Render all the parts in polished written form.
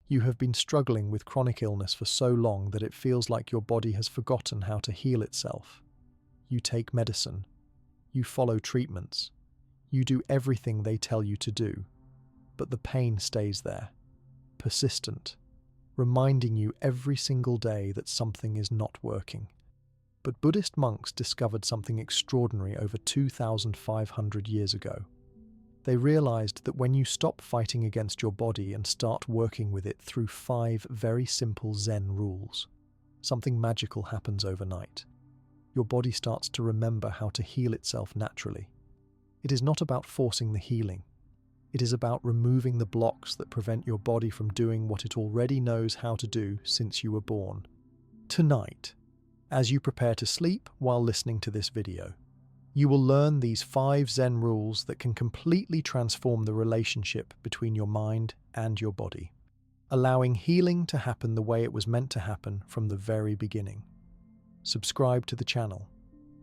You have been struggling with chronic illness for so long that it feels like your body has forgotten how to heal itself. You take medicine. You follow treatments. You do everything they tell you to do. But the pain stays there, persistent, reminding you every single day that something is not working. But Buddhist monks discovered something extraordinary over 2,500 years ago. They realized that when you stop fighting against your body and start working with it through 5 very simple Zen rules, something magical happens overnight. Your body starts to remember how to heal itself naturally. It is not about forcing the healing. It is about removing the blocks that prevent your body from doing what it already knows how to do since you were born. Tonight, as you prepare to sleep while listening to this video, you will learn these 5 Zen rules that can completely transform the relationship between your mind and your body, allowing healing to happen the way it was meant to happen from the very beginning. Subscribe to the channel.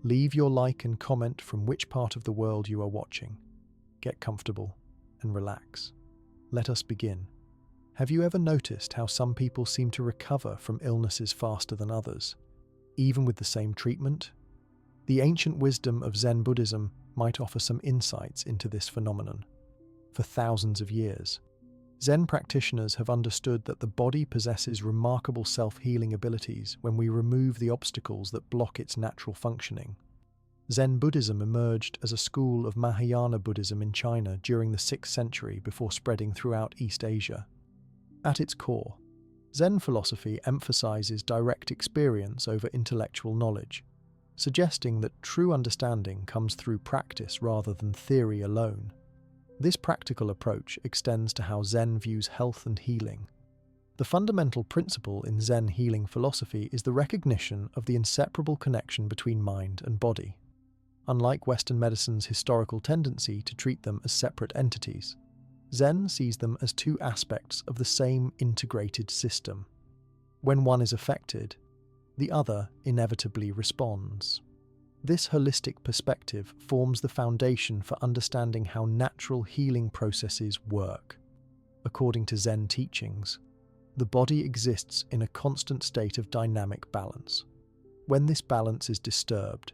Leave your like and comment from which part of the world you are watching. Get comfortable and relax. Let us begin. Have you ever noticed how some people seem to recover from illnesses faster than others, even with the same treatment? The ancient wisdom of Zen Buddhism might offer some insights into this phenomenon. For thousands of years, Zen practitioners have understood that the body possesses remarkable self-healing abilities when we remove the obstacles that block its natural functioning. Zen Buddhism emerged as a school of Mahayana Buddhism in China during the 6th century before spreading throughout East Asia. At its core, Zen philosophy emphasizes direct experience over intellectual knowledge, suggesting that true understanding comes through practice rather than theory alone. This practical approach extends to how Zen views health and healing. The fundamental principle in Zen healing philosophy is the recognition of the inseparable connection between mind and body. Unlike Western medicine's historical tendency to treat them as separate entities, Zen sees them as 2 aspects of the same integrated system. When one is affected, the other inevitably responds. This holistic perspective forms the foundation for understanding how natural healing processes work. According to Zen teachings, the body exists in a constant state of dynamic balance. When this balance is disturbed,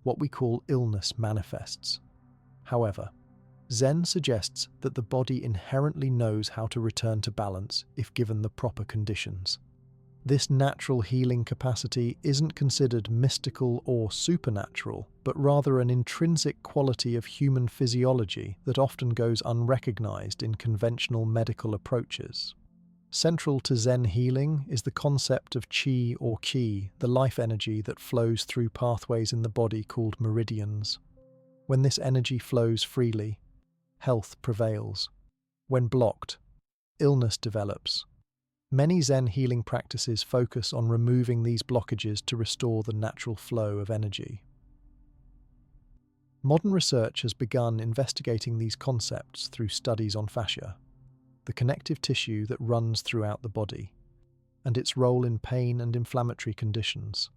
what we call illness manifests. However, Zen suggests that the body inherently knows how to return to balance if given the proper conditions. This natural healing capacity isn't considered mystical or supernatural, but rather an intrinsic quality of human physiology that often goes unrecognized in conventional medical approaches. Central to Zen healing is the concept of qi or qi, the life energy that flows through pathways in the body called meridians. When this energy flows freely, health prevails. When blocked, illness develops. Many Zen healing practices focus on removing these blockages to restore the natural flow of energy. Modern research has begun investigating these concepts through studies on fascia, the connective tissue that runs throughout the body, and its role in pain and inflammatory conditions.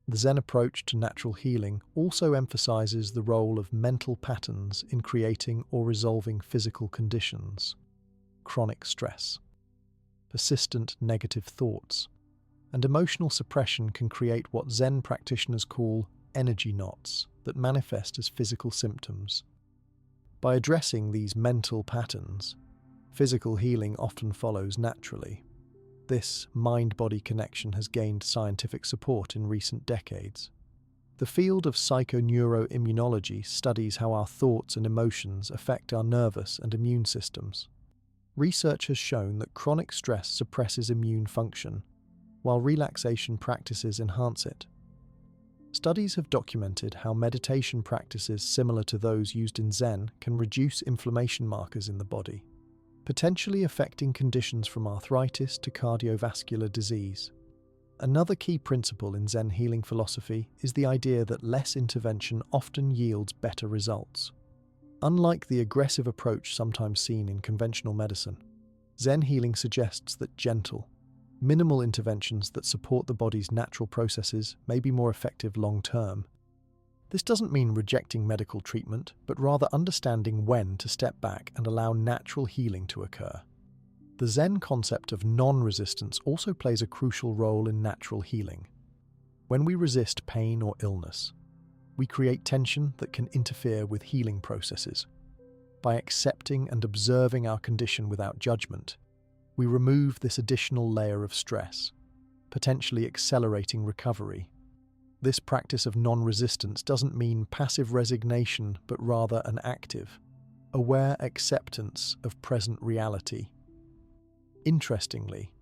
The Zen approach to natural healing also emphasizes the role of mental patterns in creating or resolving physical conditions, chronic stress, persistent negative thoughts, and emotional suppression can create what Zen practitioners call energy knots that manifest as physical symptoms. By addressing these mental patterns, physical healing often follows naturally. This mind-body connection has gained scientific support in recent decades. The field of psychoneuroimmunology studies how our thoughts and emotions affect our nervous and immune systems. Research has shown that chronic stress suppresses immune function, while relaxation practices enhance it. Studies have documented how meditation practices similar to those used in Zen can reduce inflammation markers in the body, potentially affecting conditions from arthritis to cardiovascular disease. Another key principle in Zen healing philosophy is the idea that less intervention often yields better results. Unlike the aggressive approach sometimes seen in conventional medicine, Zen healing suggests that gentle, minimal interventions that support the body's natural processes may be more effective long-term. This doesn't mean rejecting medical treatment, but rather understanding when to step back and allow natural healing to occur. The Zen concept of non-resistance also plays a crucial role in natural healing. When we resist pain or illness, we create tension that can interfere with healing processes. By accepting and observing our condition without judgment, we remove this additional layer of stress, potentially accelerating recovery. This practice of non-resistance doesn't mean passive resignation, but rather an active, aware acceptance of present reality. Interestingly,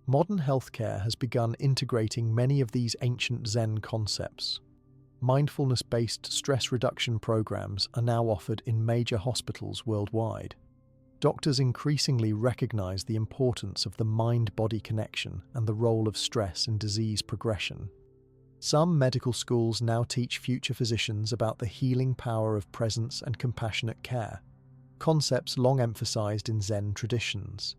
modern healthcare has begun integrating many of these ancient Zen concepts. Mindfulness-based stress reduction programs are now offered in major hospitals worldwide. Doctors increasingly recognize the importance of the mind-body connection and the role of stress in disease progression. Some medical schools now teach future physicians about the healing power of presence and compassionate care, concepts long emphasized in Zen traditions.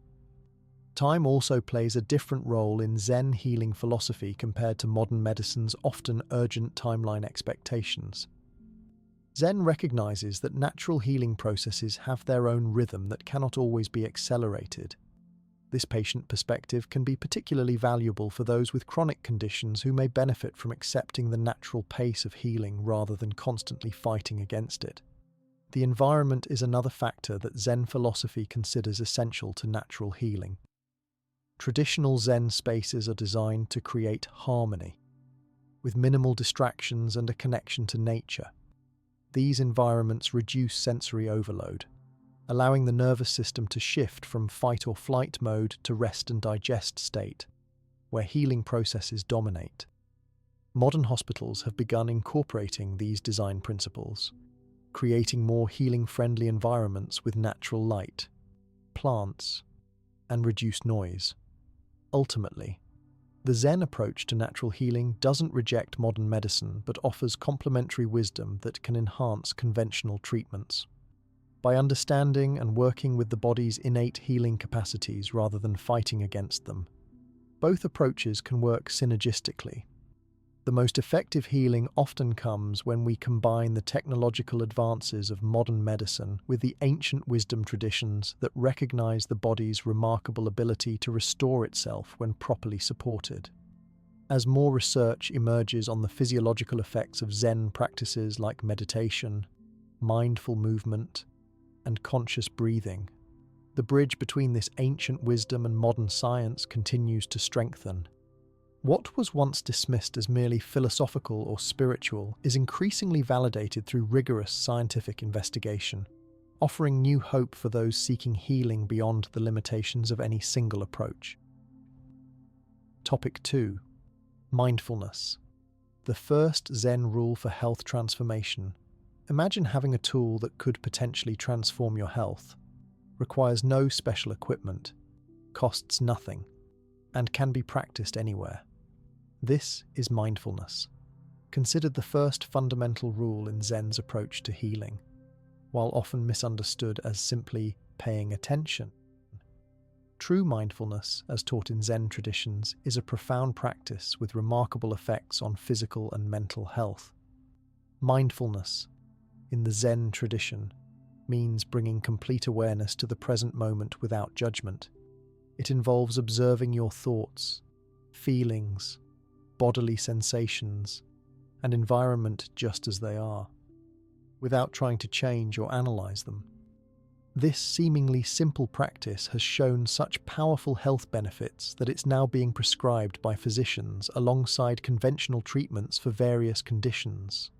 Time also plays a different role in Zen healing philosophy compared to modern medicine's often urgent timeline expectations. Zen recognizes that natural healing processes have their own rhythm that cannot always be accelerated. This patient perspective can be particularly valuable for those with chronic conditions who may benefit from accepting the natural pace of healing rather than constantly fighting against it. The environment is another factor that Zen philosophy considers essential to natural healing. Traditional Zen spaces are designed to create harmony, with minimal distractions and a connection to nature. These environments reduce sensory overload, allowing the nervous system to shift from fight or flight mode to rest and digest state, where healing processes dominate. Modern hospitals have begun incorporating these design principles, creating more healing-friendly environments with natural light, plants, and reduced noise. Ultimately, the Zen approach to natural healing doesn't reject modern medicine but offers complementary wisdom that can enhance conventional treatments. By understanding and working with the body's innate healing capacities rather than fighting against them, both approaches can work synergistically. The most effective healing often comes when we combine the technological advances of modern medicine with the ancient wisdom traditions that recognize the body's remarkable ability to restore itself when properly supported. As more research emerges on the physiological effects of Zen practices like meditation, mindful movement, and conscious breathing, the bridge between this ancient wisdom and modern science continues to strengthen. What was once dismissed as merely philosophical or spiritual is increasingly validated through rigorous scientific investigation, offering new hope for those seeking healing beyond the limitations of any single approach. Topic 2. Mindfulness. The first Zen rule for health transformation. Imagine having a tool that could potentially transform your health, requires no special equipment, costs nothing, and can be practiced anywhere. This is mindfulness, considered the first fundamental rule in Zen's approach to healing, while often misunderstood as simply paying attention. True mindfulness, as taught in Zen traditions, is a profound practice with remarkable effects on physical and mental health. Mindfulness, in the Zen tradition, means bringing complete awareness to the present moment without judgment. It involves observing your thoughts, feelings, bodily sensations, and environment just as they are, without trying to change or analyze them. This seemingly simple practice has shown such powerful health benefits that it's now being prescribed by physicians alongside conventional treatments for various conditions.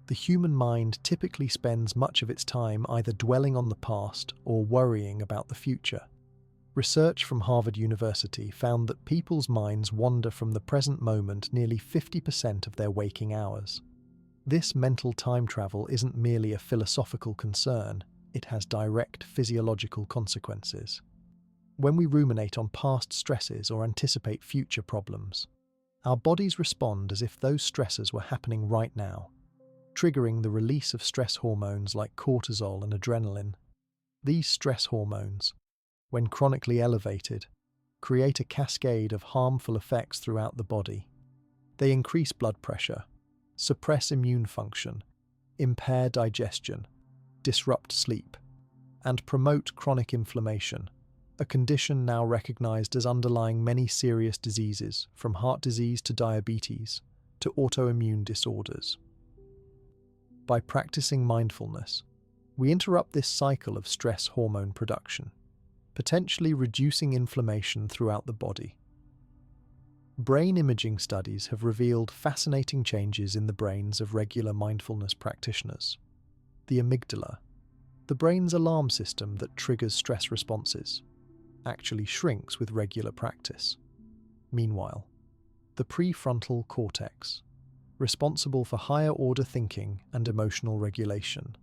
The human mind typically spends much of its time either dwelling on the past or worrying about the future. Research from Harvard University found that people's minds wander from the present moment nearly 50% of their waking hours. This mental time travel isn't merely a philosophical concern, it has direct physiological consequences. When we ruminate on past stresses or anticipate future problems, our bodies respond as if those stresses were happening right now, triggering the release of stress hormones like cortisol and adrenaline. These stress hormones, when chronically elevated, create a cascade of harmful effects throughout the body. They increase blood pressure, suppress immune function, impair digestion, disrupt sleep, and promote chronic inflammation, a condition now recognized as underlying many serious diseases, from heart disease to diabetes to autoimmune disorders. By practicing mindfulness, we interrupt this cycle of stress hormone production, potentially reducing inflammation throughout the body. Brain imaging studies have revealed fascinating changes in the brains of regular mindfulness practitioners. The amygdala, the brain's alarm system that triggers stress responses, actually shrinks with regular practice. Meanwhile, the prefrontal cortex, responsible for higher-order thinking and emotional regulation,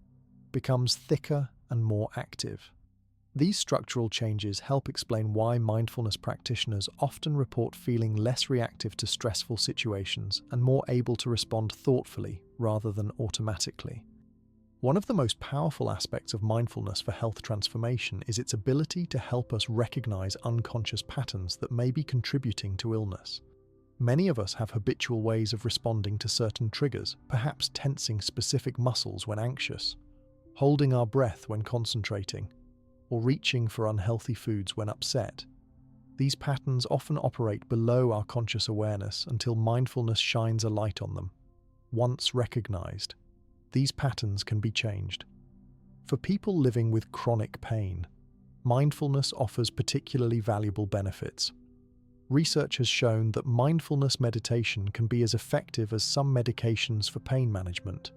becomes thicker and more active. These structural changes help explain why mindfulness practitioners often report feeling less reactive to stressful situations and more able to respond thoughtfully rather than automatically. One of the most powerful aspects of mindfulness for health transformation is its ability to help us recognize unconscious patterns that may be contributing to illness. Many of us have habitual ways of responding to certain triggers, perhaps tensing specific muscles when anxious, holding our breath when concentrating, or reaching for unhealthy foods when upset. These patterns often operate below our conscious awareness until mindfulness shines a light on them. Once recognized, these patterns can be changed. For people living with chronic pain, mindfulness offers particularly valuable benefits. Research has shown that mindfulness meditation can be as effective as some medications for pain management.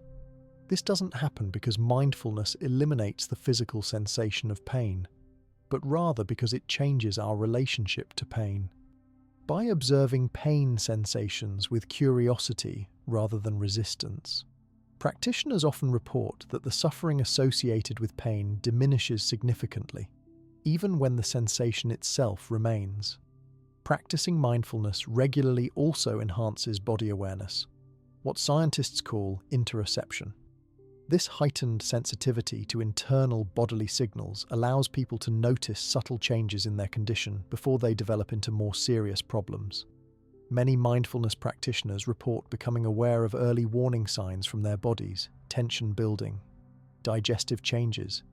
This doesn't happen because mindfulness eliminates the physical sensation of pain, but rather because it changes our relationship to pain. By observing pain sensations with curiosity rather than resistance, practitioners often report that the suffering associated with pain diminishes significantly, even when the sensation itself remains. Practicing mindfulness regularly also enhances body awareness, what scientists call interoception. This heightened sensitivity to internal bodily signals allows people to notice subtle changes in their condition before they develop into more serious problems. Many mindfulness practitioners report becoming aware of early warning signs from their bodies: tension building, digestive changes,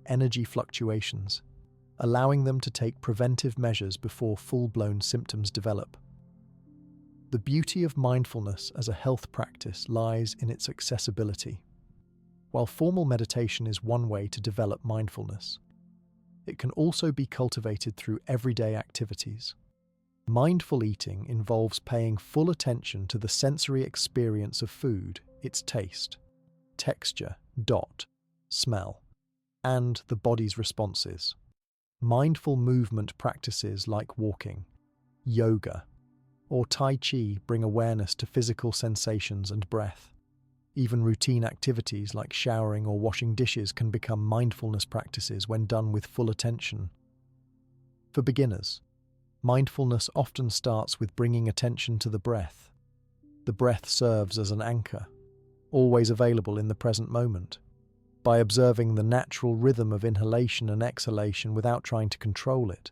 energy fluctuations, allowing them to take preventive measures before full-blown symptoms develop. The beauty of mindfulness as a health practice lies in its accessibility. While formal meditation is one way to develop mindfulness, it can also be cultivated through everyday activities. Mindful eating involves paying full attention to the sensory experience of food, its taste, texture, smell, and the body's responses. Mindful movement practices like walking, yoga, or Tai Chi bring awareness to physical sensations and breath. Even routine activities like showering or washing dishes can become mindfulness practices when done with full attention. For beginners, mindfulness often starts with bringing attention to the breath. The breath serves as an anchor, always available in the present moment. By observing the natural rhythm of inhalation and exhalation without trying to control it,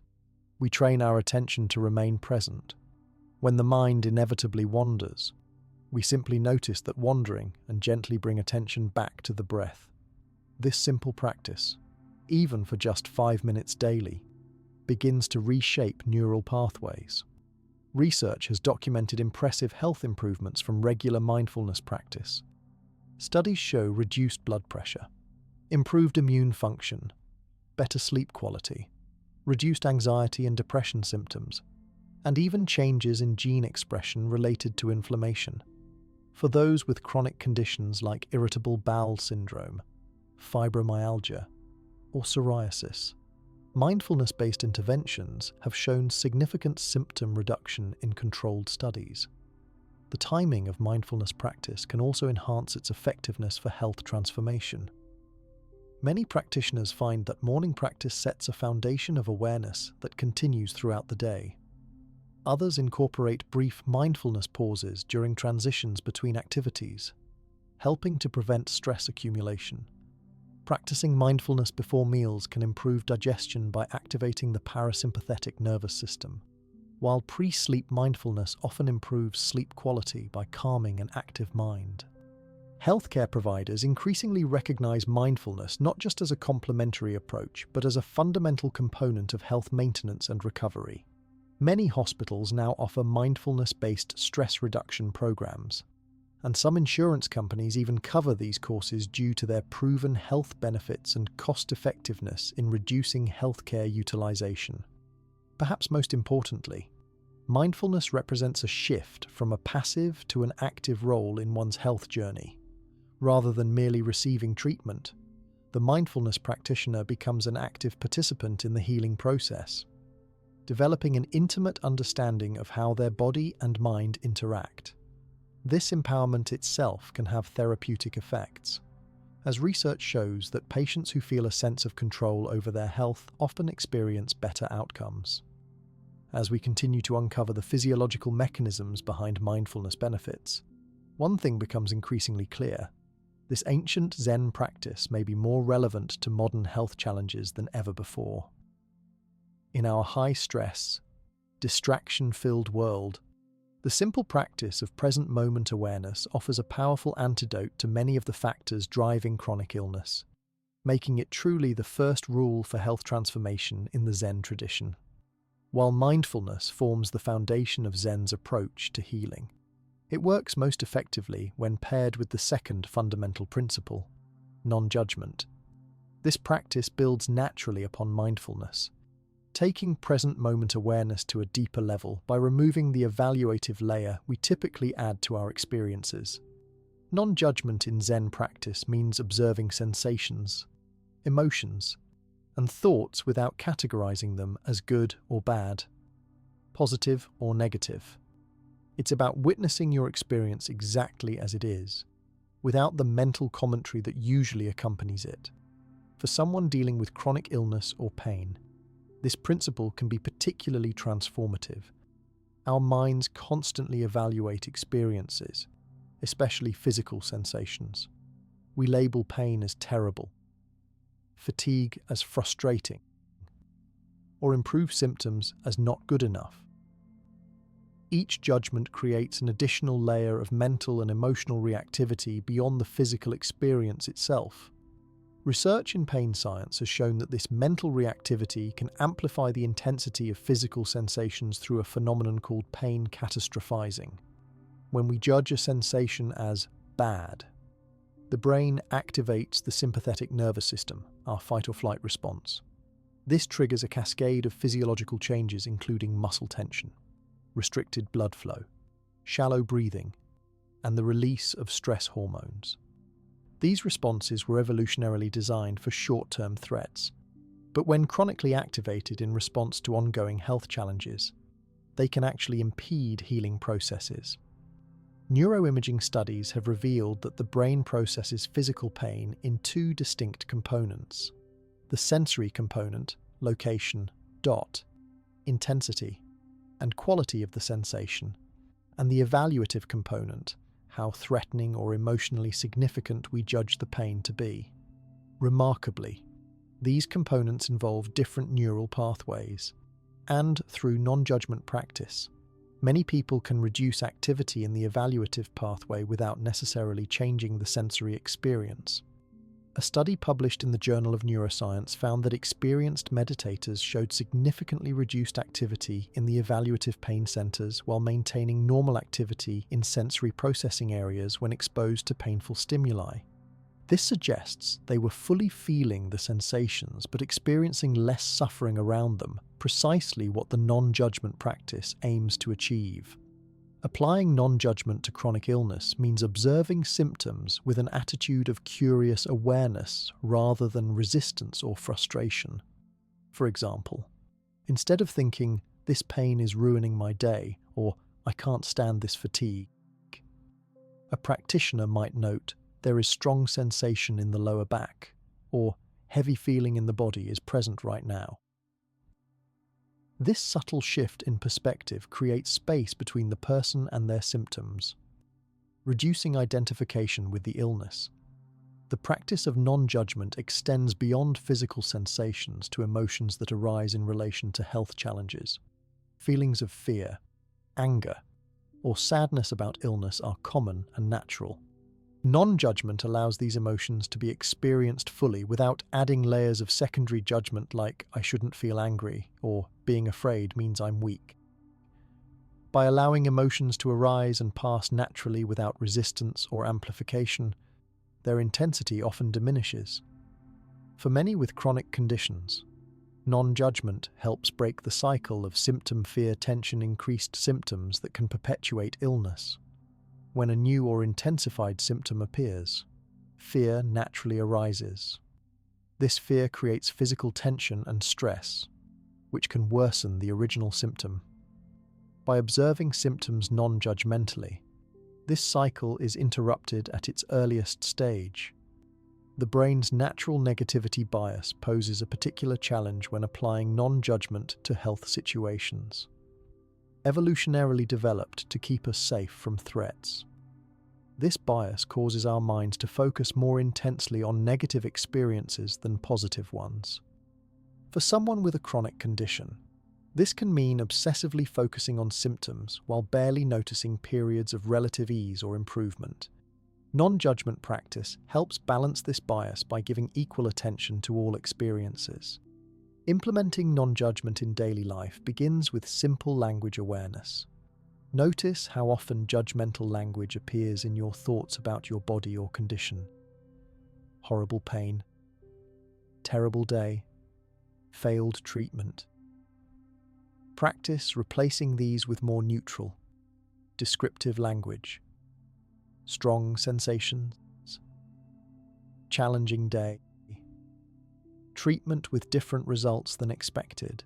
we train our attention to remain present. When the mind inevitably wanders, we simply notice that wandering and gently bring attention back to the breath. This simple practice, even for just 5 minutes daily, begins to reshape neural pathways. Research has documented impressive health improvements from regular mindfulness practice. Studies show reduced blood pressure, improved immune function, better sleep quality, reduced anxiety and depression symptoms, and even changes in gene expression related to inflammation. For those with chronic conditions like irritable bowel syndrome, fibromyalgia, or psoriasis, mindfulness-based interventions have shown significant symptom reduction in controlled studies. The timing of mindfulness practice can also enhance its effectiveness for health transformation. Many practitioners find that morning practice sets a foundation of awareness that continues throughout the day. Others incorporate brief mindfulness pauses during transitions between activities, helping to prevent stress accumulation. Practicing mindfulness before meals can improve digestion by activating the parasympathetic nervous system, while pre-sleep mindfulness often improves sleep quality by calming an active mind. Healthcare providers increasingly recognize mindfulness not just as a complementary approach, but as a fundamental component of health maintenance and recovery. Many hospitals now offer mindfulness-based stress reduction programs, and some insurance companies even cover these courses due to their proven health benefits and cost-effectiveness in reducing healthcare utilization. Perhaps most importantly, mindfulness represents a shift from a passive to an active role in one's health journey. Rather than merely receiving treatment, the mindfulness practitioner becomes an active participant in the healing process, developing an intimate understanding of how their body and mind interact. This empowerment itself can have therapeutic effects, as research shows that patients who feel a sense of control over their health often experience better outcomes. As we continue to uncover the physiological mechanisms behind mindfulness benefits, one thing becomes increasingly clear. This ancient Zen practice may be more relevant to modern health challenges than ever before. In our high-stress, distraction-filled world, the simple practice of present moment awareness offers a powerful antidote to many of the factors driving chronic illness, making it truly the first rule for health transformation in the Zen tradition. While mindfulness forms the foundation of Zen's approach to healing, it works most effectively when paired with the second fundamental principle, non-judgment. This practice builds naturally upon mindfulness, taking present moment awareness to a deeper level by removing the evaluative layer we typically add to our experiences. Non-judgment in Zen practice means observing sensations, emotions, and thoughts without categorizing them as good or bad, positive or negative. It's about witnessing your experience exactly as it is, without the mental commentary that usually accompanies it. For someone dealing with chronic illness or pain, this principle can be particularly transformative. Our minds constantly evaluate experiences, especially physical sensations. We label pain as terrible, fatigue as frustrating, or improved symptoms as not good enough. Each judgment creates an additional layer of mental and emotional reactivity beyond the physical experience itself. Research in pain science has shown that this mental reactivity can amplify the intensity of physical sensations through a phenomenon called pain catastrophizing. When we judge a sensation as bad, the brain activates the sympathetic nervous system, our fight-or-flight response. This triggers a cascade of physiological changes including muscle tension, restricted blood flow, shallow breathing, and the release of stress hormones. These responses were evolutionarily designed for short-term threats, but when chronically activated in response to ongoing health challenges, they can actually impede healing processes. Neuroimaging studies have revealed that the brain processes physical pain in two distinct components: the sensory component, location, intensity, and quality of the sensation, and the evaluative component, how threatening or emotionally significant we judge the pain to be. Remarkably, these components involve different neural pathways, and through non-judgment practice, many people can reduce activity in the evaluative pathway without necessarily changing the sensory experience. A study published in the Journal of Neuroscience found that experienced meditators showed significantly reduced activity in the evaluative pain centers while maintaining normal activity in sensory processing areas when exposed to painful stimuli. This suggests they were fully feeling the sensations but experiencing less suffering around them, precisely what the non-judgment practice aims to achieve. Applying non-judgment to chronic illness means observing symptoms with an attitude of curious awareness rather than resistance or frustration. For example, instead of thinking, "This pain is ruining my day," or "I can't stand this fatigue," a practitioner might note, "There is strong sensation in the lower back," or "Heavy feeling in the body is present right now." This subtle shift in perspective creates space between the person and their symptoms, reducing identification with the illness. The practice of non-judgment extends beyond physical sensations to emotions that arise in relation to health challenges. Feelings of fear, anger, or sadness about illness are common and natural. Non-judgment allows these emotions to be experienced fully without adding layers of secondary judgment like "I shouldn't feel angry" or "being afraid means I'm weak." By allowing emotions to arise and pass naturally without resistance or amplification, their intensity often diminishes. For many with chronic conditions, non-judgment helps break the cycle of symptom fear tension increased symptoms that can perpetuate illness. When a new or intensified symptom appears, fear naturally arises. This fear creates physical tension and stress, which can worsen the original symptom. By observing symptoms non-judgmentally, this cycle is interrupted at its earliest stage. The brain's natural negativity bias poses a particular challenge when applying non-judgment to health situations. Evolutionarily developed to keep us safe from threats. This bias causes our minds to focus more intensely on negative experiences than positive ones. For someone with a chronic condition, this can mean obsessively focusing on symptoms while barely noticing periods of relative ease or improvement. Non-judgment practice helps balance this bias by giving equal attention to all experiences. Implementing non-judgment in daily life begins with simple language awareness. Notice how often judgmental language appears in your thoughts about your body or condition. Horrible pain, terrible day, failed treatment. Practice replacing these with more neutral, descriptive language. Strong sensations, challenging day, treatment with different results than expected.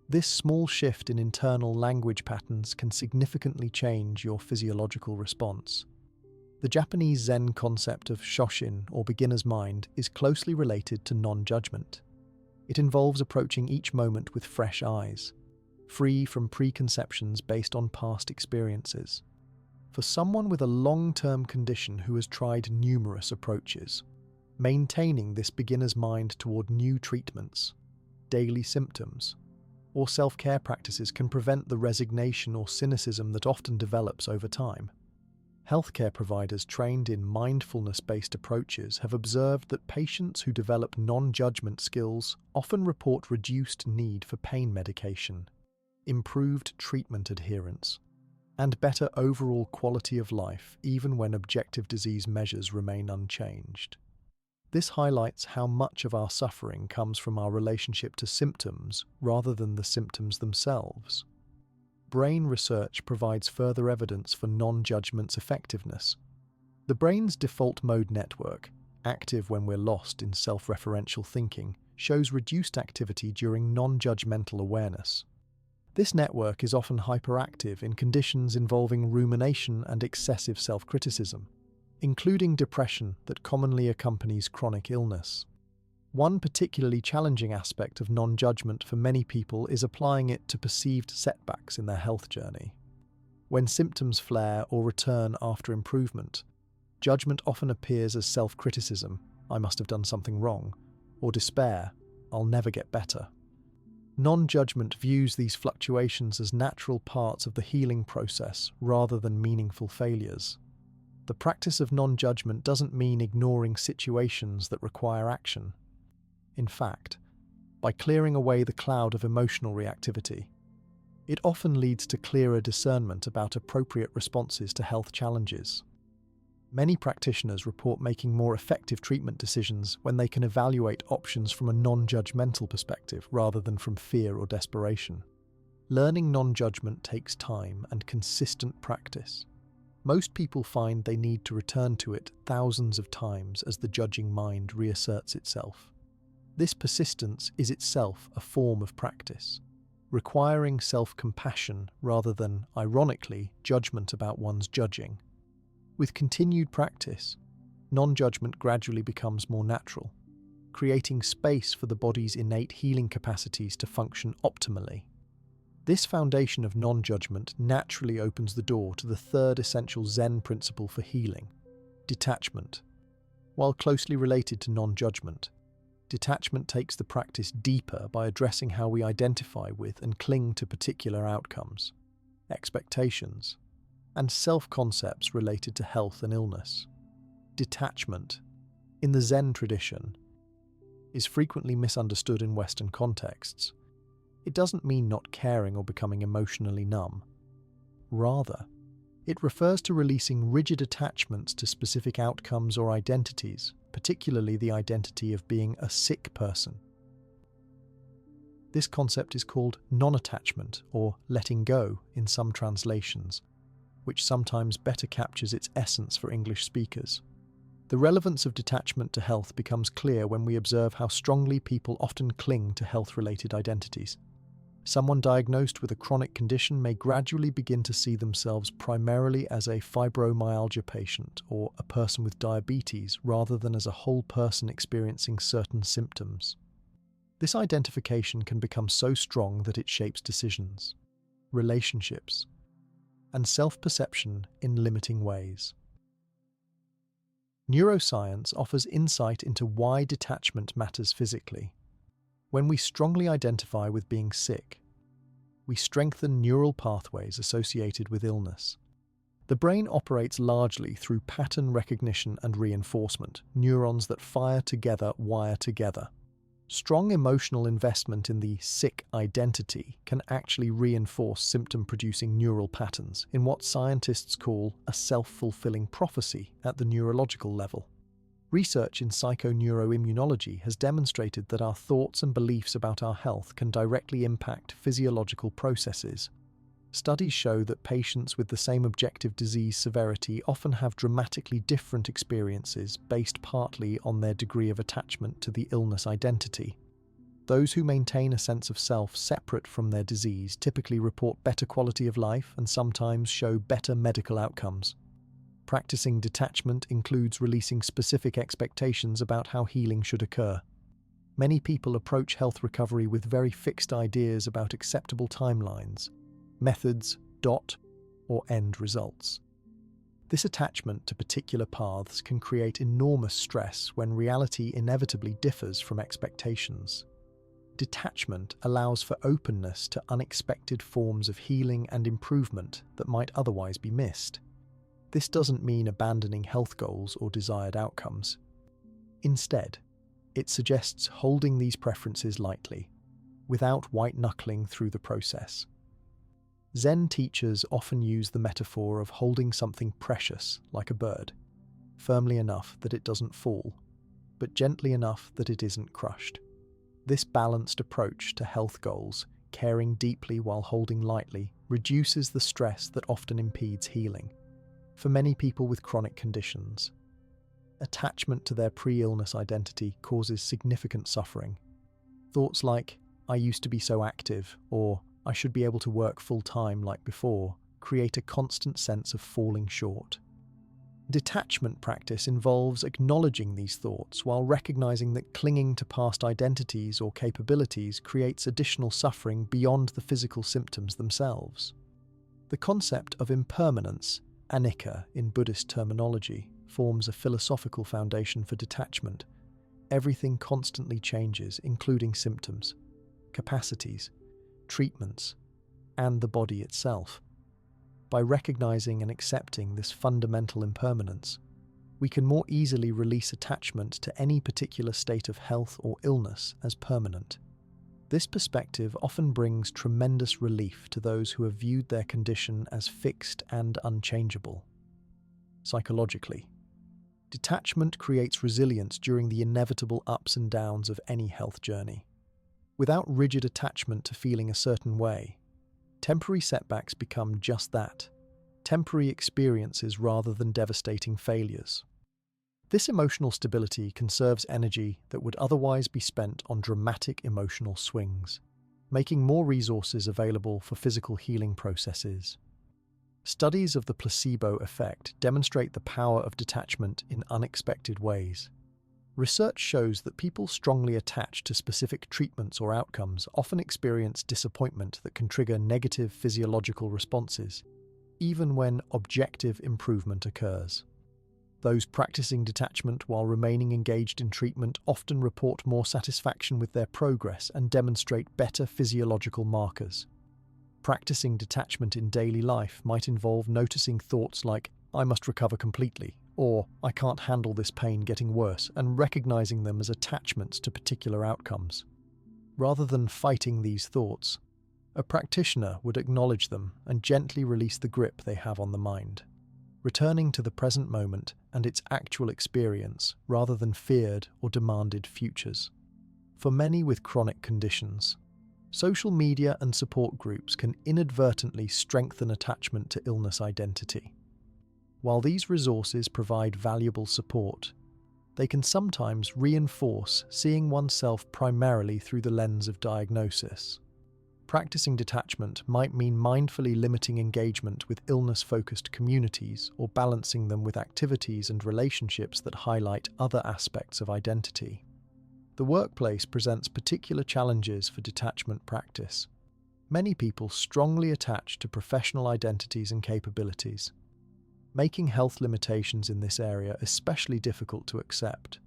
This small shift in internal language patterns can significantly change your physiological response. The Japanese Zen concept of shoshin, or beginner's mind, is closely related to non-judgment. It involves approaching each moment with fresh eyes, free from preconceptions based on past experiences. For someone with a long-term condition who has tried numerous approaches, maintaining this beginner's mind toward new treatments, daily symptoms, or self-care practices can prevent the resignation or cynicism that often develops over time. Healthcare providers trained in mindfulness-based approaches have observed that patients who develop non-judgment skills often report reduced need for pain medication, improved treatment adherence, and better overall quality of life even when objective disease measures remain unchanged. This highlights how much of our suffering comes from our relationship to symptoms rather than the symptoms themselves. Brain research provides further evidence for non-judgment's effectiveness. The brain's default mode network, active when we're lost in self-referential thinking, shows reduced activity during non-judgmental awareness. This network is often hyperactive in conditions involving rumination and excessive self-criticism, including depression that commonly accompanies chronic illness. One particularly challenging aspect of non-judgment for many people is applying it to perceived setbacks in their health journey. When symptoms flare or return after improvement, judgment often appears as self-criticism, "I must have done something wrong," or despair, "I'll never get better." Non-judgment views these fluctuations as natural parts of the healing process rather than meaningful failures. The practice of non-judgment doesn't mean ignoring situations that require action. In fact, by clearing away the cloud of emotional reactivity, it often leads to clearer discernment about appropriate responses to health challenges. Many practitioners report making more effective treatment decisions when they can evaluate options from a non-judgmental perspective rather than from fear or desperation. Learning non-judgment takes time and consistent practice. Most people find they need to return to it thousands of times as the judging mind reasserts itself. This persistence is itself a form of practice, requiring self-compassion rather than, ironically, judgment about one's judging. With continued practice, non-judgment gradually becomes more natural, creating space for the body's innate healing capacities to function optimally. This foundation of non-judgment naturally opens the door to the third essential Zen principle for healing, detachment. While closely related to non-judgment, detachment takes the practice deeper by addressing how we identify with and cling to particular outcomes, expectations, and self-concepts related to health and illness. Detachment, in the Zen tradition, is frequently misunderstood in Western contexts. It doesn't mean not caring or becoming emotionally numb. Rather, it refers to releasing rigid attachments to specific outcomes or identities, particularly the identity of being a sick person. This concept is called non-attachment or letting go in some translations, which sometimes better captures its essence for English speakers. The relevance of detachment to health becomes clear when we observe how strongly people often cling to health-related identities. Someone diagnosed with a chronic condition may gradually begin to see themselves primarily as a fibromyalgia patient or a person with diabetes rather than as a whole person experiencing certain symptoms. This identification can become so strong that it shapes decisions, relationships, and self-perception in limiting ways. Neuroscience offers insight into why detachment matters physically. When we strongly identify with being sick, we strengthen neural pathways associated with illness. The brain operates largely through pattern recognition and reinforcement. Neurons that fire together wire together. Strong emotional investment in the sick identity can actually reinforce symptom-producing neural patterns in what scientists call a self-fulfilling prophecy at the neurological level. Research in psychoneuroimmunology has demonstrated that our thoughts and beliefs about our health can directly impact physiological processes. Studies show that patients with the same objective disease severity often have dramatically different experiences based partly on their degree of attachment to the illness identity. Those who maintain a sense of self separate from their disease typically report better quality of life and sometimes show better medical outcomes. Practicing detachment includes releasing specific expectations about how healing should occur. Many people approach health recovery with very fixed ideas about acceptable timelines, methods, or end results. This attachment to particular paths can create enormous stress when reality inevitably differs from expectations. Detachment allows for openness to unexpected forms of healing and improvement that might otherwise be missed. This doesn't mean abandoning health goals or desired outcomes. Instead, it suggests holding these preferences lightly, without white-knuckling through the process. Zen teachers often use the metaphor of holding something precious, like a bird, firmly enough that it doesn't fall, but gently enough that it isn't crushed. This balanced approach to health goals, caring deeply while holding lightly, reduces the stress that often impedes healing. For many people with chronic conditions, attachment to their pre-illness identity causes significant suffering. Thoughts like, "I used to be so active," or "I should be able to work full-time like before," create a constant sense of falling short. Detachment practice involves acknowledging these thoughts while recognizing that clinging to past identities or capabilities creates additional suffering beyond the physical symptoms themselves. The concept of impermanence, anicca in Buddhist terminology, forms a philosophical foundation for detachment. Everything constantly changes, including symptoms, capacities, treatments, and the body itself. By recognizing and accepting this fundamental impermanence, we can more easily release attachment to any particular state of health or illness as permanent. This perspective often brings tremendous relief to those who have viewed their condition as fixed and unchangeable. Psychologically, detachment creates resilience during the inevitable ups and downs of any health journey. Without rigid attachment to feeling a certain way, temporary setbacks become just that, temporary experiences rather than devastating failures. This emotional stability conserves energy that would otherwise be spent on dramatic emotional swings, making more resources available for physical healing processes. Studies of the placebo effect demonstrate the power of detachment in unexpected ways. Research shows that people strongly attached to specific treatments or outcomes often experience disappointment that can trigger negative physiological responses, even when objective improvement occurs. Those practicing detachment while remaining engaged in treatment often report more satisfaction with their progress and demonstrate better physiological markers. Practicing detachment in daily life might involve noticing thoughts like, "I must recover completely," or "I can't handle this pain getting worse," and recognizing them as attachments to particular outcomes. Rather than fighting these thoughts, a practitioner would acknowledge them and gently release the grip they have on the mind, returning to the present moment and its actual experience rather than feared or demanded futures. For many with chronic conditions, social media and support groups can inadvertently strengthen attachment to illness identity. While these resources provide valuable support, they can sometimes reinforce seeing oneself primarily through the lens of diagnosis. Practicing detachment might mean mindfully limiting engagement with illness-focused communities or balancing them with activities and relationships that highlight other aspects of identity. The workplace presents particular challenges for detachment practice. Many people strongly attach to professional identities and capabilities, making health limitations in this area especially difficult to accept.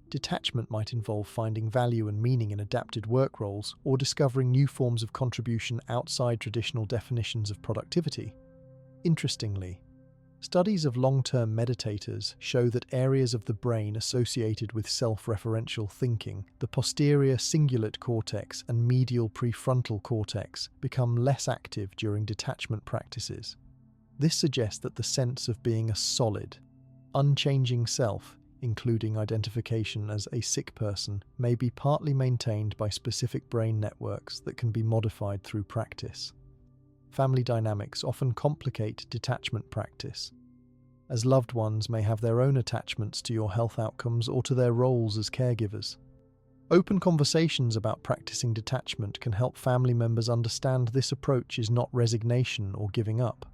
Detachment might involve finding value and meaning in adapted work roles or discovering new forms of contribution outside traditional definitions of productivity. Interestingly, studies of long-term meditators show that areas of the brain associated with self-referential thinking, the posterior cingulate cortex and medial prefrontal cortex, become less active during detachment practices. This suggests that the sense of being a solid, unchanging self, including identification as a sick person, may be partly maintained by specific brain networks that can be modified through practice. Family dynamics often complicate detachment practice, as loved ones may have their own attachments to your health outcomes or to their roles as caregivers. Open conversations about practicing detachment can help family members understand this approach is not resignation or giving up,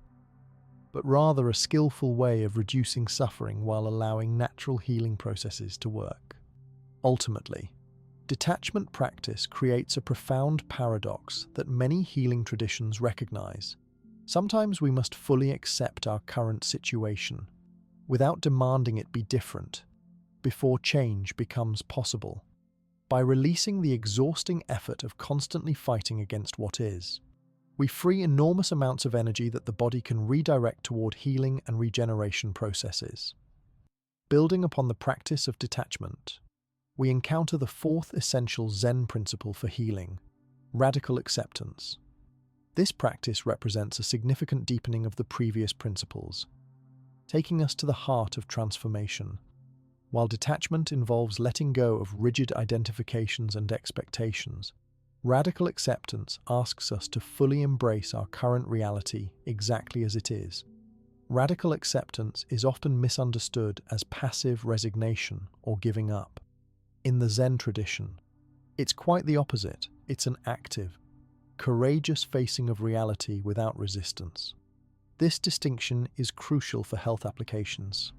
but rather a skillful way of reducing suffering while allowing natural healing processes to work. Ultimately, detachment practice creates a profound paradox that many healing traditions recognize. Sometimes we must fully accept our current situation, without demanding it be different, before change becomes possible. By releasing the exhausting effort of constantly fighting against what is, we free enormous amounts of energy that the body can redirect toward healing and regeneration processes. Building upon the practice of detachment, we encounter the fourth essential Zen principle for healing: radical acceptance. This practice represents a significant deepening of the previous principles, taking us to the heart of transformation. While detachment involves letting go of rigid identifications and expectations, radical acceptance asks us to fully embrace our current reality exactly as it is. Radical acceptance is often misunderstood as passive resignation or giving up. In the Zen tradition, it's quite the opposite. It's an active, courageous facing of reality without resistance. This distinction is crucial for health applications.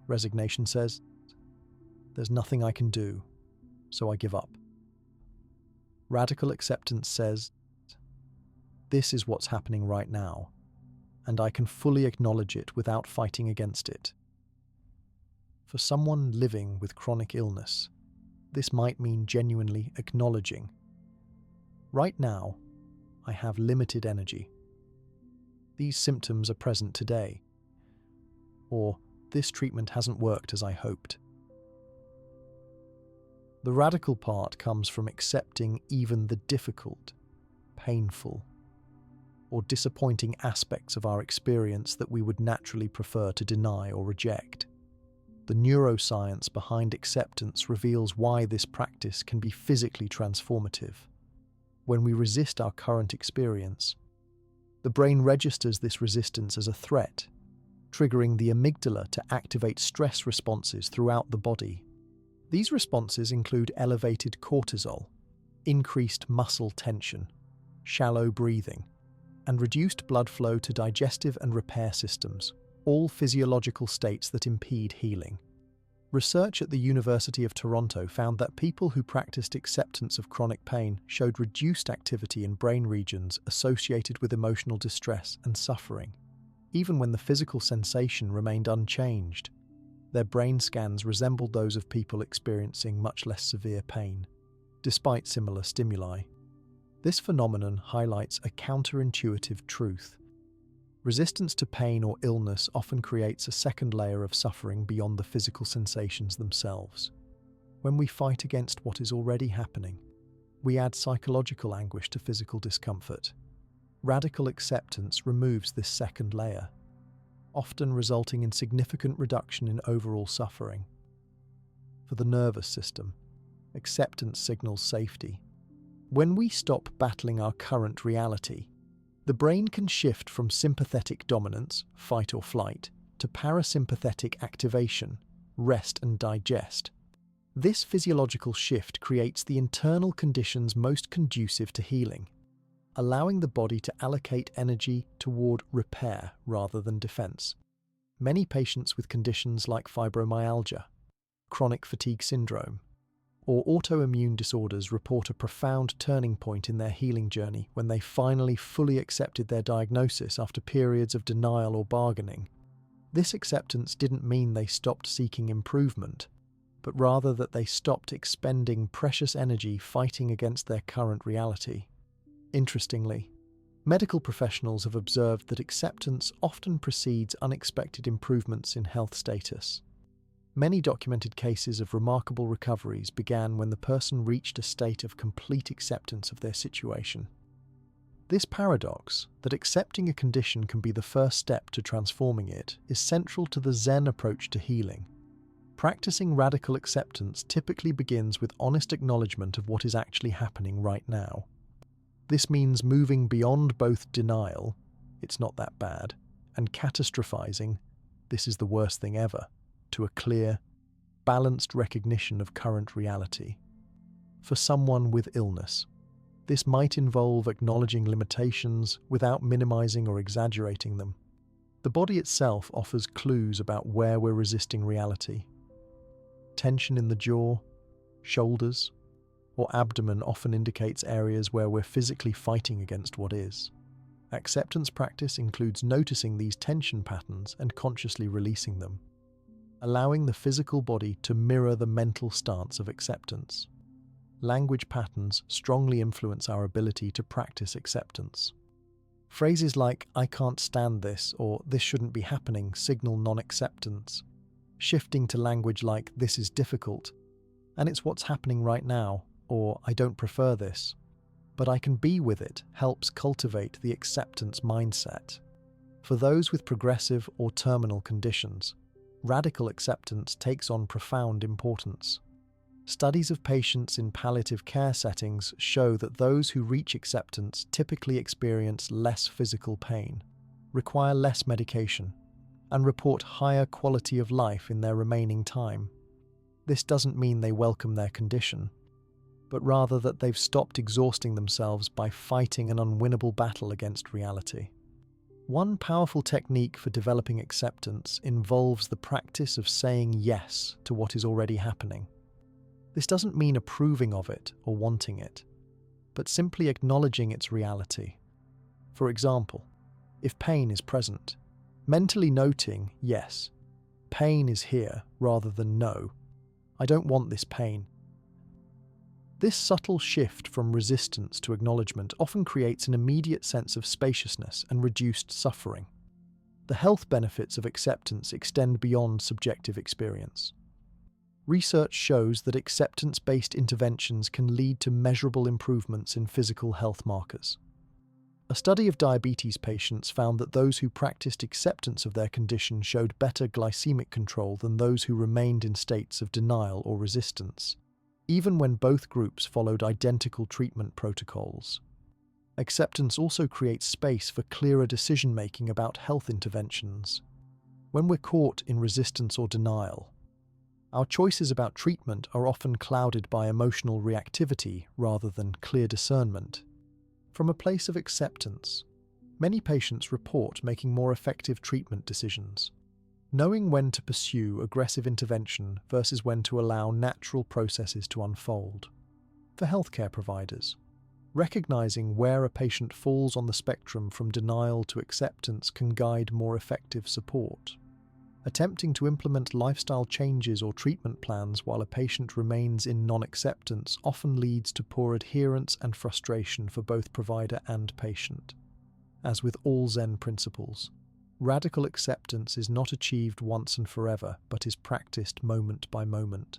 Resignation says, "There's nothing I can do, so I give up." Radical acceptance says, "This is what's happening right now, and I can fully acknowledge it without fighting against it." For someone living with chronic illness, this might mean genuinely acknowledging, "Right now, I have limited energy. These symptoms are present today," or "This treatment hasn't worked as I hoped." The radical part comes from accepting even the difficult, painful, or disappointing aspects of our experience that we would naturally prefer to deny or reject. The neuroscience behind acceptance reveals why this practice can be physically transformative. When we resist our current experience, the brain registers this resistance as a threat, triggering the amygdala to activate stress responses throughout the body. These responses include elevated cortisol, increased muscle tension, shallow breathing, and reduced blood flow to digestive and repair systems, all physiological states that impede healing. Research at the University of Toronto found that people who practiced acceptance of chronic pain showed reduced activity in brain regions associated with emotional distress and suffering. Even when the physical sensation remained unchanged, their brain scans resembled those of people experiencing much less severe pain, despite similar stimuli. This phenomenon highlights a counterintuitive truth. Resistance to pain or illness often creates a second layer of suffering beyond the physical sensations themselves. When we fight against what is already happening, we add psychological anguish to physical discomfort. Radical acceptance removes this second layer, often resulting in significant reduction in overall suffering. For the nervous system, acceptance signals safety. When we stop battling our current reality, the brain can shift from sympathetic dominance, fight or flight, to parasympathetic activation, rest and digest. This physiological shift creates the internal conditions most conducive to healing, allowing the body to allocate energy toward repair rather than defense. Many patients with conditions like fibromyalgia, chronic fatigue syndrome, or autoimmune disorders report a profound turning point in their healing journey when they finally fully accepted their diagnosis after periods of denial or bargaining. This acceptance didn't mean they stopped seeking improvement, but rather that they stopped expending precious energy fighting against their current reality. Interestingly, medical professionals have observed that acceptance often precedes unexpected improvements in health status. Many documented cases of remarkable recoveries began when the person reached a state of complete acceptance of their situation. This paradox, that accepting a condition can be the first step to transforming it, is central to the Zen approach to healing. Practicing radical acceptance typically begins with honest acknowledgement of what is actually happening right now. This means moving beyond both denial, "it's not that bad," and catastrophizing, "this is the worst thing ever," to a clear, balanced recognition of current reality. For someone with illness, this might involve acknowledging limitations without minimizing or exaggerating them. The body itself offers clues about where we're resisting reality. Tension in the jaw, shoulders, or abdomen often indicates areas where we're physically fighting against what is. Acceptance practice includes noticing these tension patterns and consciously releasing them, allowing the physical body to mirror the mental stance of acceptance. Language patterns strongly influence our ability to practice acceptance. Phrases like "I can't stand this" or "this shouldn't be happening" signal non-acceptance. Shifting to language like "this is difficult," and "it's what's happening right now," or "I don't prefer this, but I can be with it," helps cultivate the acceptance mindset. For those with progressive or terminal conditions, radical acceptance takes on profound importance. Studies of patients in palliative care settings show that those who reach acceptance typically experience less physical pain, require less medication, and report higher quality of life in their remaining time. This doesn't mean they welcome their condition, but rather that they've stopped exhausting themselves by fighting an unwinnable battle against reality. One powerful technique for developing acceptance involves the practice of saying yes to what is already happening. This doesn't mean approving of it or wanting it, but simply acknowledging its reality. For example, if pain is present, mentally noting, "Yes, pain is here," rather than "No, I don't want this pain." This subtle shift from resistance to acknowledgement often creates an immediate sense of spaciousness and reduced suffering. The health benefits of acceptance extend beyond subjective experience. Research shows that acceptance-based interventions can lead to measurable improvements in physical health markers. A study of diabetes patients found that those who practiced acceptance of their condition showed better glycemic control than those who remained in states of denial or resistance, even when both groups followed identical treatment protocols. Acceptance also creates space for clearer decision-making about health interventions. When we're caught in resistance or denial, our choices about treatment are often clouded by emotional reactivity rather than clear discernment. From a place of acceptance, many patients report making more effective treatment decisions, knowing when to pursue aggressive intervention versus when to allow natural processes to unfold. For healthcare providers, recognizing where a patient falls on the spectrum from denial to acceptance can guide more effective support. Attempting to implement lifestyle changes or treatment plans while a patient remains in non-acceptance often leads to poor adherence and frustration for both provider and patient. As with all Zen principles, radical acceptance is not achieved once and forever, but is practiced moment by moment.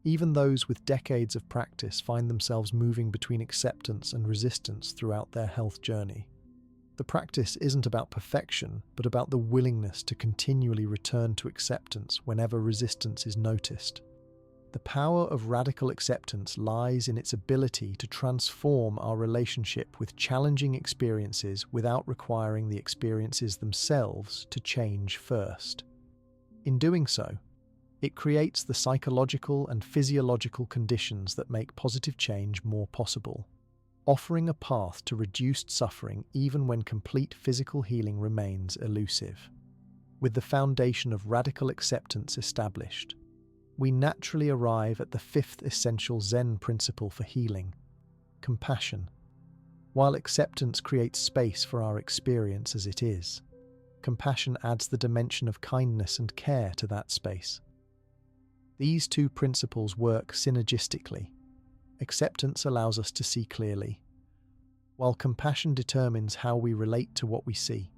Even those with decades of practice find themselves moving between acceptance and resistance throughout their health journey. The practice isn't about perfection, but about the willingness to continually return to acceptance whenever resistance is noticed. The power of radical acceptance lies in its ability to transform our relationship with challenging experiences without requiring the experiences themselves to change first. In doing so, it creates the psychological and physiological conditions that make positive change more possible, offering a path to reduced suffering even when complete physical healing remains elusive. With the foundation of radical acceptance established, we naturally arrive at the fifth essential Zen principle for healing: compassion. While acceptance creates space for our experience as it is, compassion adds the dimension of kindness and care to that space. These two principles work synergistically. Acceptance allows us to see clearly, while compassion determines how we relate to what we see.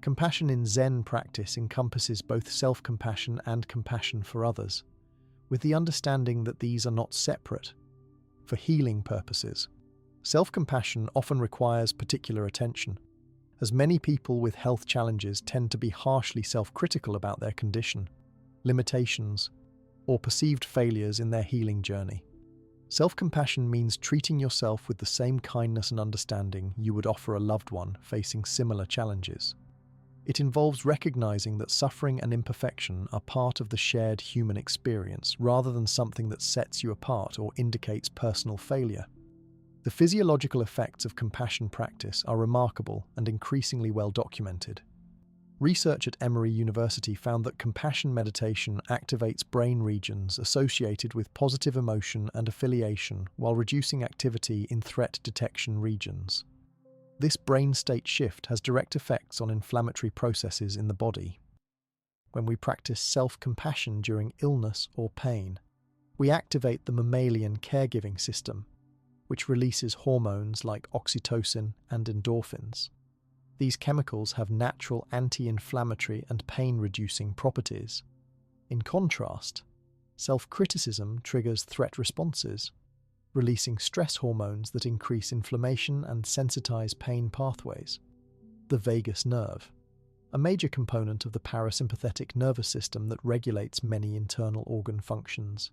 Compassion in Zen practice encompasses both self-compassion and compassion for others, with the understanding that these are not separate. For healing purposes, self-compassion often requires particular attention, as many people with health challenges tend to be harshly self-critical about their condition, limitations, or perceived failures in their healing journey. Self-compassion means treating yourself with the same kindness and understanding you would offer a loved one facing similar challenges. It involves recognizing that suffering and imperfection are part of the shared human experience rather than something that sets you apart or indicates personal failure. The physiological effects of compassion practice are remarkable and increasingly well documented. Research at Emory University found that compassion meditation activates brain regions associated with positive emotion and affiliation while reducing activity in threat detection regions. This brain state shift has direct effects on inflammatory processes in the body. When we practice self-compassion during illness or pain, we activate the mammalian caregiving system, which releases hormones like oxytocin and endorphins. These chemicals have natural anti-inflammatory and pain-reducing properties. In contrast, self-criticism triggers threat responses, releasing stress hormones that increase inflammation and sensitize pain pathways. The vagus nerve, a major component of the parasympathetic nervous system that regulates many internal organ functions,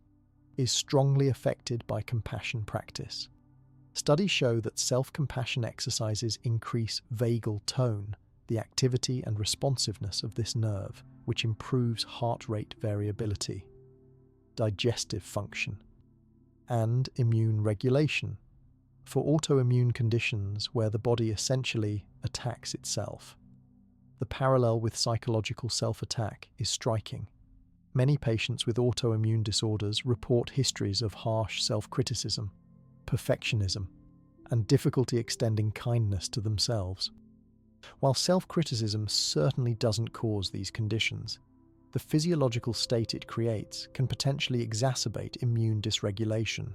is strongly affected by compassion practice. Studies show that self-compassion exercises increase vagal tone, the activity and responsiveness of this nerve, which improves heart rate variability, digestive function, and immune regulation for autoimmune conditions where the body essentially attacks itself. The parallel with psychological self-attack is striking. Many patients with autoimmune disorders report histories of harsh self-criticism, perfectionism, and difficulty extending kindness to themselves. While self-criticism certainly doesn't cause these conditions, the physiological state it creates can potentially exacerbate immune dysregulation.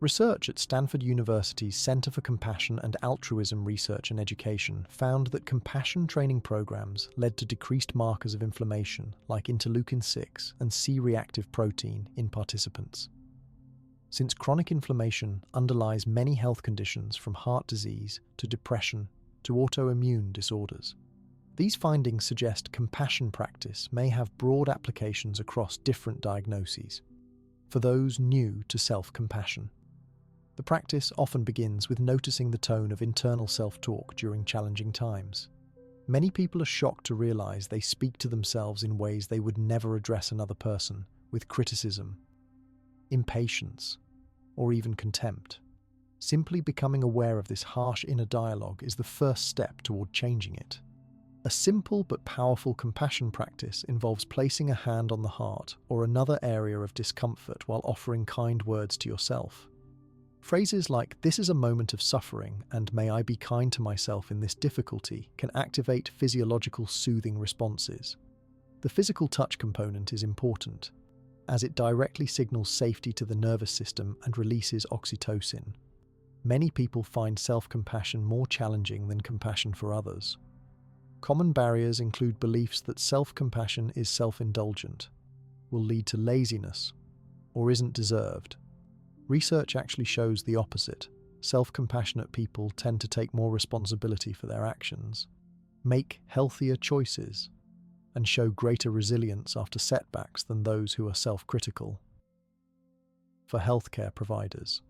Research at Stanford University's Center for Compassion and Altruism Research and Education found that compassion training programs led to decreased markers of inflammation like interleukin-6 and C-reactive protein in participants. Since chronic inflammation underlies many health conditions from heart disease to depression to autoimmune disorders, these findings suggest compassion practice may have broad applications across different diagnoses. For those new to self-compassion, the practice often begins with noticing the tone of internal self-talk during challenging times. Many people are shocked to realize they speak to themselves in ways they would never address another person, with criticism, impatience, or even contempt. Simply becoming aware of this harsh inner dialogue is the first step toward changing it. A simple but powerful compassion practice involves placing a hand on the heart or another area of discomfort while offering kind words to yourself. Phrases like, "This is a moment of suffering," and "May I be kind to myself in this difficulty," can activate physiological soothing responses. The physical touch component is important, as it directly signals safety to the nervous system and releases oxytocin. Many people find self-compassion more challenging than compassion for others. Common barriers include beliefs that self-compassion is self-indulgent, will lead to laziness, or isn't deserved. Research actually shows the opposite. Self-compassionate people tend to take more responsibility for their actions, make healthier choices, and show greater resilience after setbacks than those who are self-critical. For healthcare providers,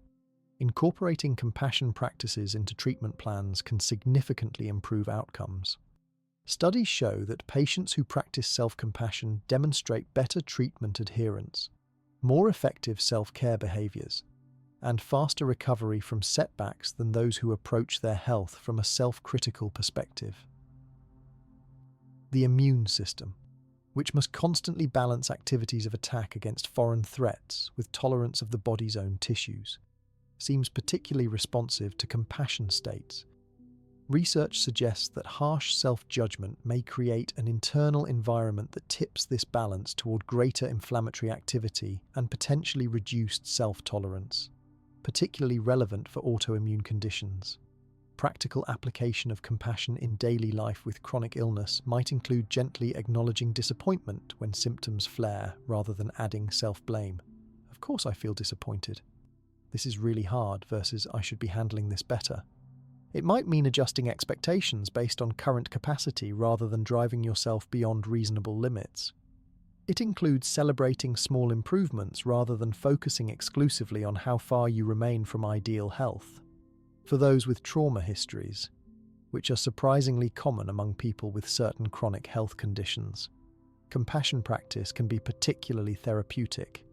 incorporating compassion practices into treatment plans can significantly improve outcomes. Studies show that patients who practice self-compassion demonstrate better treatment adherence, more effective self-care behaviors, and faster recovery from setbacks than those who approach their health from a self-critical perspective. The immune system, which must constantly balance activities of attack against foreign threats with tolerance of the body's own tissues, seems particularly responsive to compassion states. Research suggests that harsh self-judgment may create an internal environment that tips this balance toward greater inflammatory activity and potentially reduced self-tolerance, particularly relevant for autoimmune conditions. Practical application of compassion in daily life with chronic illness might include gently acknowledging disappointment when symptoms flare rather than adding self-blame. Of course I feel disappointed. This is really hard versus I should be handling this better. It might mean adjusting expectations based on current capacity rather than driving yourself beyond reasonable limits. It includes celebrating small improvements rather than focusing exclusively on how far you remain from ideal health. For those with trauma histories, which are surprisingly common among people with certain chronic health conditions, compassion practice can be particularly therapeutic.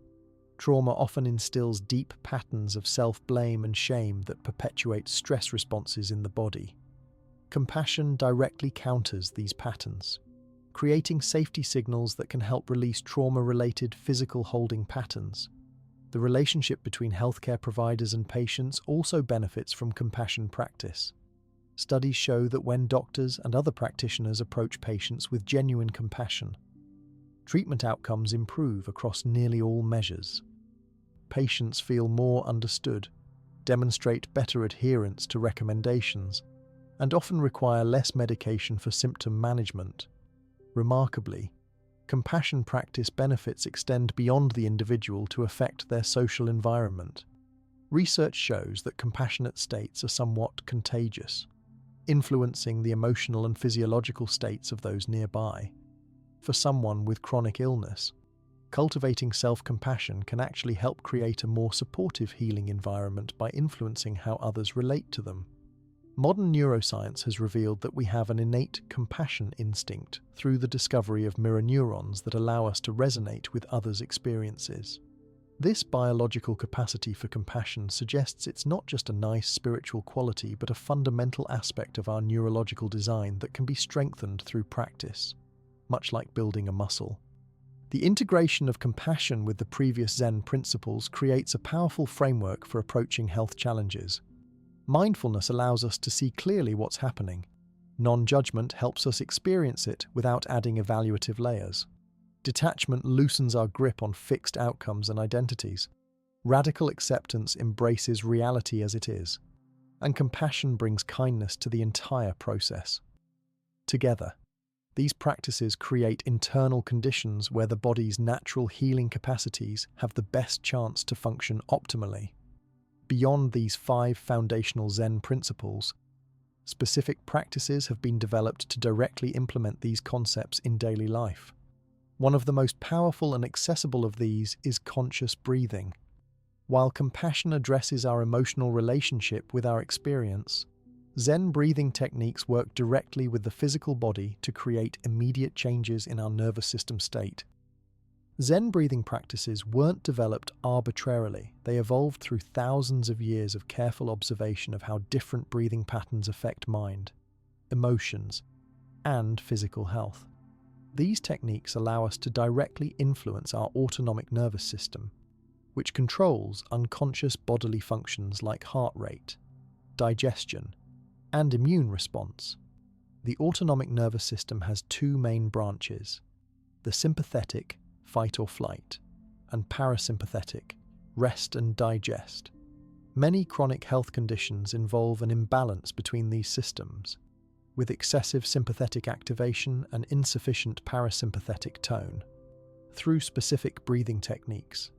Trauma often instills deep patterns of self-blame and shame that perpetuate stress responses in the body. Compassion directly counters these patterns, creating safety signals that can help release trauma-related physical holding patterns. The relationship between healthcare providers and patients also benefits from compassion practice. Studies show that when doctors and other practitioners approach patients with genuine compassion, treatment outcomes improve across nearly all measures. Patients feel more understood, demonstrate better adherence to recommendations, and often require less medication for symptom management. Remarkably, compassion practice benefits extend beyond the individual to affect their social environment. Research shows that compassionate states are somewhat contagious, influencing the emotional and physiological states of those nearby. For someone with chronic illness, cultivating self-compassion can actually help create a more supportive healing environment by influencing how others relate to them. Modern neuroscience has revealed that we have an innate compassion instinct through the discovery of mirror neurons that allow us to resonate with others' experiences. This biological capacity for compassion suggests it's not just a nice spiritual quality but a fundamental aspect of our neurological design that can be strengthened through practice, much like building a muscle. The integration of compassion with the previous Zen principles creates a powerful framework for approaching health challenges. Mindfulness allows us to see clearly what's happening. Non-judgment helps us experience it without adding evaluative layers. Detachment loosens our grip on fixed outcomes and identities. Radical acceptance embraces reality as it is. And compassion brings kindness to the entire process. Together, these practices create internal conditions where the body's natural healing capacities have the best chance to function optimally. Beyond these 5 foundational Zen principles, specific practices have been developed to directly implement these concepts in daily life. One of the most powerful and accessible of these is conscious breathing. While compassion addresses our emotional relationship with our experience, Zen breathing techniques work directly with the physical body to create immediate changes in our nervous system state. Zen breathing practices weren't developed arbitrarily. They evolved through thousands of years of careful observation of how different breathing patterns affect mind, emotions, and physical health. These techniques allow us to directly influence our autonomic nervous system, which controls unconscious bodily functions like heart rate, digestion, and immune response. The autonomic nervous system has 2 main branches: the sympathetic, fight or flight, and parasympathetic, rest and digest. Many chronic health conditions involve an imbalance between these systems, with excessive sympathetic activation and insufficient parasympathetic tone. Through specific breathing techniques,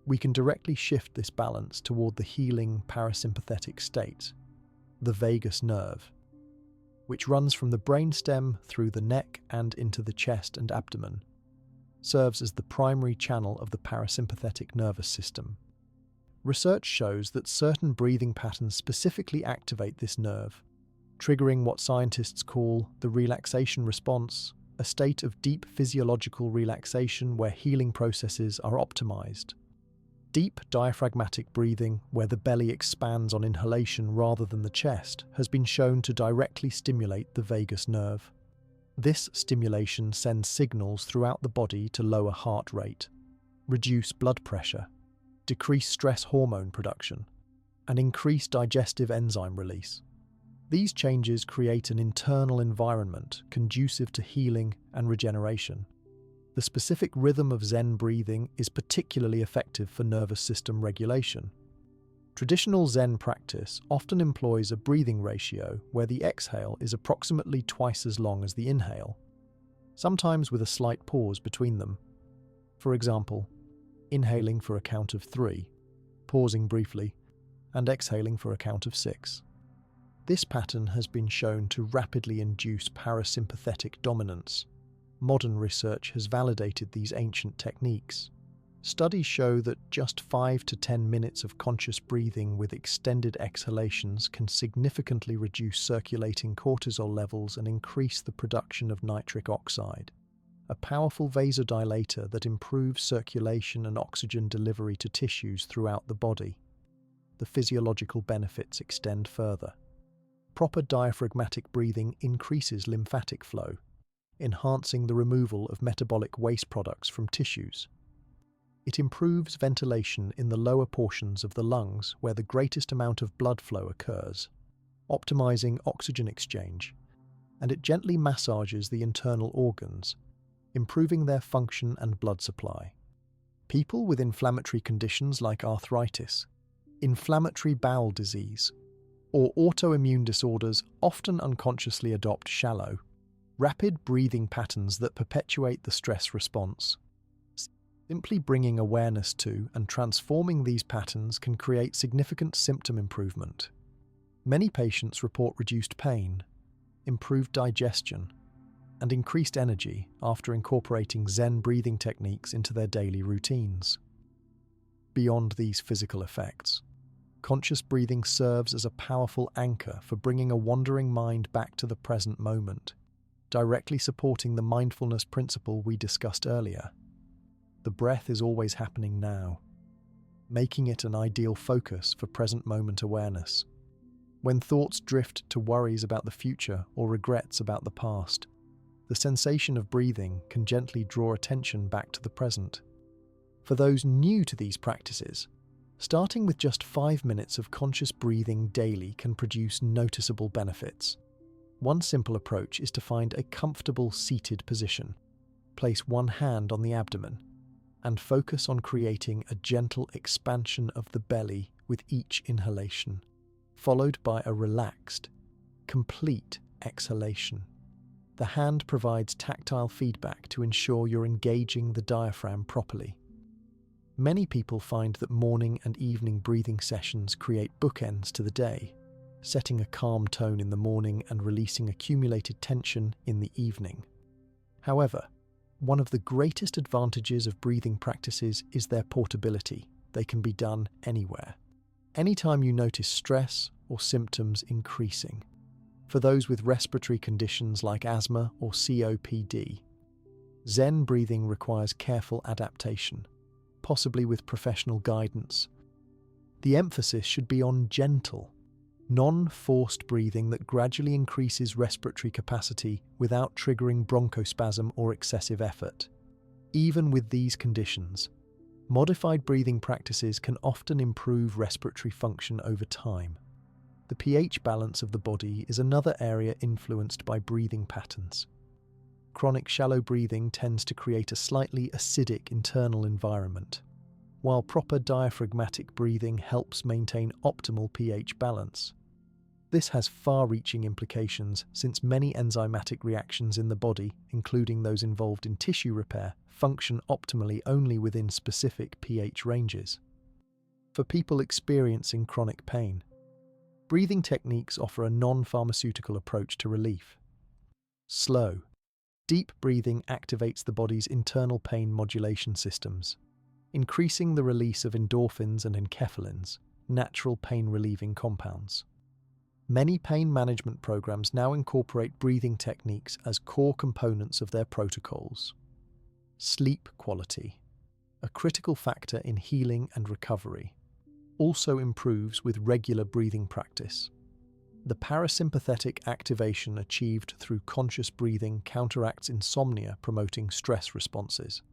we can directly shift this balance toward the healing parasympathetic state, the vagus nerve, which runs from the brainstem through the neck and into the chest and abdomen, serves as the primary channel of the parasympathetic nervous system. Research shows that certain breathing patterns specifically activate this nerve, triggering what scientists call the relaxation response, a state of deep physiological relaxation where healing processes are optimized. Deep diaphragmatic breathing, where the belly expands on inhalation rather than the chest, has been shown to directly stimulate the vagus nerve. This stimulation sends signals throughout the body to lower heart rate, reduce blood pressure, decrease stress hormone production, and increase digestive enzyme release. These changes create an internal environment conducive to healing and regeneration. The specific rhythm of Zen breathing is particularly effective for nervous system regulation. Traditional Zen practice often employs a breathing ratio where the exhale is approximately twice as long as the inhale, sometimes with a slight pause between them. For example, inhaling for a count of 3, pausing briefly, and exhaling for a count of 6. This pattern has been shown to rapidly induce parasympathetic dominance. Modern research has validated these ancient techniques. Studies show that just 5 to 10 minutes of conscious breathing with extended exhalations can significantly reduce circulating cortisol levels and increase the production of nitric oxide, a powerful vasodilator that improves circulation and oxygen delivery to tissues throughout the body. The physiological benefits extend further. Proper diaphragmatic breathing increases lymphatic flow, enhancing the removal of metabolic waste products from tissues. It improves ventilation in the lower portions of the lungs where the greatest amount of blood flow occurs, optimizing oxygen exchange, and it gently massages the internal organs, improving their function and blood supply. People with inflammatory conditions like arthritis, inflammatory bowel disease, or autoimmune disorders often unconsciously adopt shallow, rapid breathing patterns that perpetuate the stress response. Simply bringing awareness to and transforming these patterns can create significant symptom improvement. Many patients report reduced pain, improved digestion, and increased energy after incorporating Zen breathing techniques into their daily routines. Beyond these physical effects, conscious breathing serves as a powerful anchor for bringing a wandering mind back to the present moment, directly supporting the mindfulness principle we discussed earlier. The breath is always happening now, making it an ideal focus for present moment awareness. When thoughts drift to worries about the future or regrets about the past, the sensation of breathing can gently draw attention back to the present. For those new to these practices, starting with just 5 minutes of conscious breathing daily can produce noticeable benefits. One simple approach is to find a comfortable seated position. Place one hand on the abdomen and focus on creating a gentle expansion of the belly with each inhalation, followed by a relaxed, complete exhalation. The hand provides tactile feedback to ensure you're engaging the diaphragm properly. Many people find that morning and evening breathing sessions create bookends to the day, setting a calm tone in the morning and releasing accumulated tension in the evening. However, one of the greatest advantages of breathing practices is their portability. They can be done anywhere. Anytime you notice stress or symptoms increasing. For those with respiratory conditions like asthma or COPD, Zen breathing requires careful adaptation, possibly with professional guidance. The emphasis should be on gentle, non-forced breathing that gradually increases respiratory capacity without triggering bronchospasm or excessive effort. Even with these conditions, modified breathing practices can often improve respiratory function over time. The pH balance of the body is another area influenced by breathing patterns. chronic shallow breathing tends to create a slightly acidic internal environment, while proper diaphragmatic breathing helps maintain optimal pH balance. This has far-reaching implications since many enzymatic reactions in the body, including those involved in tissue repair, function optimally only within specific pH ranges. For people experiencing chronic pain, breathing techniques offer a non-pharmaceutical approach to relief. Slow, deep breathing activates the body's internal pain modulation systems, increasing the release of endorphins and enkephalins, natural pain-relieving compounds. Many pain management programs now incorporate breathing techniques as core components of their protocols. Sleep quality, a critical factor in healing and recovery, also improves with regular breathing practice. The parasympathetic activation achieved through conscious breathing counteracts insomnia, promoting stress responses.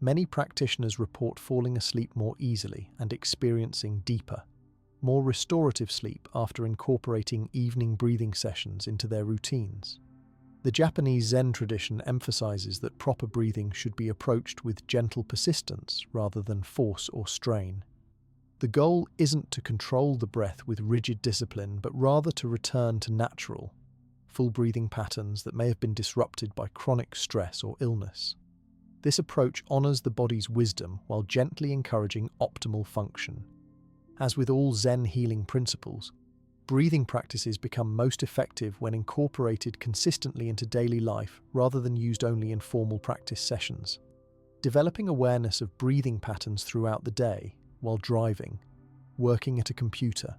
Many practitioners report falling asleep more easily and experiencing deeper, more restorative sleep after incorporating evening breathing sessions into their routines. The Japanese Zen tradition emphasizes that proper breathing should be approached with gentle persistence rather than force or strain. The goal isn't to control the breath with rigid discipline, but rather to return to natural, full breathing patterns that may have been disrupted by chronic stress or illness. This approach honors the body's wisdom while gently encouraging optimal function. As with all Zen healing principles, breathing practices become most effective when incorporated consistently into daily life rather than used only in formal practice sessions. Developing awareness of breathing patterns throughout the day, while driving, working at a computer,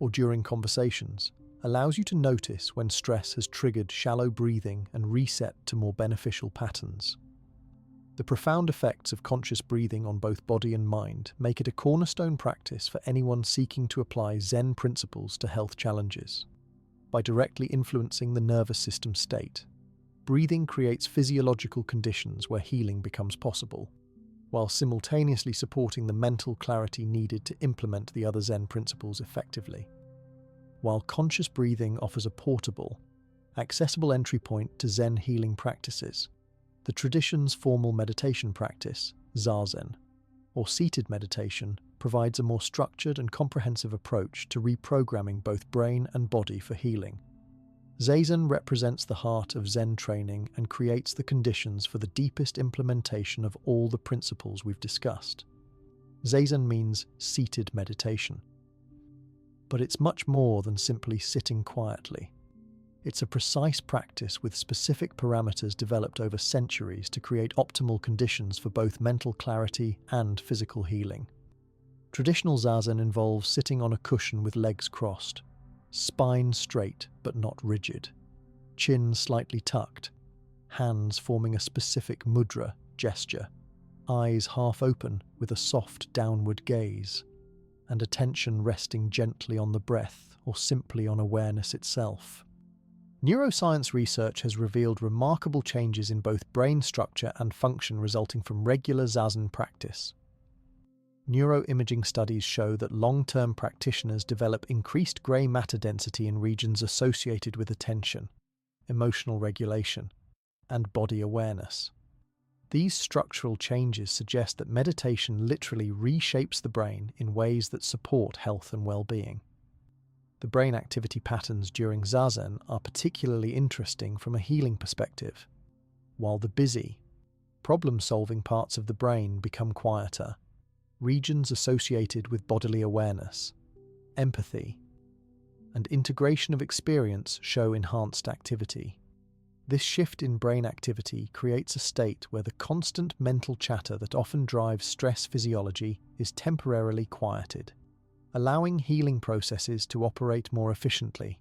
or during conversations, allows you to notice when stress has triggered shallow breathing and reset to more beneficial patterns. The profound effects of conscious breathing on both body and mind make it a cornerstone practice for anyone seeking to apply Zen principles to health challenges. By directly influencing the nervous system state, breathing creates physiological conditions where healing becomes possible, while simultaneously supporting the mental clarity needed to implement the other Zen principles effectively. While conscious breathing offers a portable, accessible entry point to Zen healing practices, the tradition's formal meditation practice, Zazen, or seated meditation, provides a more structured and comprehensive approach to reprogramming both brain and body for healing. Zazen represents the heart of Zen training and creates the conditions for the deepest implementation of all the principles we've discussed. Zazen means seated meditation. But it's much more than simply sitting quietly. It's a precise practice with specific parameters developed over centuries to create optimal conditions for both mental clarity and physical healing. Traditional Zazen involves sitting on a cushion with legs crossed, spine straight but not rigid, chin slightly tucked, hands forming a specific mudra gesture, eyes half open with a soft downward gaze, and attention resting gently on the breath or simply on awareness itself. Neuroscience research has revealed remarkable changes in both brain structure and function resulting from regular Zazen practice. Neuroimaging studies show that long-term practitioners develop increased grey matter density in regions associated with attention, emotional regulation, and body awareness. These structural changes suggest that meditation literally reshapes the brain in ways that support health and well-being. The brain activity patterns during Zazen are particularly interesting from a healing perspective. While the busy, problem-solving parts of the brain become quieter, regions associated with bodily awareness, empathy, and integration of experience show enhanced activity. This shift in brain activity creates a state where the constant mental chatter that often drives stress physiology is temporarily quieted, allowing healing processes to operate more efficiently.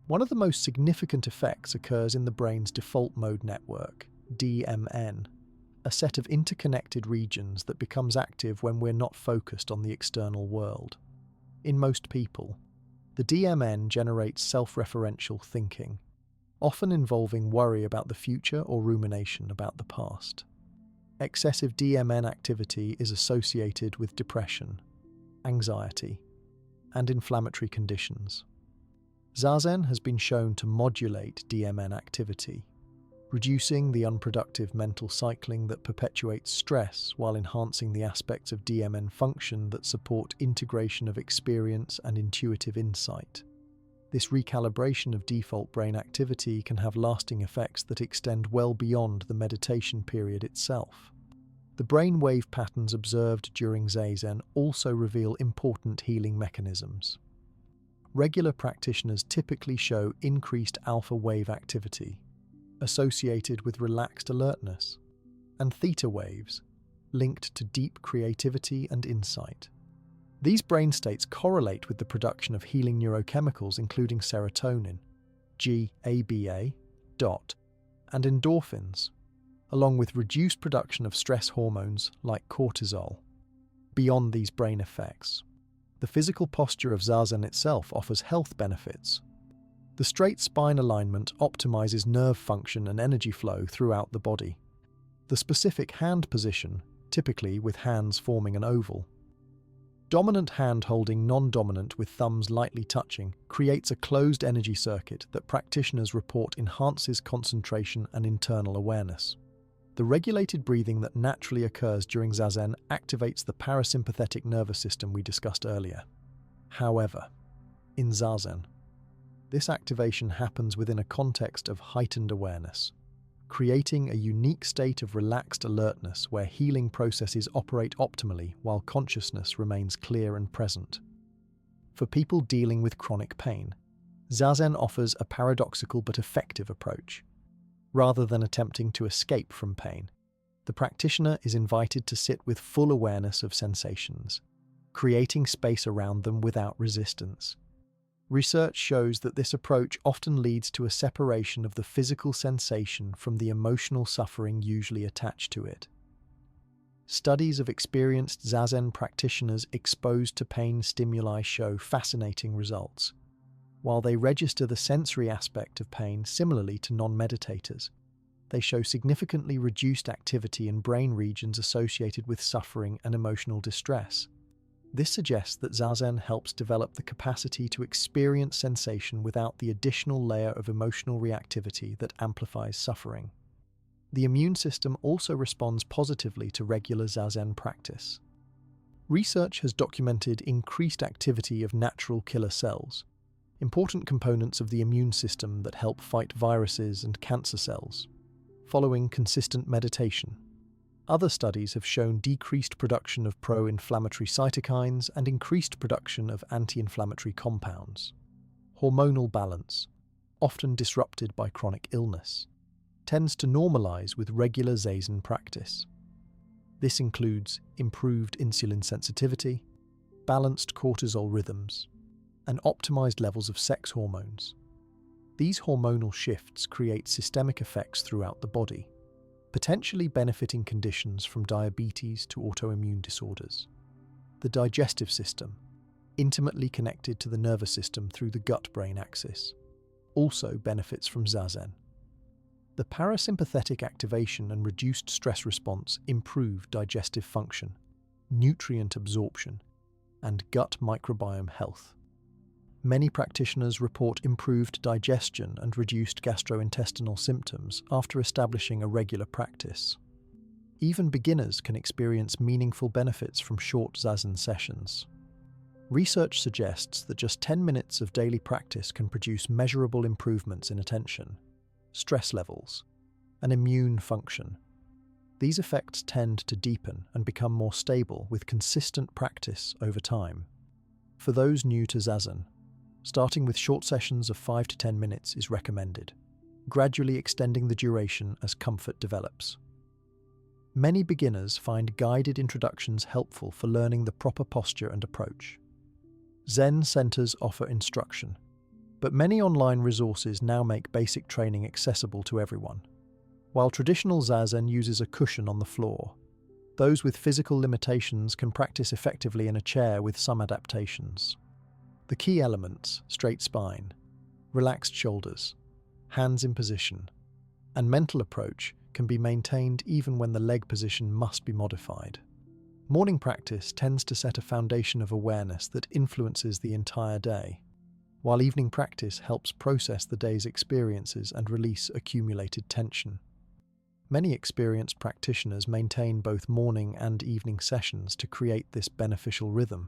One of the most significant effects occurs in the brain's default mode network, DMN, a set of interconnected regions that becomes active when we're not focused on the external world. In most people, the DMN generates self-referential thinking, often involving worry about the future or rumination about the past. Excessive DMN activity is associated with depression, anxiety, and inflammatory conditions. Zazen has been shown to modulate DMN activity, reducing the unproductive mental cycling that perpetuates stress while enhancing the aspects of DMN function that support integration of experience and intuitive insight. This recalibration of default brain activity can have lasting effects that extend well beyond the meditation period itself. The brain wave patterns observed during Zazen also reveal important healing mechanisms. Regular practitioners typically show increased alpha wave activity, associated with relaxed alertness, and theta waves, linked to deep creativity and insight. These brain states correlate with the production of healing neurochemicals including serotonin, GABA, DOT, and endorphins, along with reduced production of stress hormones like cortisol. Beyond these brain effects, the physical posture of Zazen itself offers health benefits. The straight spine alignment optimizes nerve function and energy flow throughout the body. The specific hand position, typically with hands forming an oval, dominant hand holding non-dominant with thumbs lightly touching, creates a closed energy circuit that practitioners report enhances concentration and internal awareness. The regulated breathing that naturally occurs during Zazen activates the parasympathetic nervous system we discussed earlier. However, in Zazen, this activation happens within a context of heightened awareness, creating a unique state of relaxed alertness where healing processes operate optimally while consciousness remains clear and present. For people dealing with chronic pain, Zazen offers a paradoxical but effective approach. Rather than attempting to escape from pain, the practitioner is invited to sit with full awareness of sensations, creating space around them without resistance. Research shows that this approach often leads to a separation of the physical sensation from the emotional suffering usually attached to it. Studies of experienced Zazen practitioners exposed to pain stimuli show fascinating results. While they register the sensory aspect of pain similarly to non-meditators, they show significantly reduced activity in brain regions associated with suffering and emotional distress. This suggests that Zazen helps develop the capacity to experience sensation without the additional layer of emotional reactivity that amplifies suffering. The immune system also responds positively to regular Zazen practice. Research has documented increased activity of natural killer cells, important components of the immune system that help fight viruses and cancer cells, following consistent meditation. Other studies have shown decreased production of pro-inflammatory cytokines and increased production of anti-inflammatory compounds. Hormonal balance, often disrupted by chronic illness, tends to normalize with regular Zazen practice. This includes improved insulin sensitivity, balanced cortisol rhythms, and optimized levels of sex hormones. These hormonal shifts create systemic effects throughout the body, potentially benefiting conditions from diabetes to autoimmune disorders. The digestive system, intimately connected to the nervous system through the gut-brain axis, also benefits from Zazen. The parasympathetic activation and reduced stress response improve digestive function, nutrient absorption, and gut microbiome health. Many practitioners report improved digestion and reduced gastrointestinal symptoms after establishing a regular practice. Even beginners can experience meaningful benefits from short Zazen sessions. Research suggests that just 10 minutes of daily practice can produce measurable improvements in attention, stress levels, and immune function. These effects tend to deepen and become more stable with consistent practice over time. For those new to Zazen, starting with short sessions of 5 to 10 minutes is recommended, gradually extending the duration as comfort develops. Many beginners find guided introductions helpful for learning the proper posture and approach. Zen centers offer instruction, but many online resources now make basic training accessible to everyone. While traditional Zazen uses a cushion on the floor, those with physical limitations can practice effectively in a chair with some adaptations. The key elements, straight spine, relaxed shoulders, hands in position, and mental approach can be maintained even when the leg position must be modified. Morning practice tends to set a foundation of awareness that influences the entire day, while evening practice helps process the day's experiences and release accumulated tension. Many experienced practitioners maintain both morning and evening sessions to create this beneficial rhythm.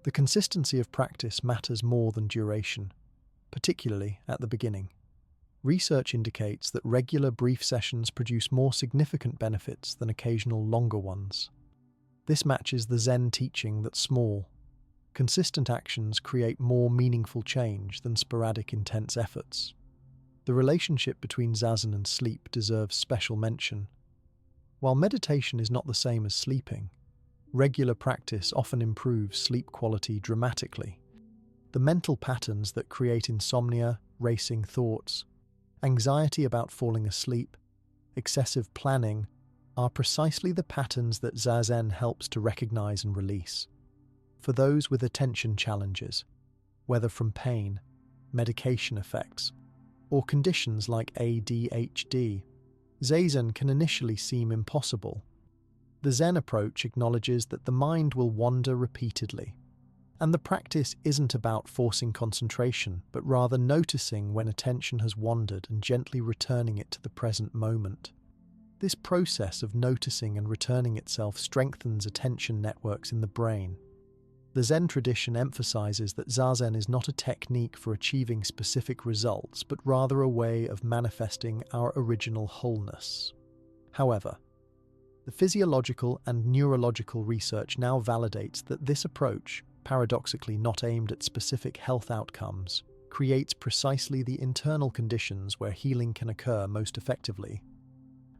The consistency of practice matters more than duration, particularly at the beginning. Research indicates that regular brief sessions produce more significant benefits than occasional longer ones. This matches the Zen teaching that small, consistent actions create more meaningful change than sporadic intense efforts. The relationship between zazen and sleep deserves special mention. While meditation is not the same as sleeping, regular practice often improves sleep quality dramatically. The mental patterns that create insomnia, racing thoughts, anxiety about falling asleep, excessive planning, are precisely the patterns that zazen helps to recognize and release. For those with attention challenges, whether from pain, medication effects, or conditions like ADHD, zazen can initially seem impossible. The Zen approach acknowledges that the mind will wander repeatedly, and the practice isn't about forcing concentration, but rather noticing when attention has wandered and gently returning it to the present moment. This process of noticing and returning itself strengthens attention networks in the brain. The Zen tradition emphasizes that zazen is not a technique for achieving specific results, but rather a way of manifesting our original wholeness. However, the physiological and neurological research now validates that this approach, paradoxically not aimed at specific health outcomes, creates precisely the internal conditions where healing can occur most effectively.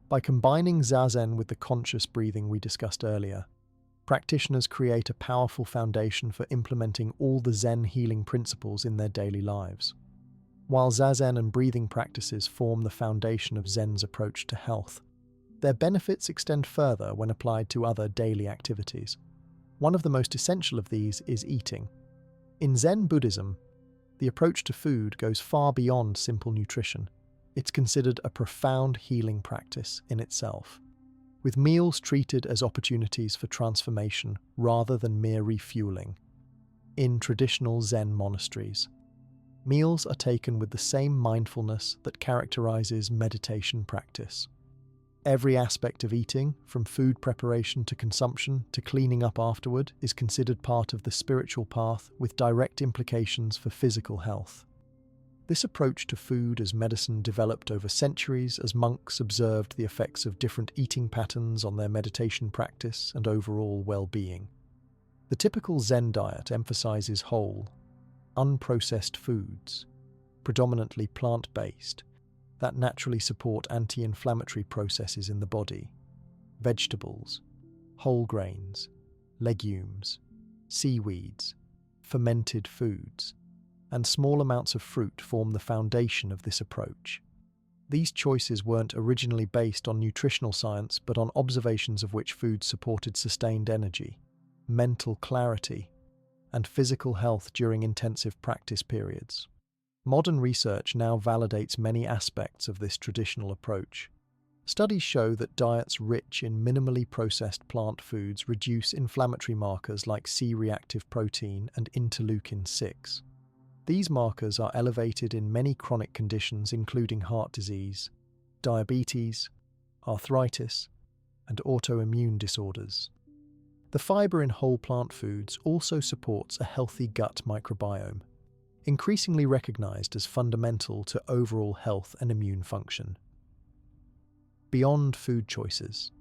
By combining zazen with the conscious breathing we discussed earlier, practitioners create a powerful foundation for implementing all the Zen healing principles in their daily lives. While zazen and breathing practices form the foundation of Zen's approach to health, their benefits extend further when applied to other daily activities. One of the most essential of these is eating. In Zen Buddhism, the approach to food goes far beyond simple nutrition. It's considered a profound healing practice in itself, with meals treated as opportunities for transformation rather than mere refueling. In traditional Zen monasteries, meals are taken with the same mindfulness that characterizes meditation practice. Every aspect of eating, from food preparation to consumption to cleaning up afterward, is considered part of the spiritual path with direct implications for physical health. This approach to food as medicine developed over centuries as monks observed the effects of different eating patterns on their meditation practice and overall well-being. The typical Zen diet emphasizes whole, unprocessed foods, predominantly plant-based, that naturally support anti-inflammatory processes in the body. Vegetables, whole grains, legumes, seaweeds, fermented foods, and small amounts of fruit form the foundation of this approach. These choices weren't originally based on nutritional science, but on observations of which foods supported sustained energy, mental clarity, and physical health during intensive practice periods. Modern research now validates many aspects of this traditional approach. Studies show that diets rich in minimally processed plant foods reduce inflammatory markers like C-reactive protein and interleukin-6. These markers are elevated in many chronic conditions including heart disease, diabetes, arthritis, and autoimmune disorders. The fiber in whole plant foods also supports a healthy gut microbiome, increasingly recognized as fundamental to overall health and immune function. Beyond food choices,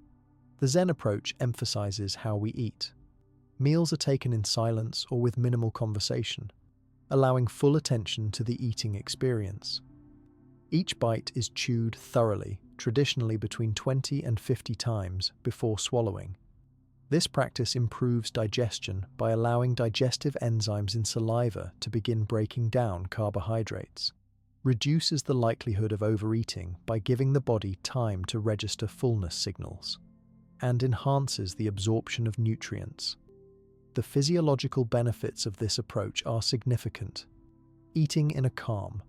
the Zen approach emphasizes how we eat. Meals are taken in silence or with minimal conversation, allowing full attention to the eating experience. Each bite is chewed thoroughly, traditionally between 20 and 50 times before swallowing. This practice improves digestion by allowing digestive enzymes in saliva to begin breaking down carbohydrates, reduces the likelihood of overeating by giving the body time to register fullness signals, and enhances the absorption of nutrients. The physiological benefits of this approach are significant. Eating in a calm,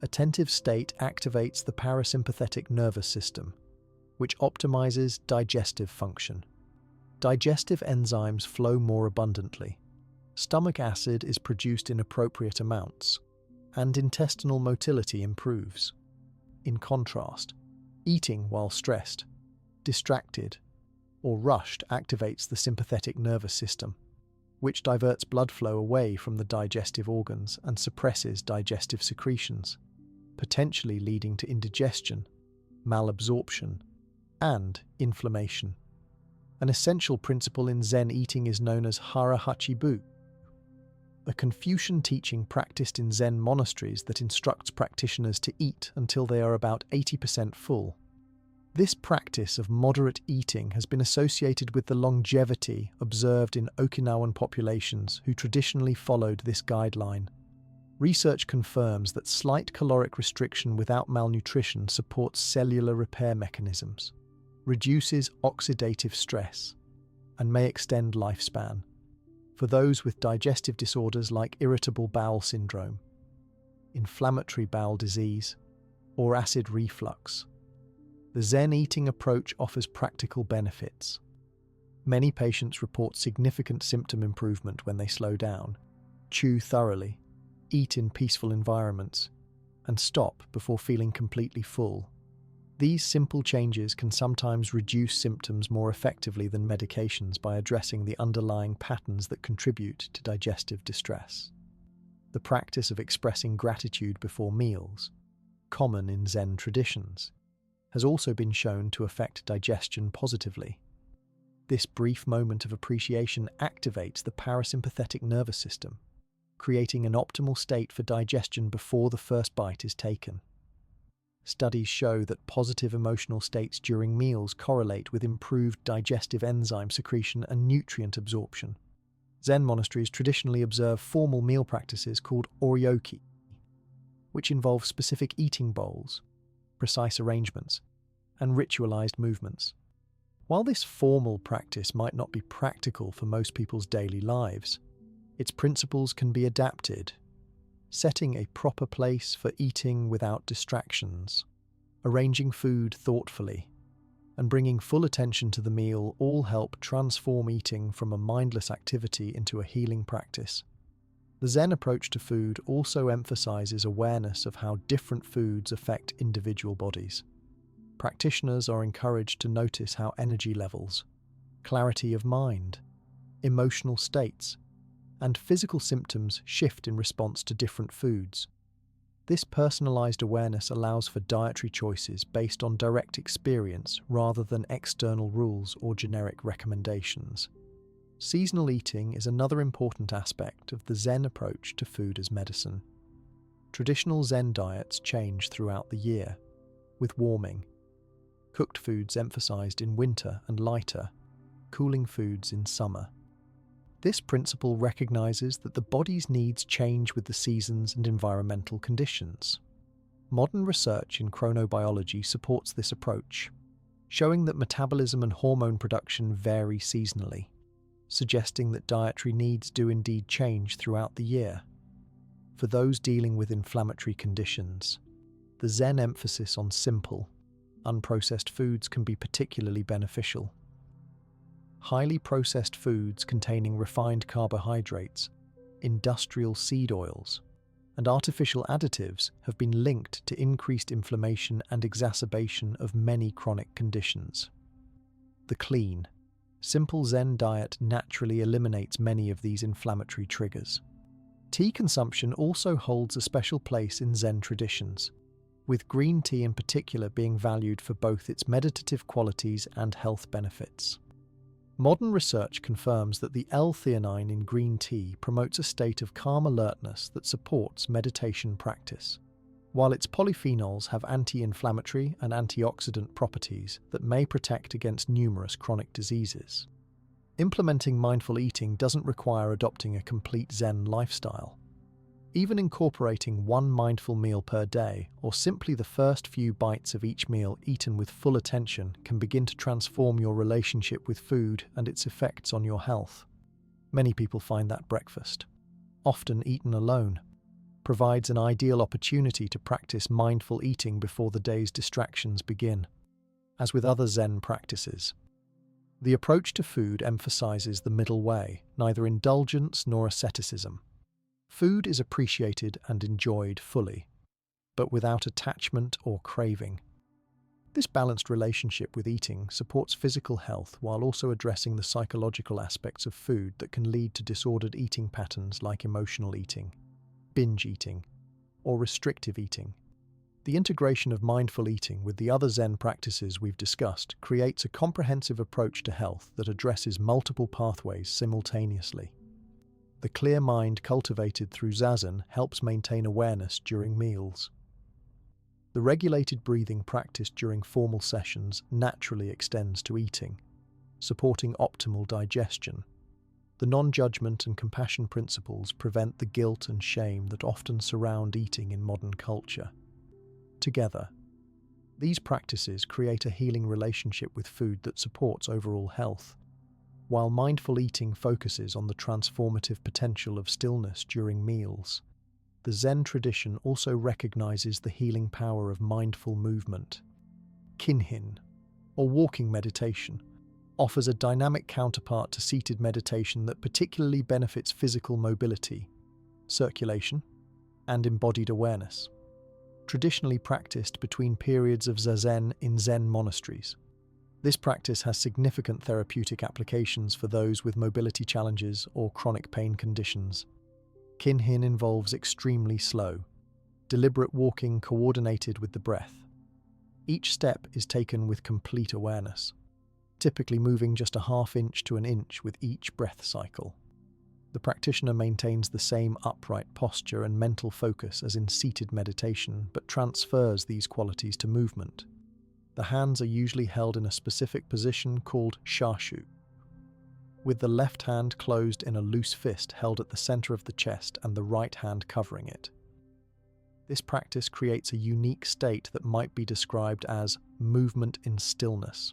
attentive state activates the parasympathetic nervous system, which optimizes digestive function. Digestive enzymes flow more abundantly, stomach acid is produced in appropriate amounts, and intestinal motility improves. In contrast, eating while stressed, distracted, or rushed activates the sympathetic nervous system, which diverts blood flow away from the digestive organs and suppresses digestive secretions, potentially leading to indigestion, malabsorption, and inflammation. An essential principle in Zen eating is known as hara hachibu, a Confucian teaching practiced in Zen monasteries that instructs practitioners to eat until they are about 80% full. This practice of moderate eating has been associated with the longevity observed in Okinawan populations who traditionally followed this guideline. Research confirms that slight caloric restriction without malnutrition supports cellular repair mechanisms, reduces oxidative stress, and may extend lifespan for those with digestive disorders like irritable bowel syndrome, inflammatory bowel disease, or acid reflux. The Zen eating approach offers practical benefits. Many patients report significant symptom improvement when they slow down, chew thoroughly, eat in peaceful environments, and stop before feeling completely full. These simple changes can sometimes reduce symptoms more effectively than medications by addressing the underlying patterns that contribute to digestive distress. The practice of expressing gratitude before meals, common in Zen traditions, has also been shown to affect digestion positively. This brief moment of appreciation activates the parasympathetic nervous system, creating an optimal state for digestion before the first bite is taken. Studies show that positive emotional states during meals correlate with improved digestive enzyme secretion and nutrient absorption. Zen monasteries traditionally observe formal meal practices called oryoki, which involve specific eating bowls, precise arrangements, and ritualized movements. While this formal practice might not be practical for most people's daily lives, its principles can be adapted. Setting a proper place for eating without distractions, arranging food thoughtfully, and bringing full attention to the meal all help transform eating from a mindless activity into a healing practice. The Zen approach to food also emphasizes awareness of how different foods affect individual bodies. Practitioners are encouraged to notice how energy levels, clarity of mind, emotional states, and physical symptoms shift in response to different foods. This personalized awareness allows for dietary choices based on direct experience rather than external rules or generic recommendations. Seasonal eating is another important aspect of the Zen approach to food as medicine. Traditional Zen diets change throughout the year, with warming, cooked foods emphasized in winter and lighter, cooling foods in summer. This principle recognizes that the body's needs change with the seasons and environmental conditions. Modern research in chronobiology supports this approach, showing that metabolism and hormone production vary seasonally, suggesting that dietary needs do indeed change throughout the year. For those dealing with inflammatory conditions, the Zen emphasis on simple, unprocessed foods can be particularly beneficial. Highly processed foods containing refined carbohydrates, industrial seed oils, and artificial additives have been linked to increased inflammation and exacerbation of many chronic conditions. The clean, simple Zen diet naturally eliminates many of these inflammatory triggers. Tea consumption also holds a special place in Zen traditions, with green tea in particular being valued for both its meditative qualities and health benefits. Modern research confirms that the L-theanine in green tea promotes a state of calm alertness that supports meditation practice, while its polyphenols have anti-inflammatory and antioxidant properties that may protect against numerous chronic diseases. Implementing mindful eating doesn't require adopting a complete Zen lifestyle. Even incorporating one mindful meal per day, or simply the first few bites of each meal eaten with full attention, can begin to transform your relationship with food and its effects on your health. Many people find that breakfast, often eaten alone, provides an ideal opportunity to practice mindful eating before the day's distractions begin. As with other Zen practices, The approach to food emphasizes the middle way, neither indulgence nor asceticism. Food is appreciated and enjoyed fully, but without attachment or craving. This balanced relationship with eating supports physical health while also addressing the psychological aspects of food that can lead to disordered eating patterns like emotional eating, binge eating, or restrictive eating. The integration of mindful eating with the other Zen practices we've discussed creates a comprehensive approach to health that addresses multiple pathways simultaneously. The clear mind cultivated through Zazen helps maintain awareness during meals. The regulated breathing practiced during formal sessions naturally extends to eating, supporting optimal digestion. The non-judgment and compassion principles prevent the guilt and shame that often surround eating in modern culture. Together, these practices create a healing relationship with food that supports overall health, while mindful eating focuses on the transformative potential of stillness during meals. The Zen tradition also recognizes the healing power of mindful movement. Kinhin, or walking meditation, offers a dynamic counterpart to seated meditation that particularly benefits physical mobility, circulation, and embodied awareness. Traditionally practiced between periods of zazen in Zen monasteries. This practice has significant therapeutic applications for those with mobility challenges or chronic pain conditions. Kinhin involves extremely slow, deliberate walking coordinated with the breath. Each step is taken with complete awareness, typically moving just a half inch to an inch with each breath cycle. The practitioner maintains the same upright posture and mental focus as in seated meditation, but transfers these qualities to movement. The hands are usually held in a specific position called shashu, with the left hand closed in a loose fist held at the center of the chest and the right hand covering it. This practice creates a unique state that might be described as movement in stillness.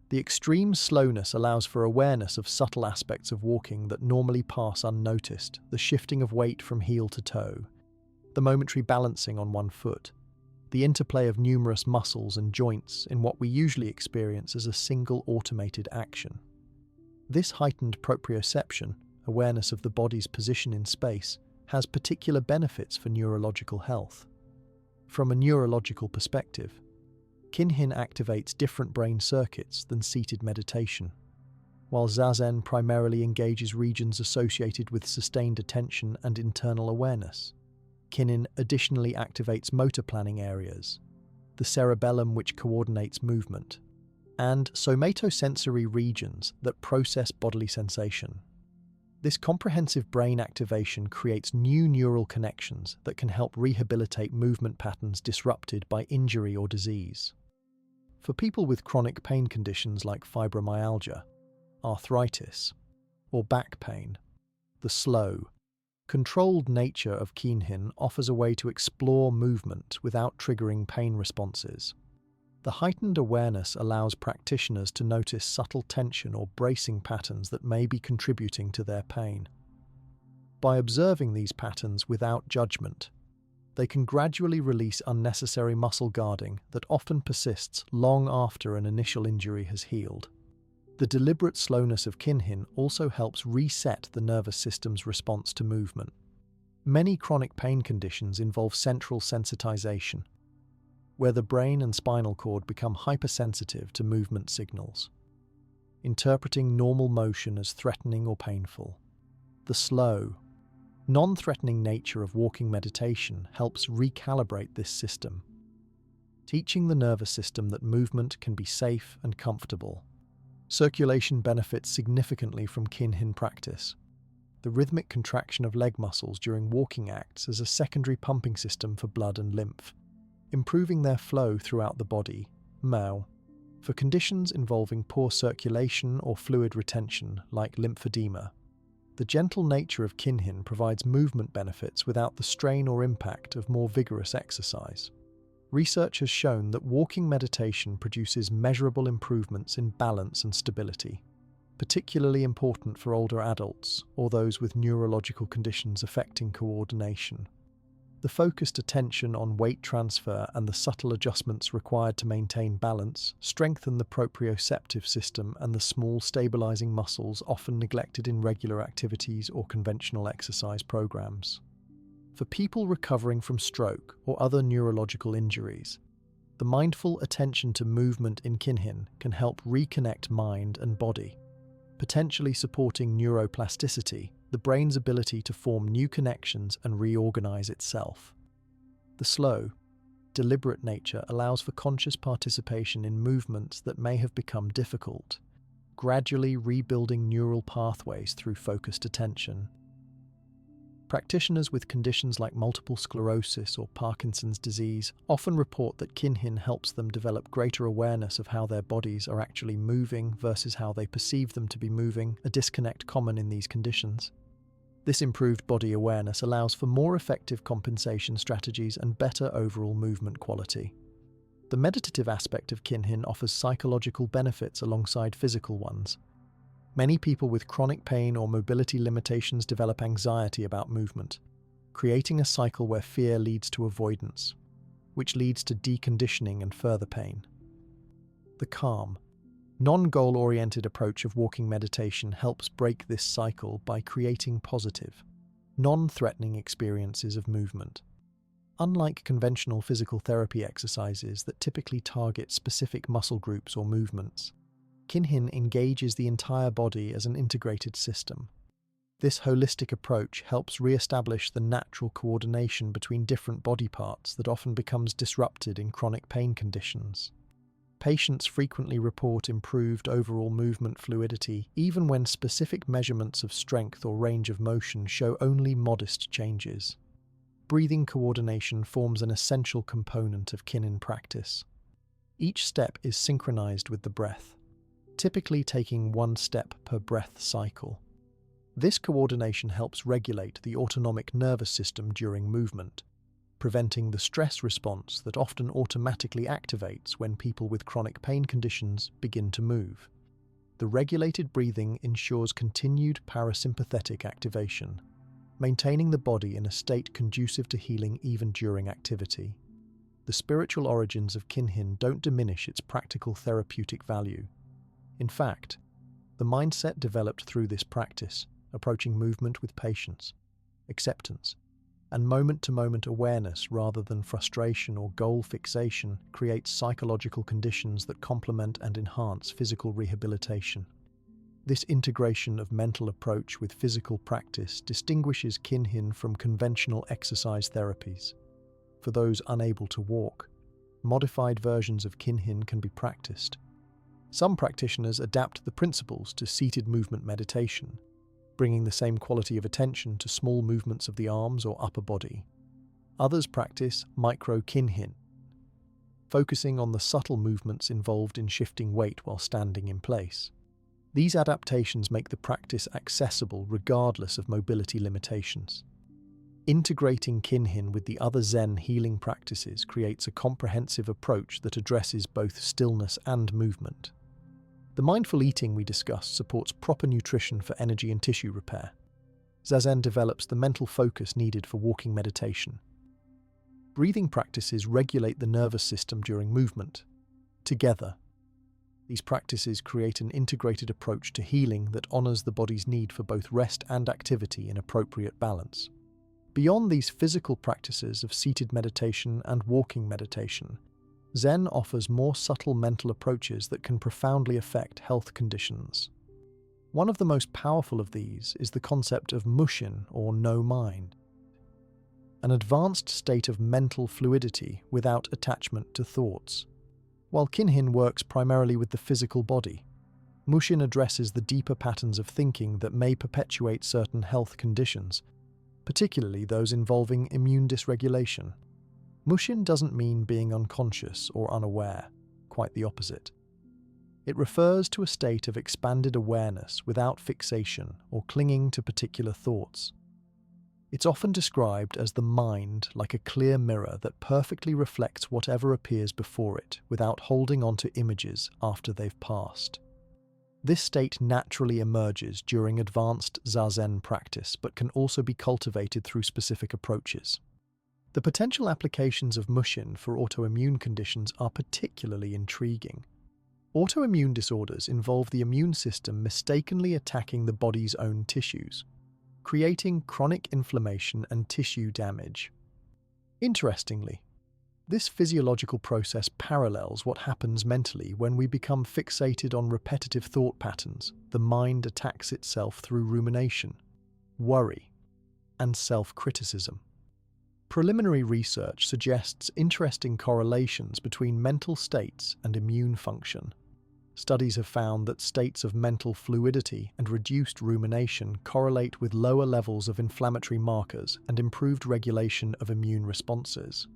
The extreme slowness allows for awareness of subtle aspects of walking that normally pass unnoticed, the shifting of weight from heel to toe, the momentary balancing on one foot, the interplay of numerous muscles and joints in what we usually experience as a single automated action. This heightened proprioception, awareness of the body's position in space, has particular benefits for neurological health. From a neurological perspective, Kinhin activates different brain circuits than seated meditation. While Zazen primarily engages regions associated with sustained attention and internal awareness, Kinhin additionally activates motor planning areas, the cerebellum which coordinates movement, and somatosensory regions that process bodily sensation. This comprehensive brain activation creates new neural connections that can help rehabilitate movement patterns disrupted by injury or disease. For people with chronic pain conditions like fibromyalgia, arthritis, or back pain, the slow, controlled nature of Kinhin offers a way to explore movement without triggering pain responses. The heightened awareness allows practitioners to notice subtle tension or bracing patterns that may be contributing to their pain. By observing these patterns without judgment, they can gradually release unnecessary muscle guarding that often persists long after an initial injury has healed. The deliberate slowness of Kinhin also helps reset the nervous system's response to movement. Many chronic pain conditions involve central sensitization, where the brain and spinal cord become hypersensitive to movement signals, interpreting normal motion as threatening or painful. The slow, non-threatening nature of walking meditation helps recalibrate this system, teaching the nervous system that movement can be safe and comfortable. Circulation benefits significantly from Kinhin practice. The rhythmic contraction of leg muscles during walking acts as a secondary pumping system for blood and lymph, improving their flow throughout the body. Mao. For conditions involving poor circulation or fluid retention, like lymphedema, the gentle nature of Kinhin provides movement benefits without the strain or impact of more vigorous exercise. Research has shown that walking meditation produces measurable improvements in balance and stability, particularly important for older adults or those with neurological conditions affecting coordination. The focused attention on weight transfer and the subtle adjustments required to maintain balance strengthen the proprioceptive system and the small stabilizing muscles often neglected in regular activities or conventional exercise programs. For people recovering from stroke or other neurological injuries, the mindful attention to movement in Kinhin can help reconnect mind and body, potentially supporting neuroplasticity, the brain's ability to form new connections and reorganize itself. The slow, deliberate nature allows for conscious participation in movements that may have become difficult, gradually rebuilding neural pathways through focused attention. Practitioners with conditions like multiple sclerosis or Parkinson's disease often report that Kinhin helps them develop greater awareness of how their bodies are actually moving versus how they perceive them to be moving, a disconnect common in these conditions. This improved body awareness allows for more effective compensation strategies and better overall movement quality. The meditative aspect of Kinhin offers psychological benefits alongside physical ones. Many people with chronic pain or mobility limitations develop anxiety about movement, creating a cycle where fear leads to avoidance, which leads to deconditioning and further pain. The calm, non-goal-oriented approach of walking meditation helps break this cycle by creating positive, non-threatening experiences of movement. Unlike conventional physical therapy exercises that typically target specific muscle groups or movements, Kinhin engages the entire body as an integrated system. This holistic approach helps re-establish the natural coordination between different body parts that often becomes disrupted in chronic pain conditions. Patients frequently report improved overall movement fluidity, even when specific measurements of strength or range of motion show only modest changes. Breathing coordination forms an essential component of Kinhin practice. Each step is synchronized with the breath, typically taking one step per breath cycle. This coordination helps regulate the autonomic nervous system during movement, preventing the stress response that often automatically activates when people with chronic pain conditions begin to move. The regulated breathing ensures continued parasympathetic activation, maintaining the body in a state conducive to healing even during activity. The spiritual origins of Kinhin don't diminish its practical therapeutic value. In fact, the mindset developed through this practice, approaching movement with patience, acceptance, and moment-to-moment awareness rather than frustration or goal fixation, creates psychological conditions that complement and enhance physical rehabilitation. This integration of mental approach with physical practice distinguishes Kinhin from conventional exercise therapies. For those unable to walk, modified versions of Kinhin can be practiced. Some practitioners adapt the principles to seated movement meditation, bringing the same quality of attention to small movements of the arms or upper body. Others practice micro-Kinhin, focusing on the subtle movements involved in shifting weight while standing in place. These adaptations make the practice accessible regardless of mobility limitations. Integrating Kinhin with the other Zen healing practices creates a comprehensive approach that addresses both stillness and movement. The mindful eating we discussed supports proper nutrition for energy and tissue repair. Zazen develops the mental focus needed for walking meditation. Breathing practices regulate the nervous system during movement. Together, these practices create an integrated approach to healing that honors the body's need for both rest and activity in appropriate balance. Beyond these physical practices of seated meditation and walking meditation, Zen offers more subtle mental approaches that can profoundly affect health conditions. One of the most powerful of these is the concept of mushin, or no mind, an advanced state of mental fluidity without attachment to thoughts. While Kinhin works primarily with the physical body, mushin addresses the deeper patterns of thinking that may perpetuate certain health conditions, particularly those involving immune dysregulation. Mushin doesn't mean being unconscious or unaware, quite the opposite. It refers to a state of expanded awareness without fixation or clinging to particular thoughts. It's often described as the mind like a clear mirror that perfectly reflects whatever appears before it without holding on to images after they've passed. This state naturally emerges during advanced Zazen practice but can also be cultivated through specific approaches. The potential applications of mushin for autoimmune conditions are particularly intriguing. Autoimmune disorders involve the immune system mistakenly attacking the body's own tissues, creating chronic inflammation and tissue damage. Interestingly, this physiological process parallels what happens mentally when we become fixated on repetitive thought patterns. The mind attacks itself through rumination, worry, and self-criticism. Preliminary research suggests interesting correlations between mental states and immune function. Studies have found that states of mental fluidity and reduced rumination correlate with lower levels of inflammatory markers and improved regulation of immune responses.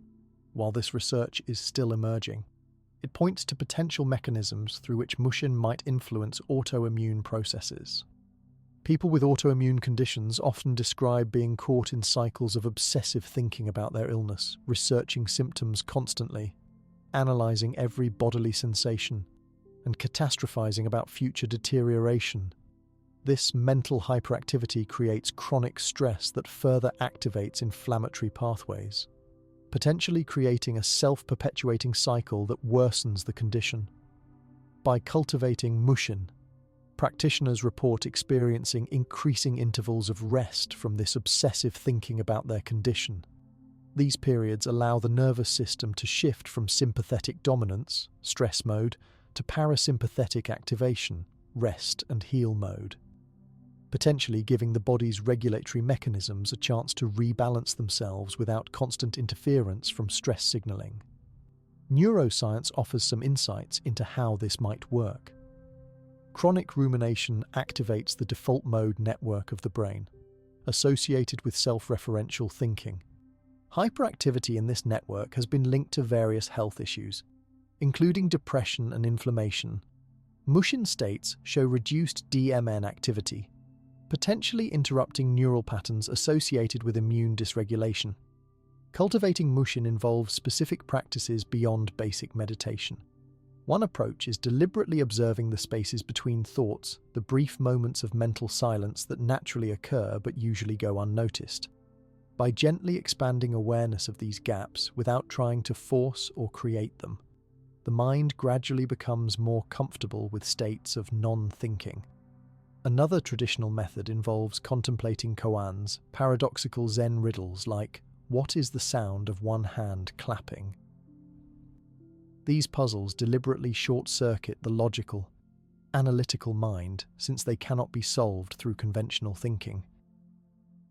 While this research is still emerging, it points to potential mechanisms through which mushin might influence autoimmune processes. People with autoimmune conditions often describe being caught in cycles of obsessive thinking about their illness, researching symptoms constantly, analysing every bodily sensation, and catastrophizing about future deterioration. This mental hyperactivity creates chronic stress that further activates inflammatory pathways, potentially creating a self-perpetuating cycle that worsens the condition. By cultivating mushin, practitioners report experiencing increasing intervals of rest from this obsessive thinking about their condition. These periods allow the nervous system to shift from sympathetic dominance, stress mode, to parasympathetic activation, rest and heal mode, potentially giving the body's regulatory mechanisms a chance to rebalance themselves without constant interference from stress signaling. Neuroscience offers some insights into how this might work. Chronic rumination activates the default mode network of the brain, associated with self-referential thinking. Hyperactivity in this network has been linked to various health issues, including depression and inflammation. Mushin states show reduced DMN activity, potentially interrupting neural patterns associated with immune dysregulation. Cultivating mushin involves specific practices beyond basic meditation. One approach is deliberately observing the spaces between thoughts, the brief moments of mental silence that naturally occur but usually go unnoticed. By gently expanding awareness of these gaps without trying to force or create them, the mind gradually becomes more comfortable with states of non-thinking. Another traditional method involves contemplating koans, paradoxical Zen riddles like, "What is the sound of one hand clapping?" These puzzles deliberately short-circuit the logical, analytical mind since they cannot be solved through conventional thinking.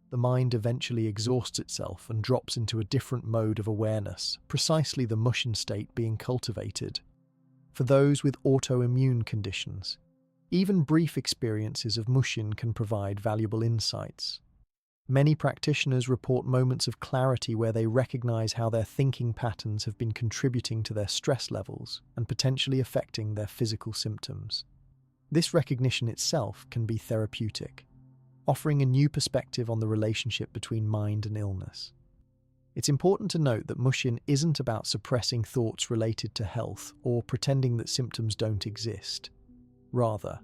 The mind eventually exhausts itself and drops into a different mode of awareness, precisely the mushin state being cultivated. For those with autoimmune conditions, even brief experiences of mushin can provide valuable insights. Many practitioners report moments of clarity where they recognize how their thinking patterns have been contributing to their stress levels and potentially affecting their physical symptoms. This recognition itself can be therapeutic, offering a new perspective on the relationship between mind and illness. It's important to note that mushin isn't about suppressing thoughts related to health or pretending that symptoms don't exist. Rather,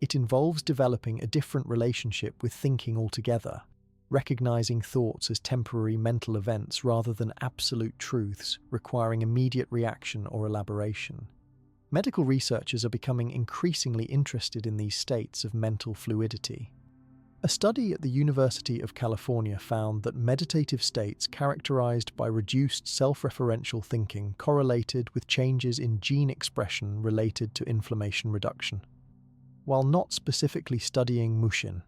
it involves developing a different relationship with thinking altogether, recognizing thoughts as temporary mental events rather than absolute truths requiring immediate reaction or elaboration. Medical researchers are becoming increasingly interested in these states of mental fluidity. A study at the University of California found that meditative states characterized by reduced self-referential thinking correlated with changes in gene expression related to inflammation reduction. While not specifically studying mushin,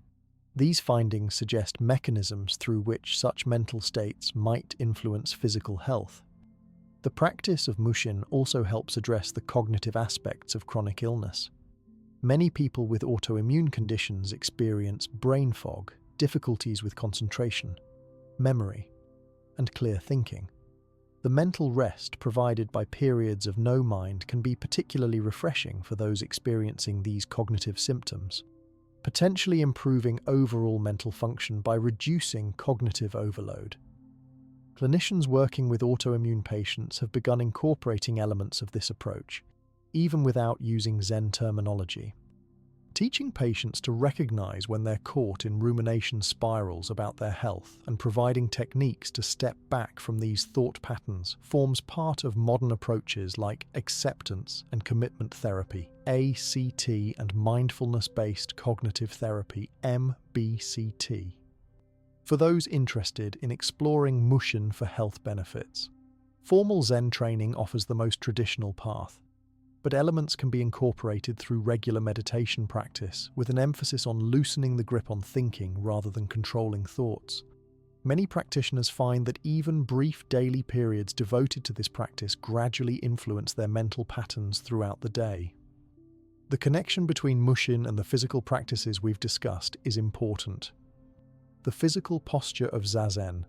these findings suggest mechanisms through which such mental states might influence physical health. The practice of mushin also helps address the cognitive aspects of chronic illness. Many people with autoimmune conditions experience brain fog, difficulties with concentration, memory, and clear thinking. The mental rest provided by periods of no mind can be particularly refreshing for those experiencing these cognitive symptoms, potentially improving overall mental function by reducing cognitive overload. Clinicians working with autoimmune patients have begun incorporating elements of this approach, even without using Zen terminology. teaching patients to recognize when they're caught in rumination spirals about their health and providing techniques to step back from these thought patterns forms part of modern approaches like acceptance and commitment therapy, ACT, and mindfulness-based cognitive therapy, MBCT. For those interested in exploring Mushin for health benefits, formal Zen training offers the most traditional path, but elements can be incorporated through regular meditation practice, with an emphasis on loosening the grip on thinking rather than controlling thoughts. Many practitioners find that even brief daily periods devoted to this practice gradually influence their mental patterns throughout the day. The connection between Mushin and the physical practices we've discussed is important. The physical posture of Zazen,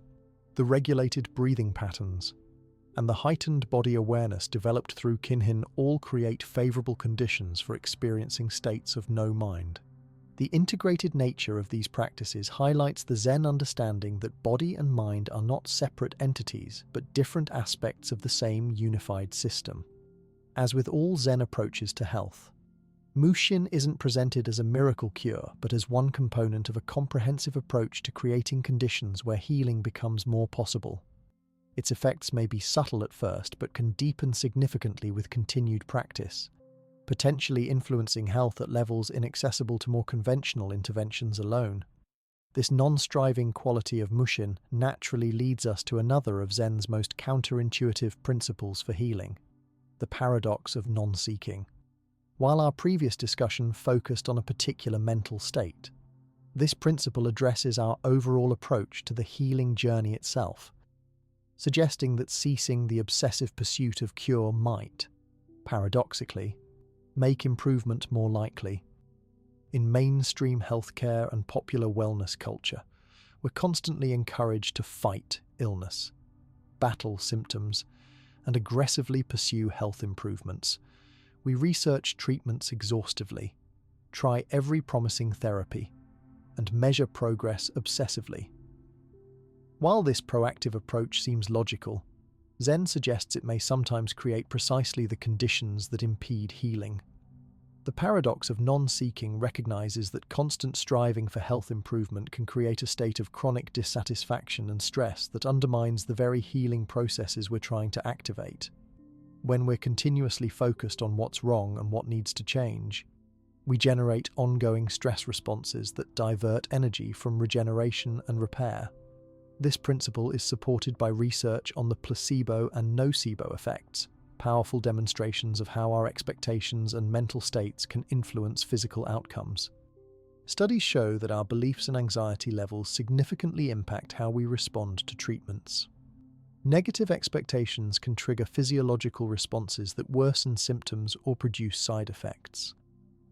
the regulated breathing patterns, and the heightened body awareness developed through Kinhin all create favorable conditions for experiencing states of no mind. The integrated nature of these practices highlights the Zen understanding that body and mind are not separate entities, but different aspects of the same unified system. As with all Zen approaches to health, Mushin isn't presented as a miracle cure, but as one component of a comprehensive approach to creating conditions where healing becomes more possible. Its effects may be subtle at first, but can deepen significantly with continued practice, potentially influencing health at levels inaccessible to more conventional interventions alone. This non-striving quality of Mushin naturally leads us to another of Zen's most counterintuitive principles for healing, the paradox of non-seeking. While our previous discussion focused on a particular mental state, this principle addresses our overall approach to the healing journey itself, suggesting that ceasing the obsessive pursuit of cure might, paradoxically, make improvement more likely. In mainstream healthcare and popular wellness culture, we're constantly encouraged to fight illness, battle symptoms, and aggressively pursue health improvements. We research treatments exhaustively, try every promising therapy, and measure progress obsessively. While this proactive approach seems logical, Zen suggests it may sometimes create precisely the conditions that impede healing. The paradox of non-seeking recognizes that constant striving for health improvement can create a state of chronic dissatisfaction and stress that undermines the very healing processes we're trying to activate. When we're continuously focused on what's wrong and what needs to change, we generate ongoing stress responses that divert energy from regeneration and repair. This principle is supported by research on the placebo and nocebo effects, powerful demonstrations of how our expectations and mental states can influence physical outcomes. Studies show that our beliefs and anxiety levels significantly impact how we respond to treatments. Negative expectations can trigger physiological responses that worsen symptoms or produce side effects,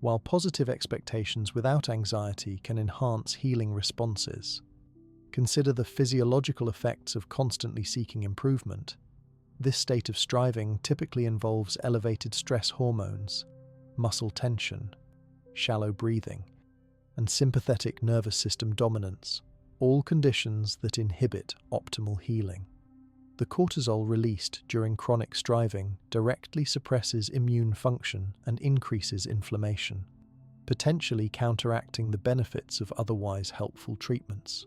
while positive expectations without anxiety can enhance healing responses. Consider the physiological effects of constantly seeking improvement. This state of striving typically involves elevated stress hormones, muscle tension, shallow breathing, and sympathetic nervous system dominance, all conditions that inhibit optimal healing. The cortisol released during chronic striving directly suppresses immune function and increases inflammation, potentially counteracting the benefits of otherwise helpful treatments.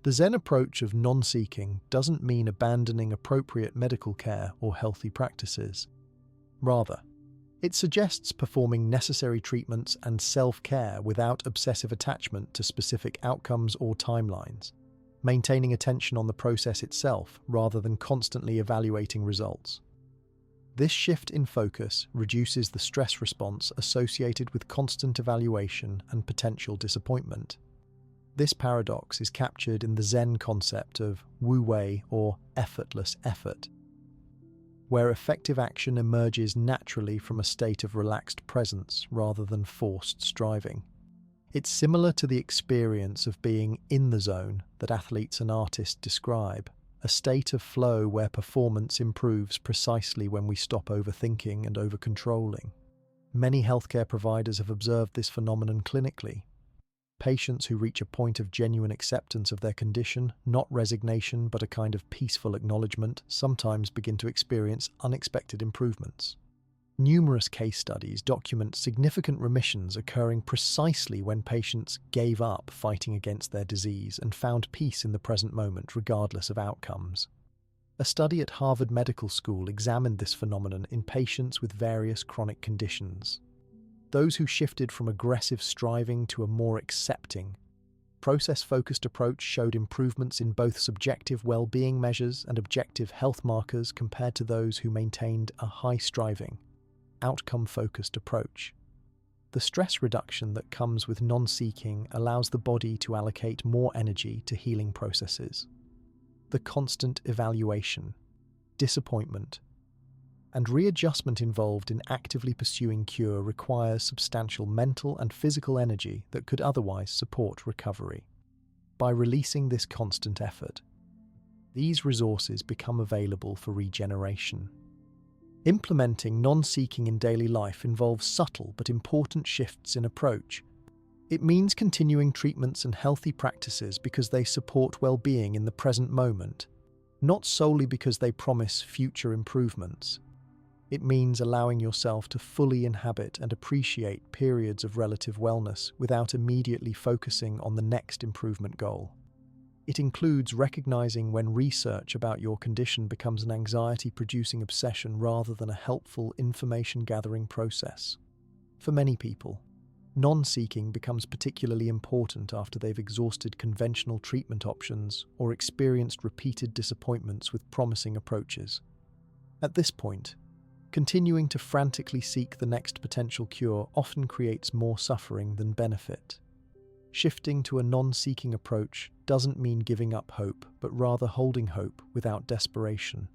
The Zen approach of non-seeking doesn't mean abandoning appropriate medical care or healthy practices. Rather, it suggests performing necessary treatments and self-care without obsessive attachment to specific outcomes or timelines, maintaining attention on the process itself rather than constantly evaluating results. This shift in focus reduces the stress response associated with constant evaluation and potential disappointment. This paradox is captured in the Zen concept of wu-wei, or effortless effort, where effective action emerges naturally from a state of relaxed presence rather than forced striving. It's similar to the experience of being in the zone that athletes and artists describe, a state of flow where performance improves precisely when we stop overthinking and over-controlling. Many healthcare providers have observed this phenomenon clinically. Patients who reach a point of genuine acceptance of their condition, not resignation but a kind of peaceful acknowledgement, sometimes begin to experience unexpected improvements. Numerous case studies document significant remissions occurring precisely when patients gave up fighting against their disease and found peace in the present moment regardless of outcomes. A study at Harvard Medical School examined this phenomenon in patients with various chronic conditions. Those who shifted from aggressive striving to a more accepting, process-focused approach showed improvements in both subjective well-being measures and objective health markers compared to those who maintained a high-striving, outcome-focused approach. The stress reduction that comes with non-seeking allows the body to allocate more energy to healing processes. The constant evaluation, disappointment, and readjustment involved in actively pursuing cure requires substantial mental and physical energy that could otherwise support recovery. By releasing this constant effort, these resources become available for regeneration. Implementing non-seeking in daily life involves subtle but important shifts in approach. It means continuing treatments and healthy practices because they support well-being in the present moment, not solely because they promise future improvements. It means allowing yourself to fully inhabit and appreciate periods of relative wellness without immediately focusing on the next improvement goal. It includes recognizing when research about your condition becomes an anxiety-producing obsession rather than a helpful information-gathering process. For many people, non-seeking becomes particularly important after they've exhausted conventional treatment options or experienced repeated disappointments with promising approaches. At this point, continuing to frantically seek the next potential cure often creates more suffering than benefit. Shifting to a non-seeking approach doesn't mean giving up hope, but rather holding hope without desperation.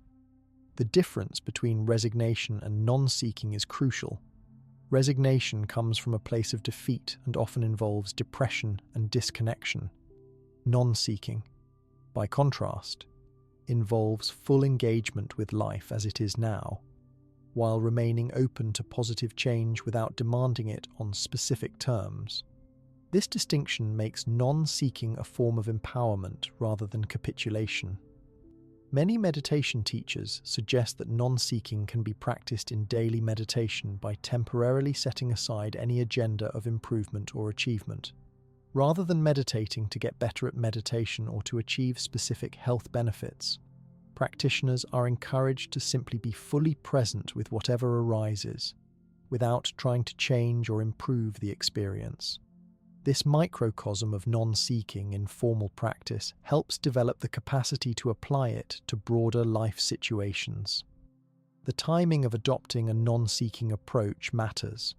The difference between resignation and non-seeking is crucial. Resignation comes from a place of defeat and often involves depression and disconnection. Non-seeking, by contrast, involves full engagement with life as it is now, while remaining open to positive change without demanding it on specific terms. This distinction makes non-seeking a form of empowerment rather than capitulation. Many meditation teachers suggest that non-seeking can be practiced in daily meditation by temporarily setting aside any agenda of improvement or achievement. Rather than meditating to get better at meditation or to achieve specific health benefits, practitioners are encouraged to simply be fully present with whatever arises, without trying to change or improve the experience. This microcosm of non-seeking in formal practice helps develop the capacity to apply it to broader life situations. The timing of adopting a non-seeking approach matters.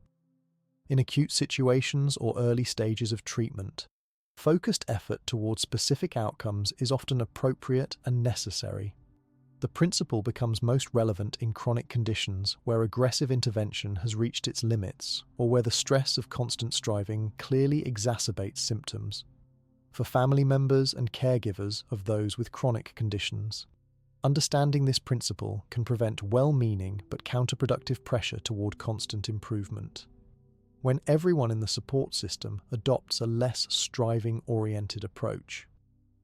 In acute situations or early stages of treatment, focused effort towards specific outcomes is often appropriate and necessary. The principle becomes most relevant in chronic conditions where aggressive intervention has reached its limits or where the stress of constant striving clearly exacerbates symptoms. For family members and caregivers of those with chronic conditions, understanding this principle can prevent well-meaning but counterproductive pressure toward constant improvement. When everyone in the support system adopts a less striving-oriented approach,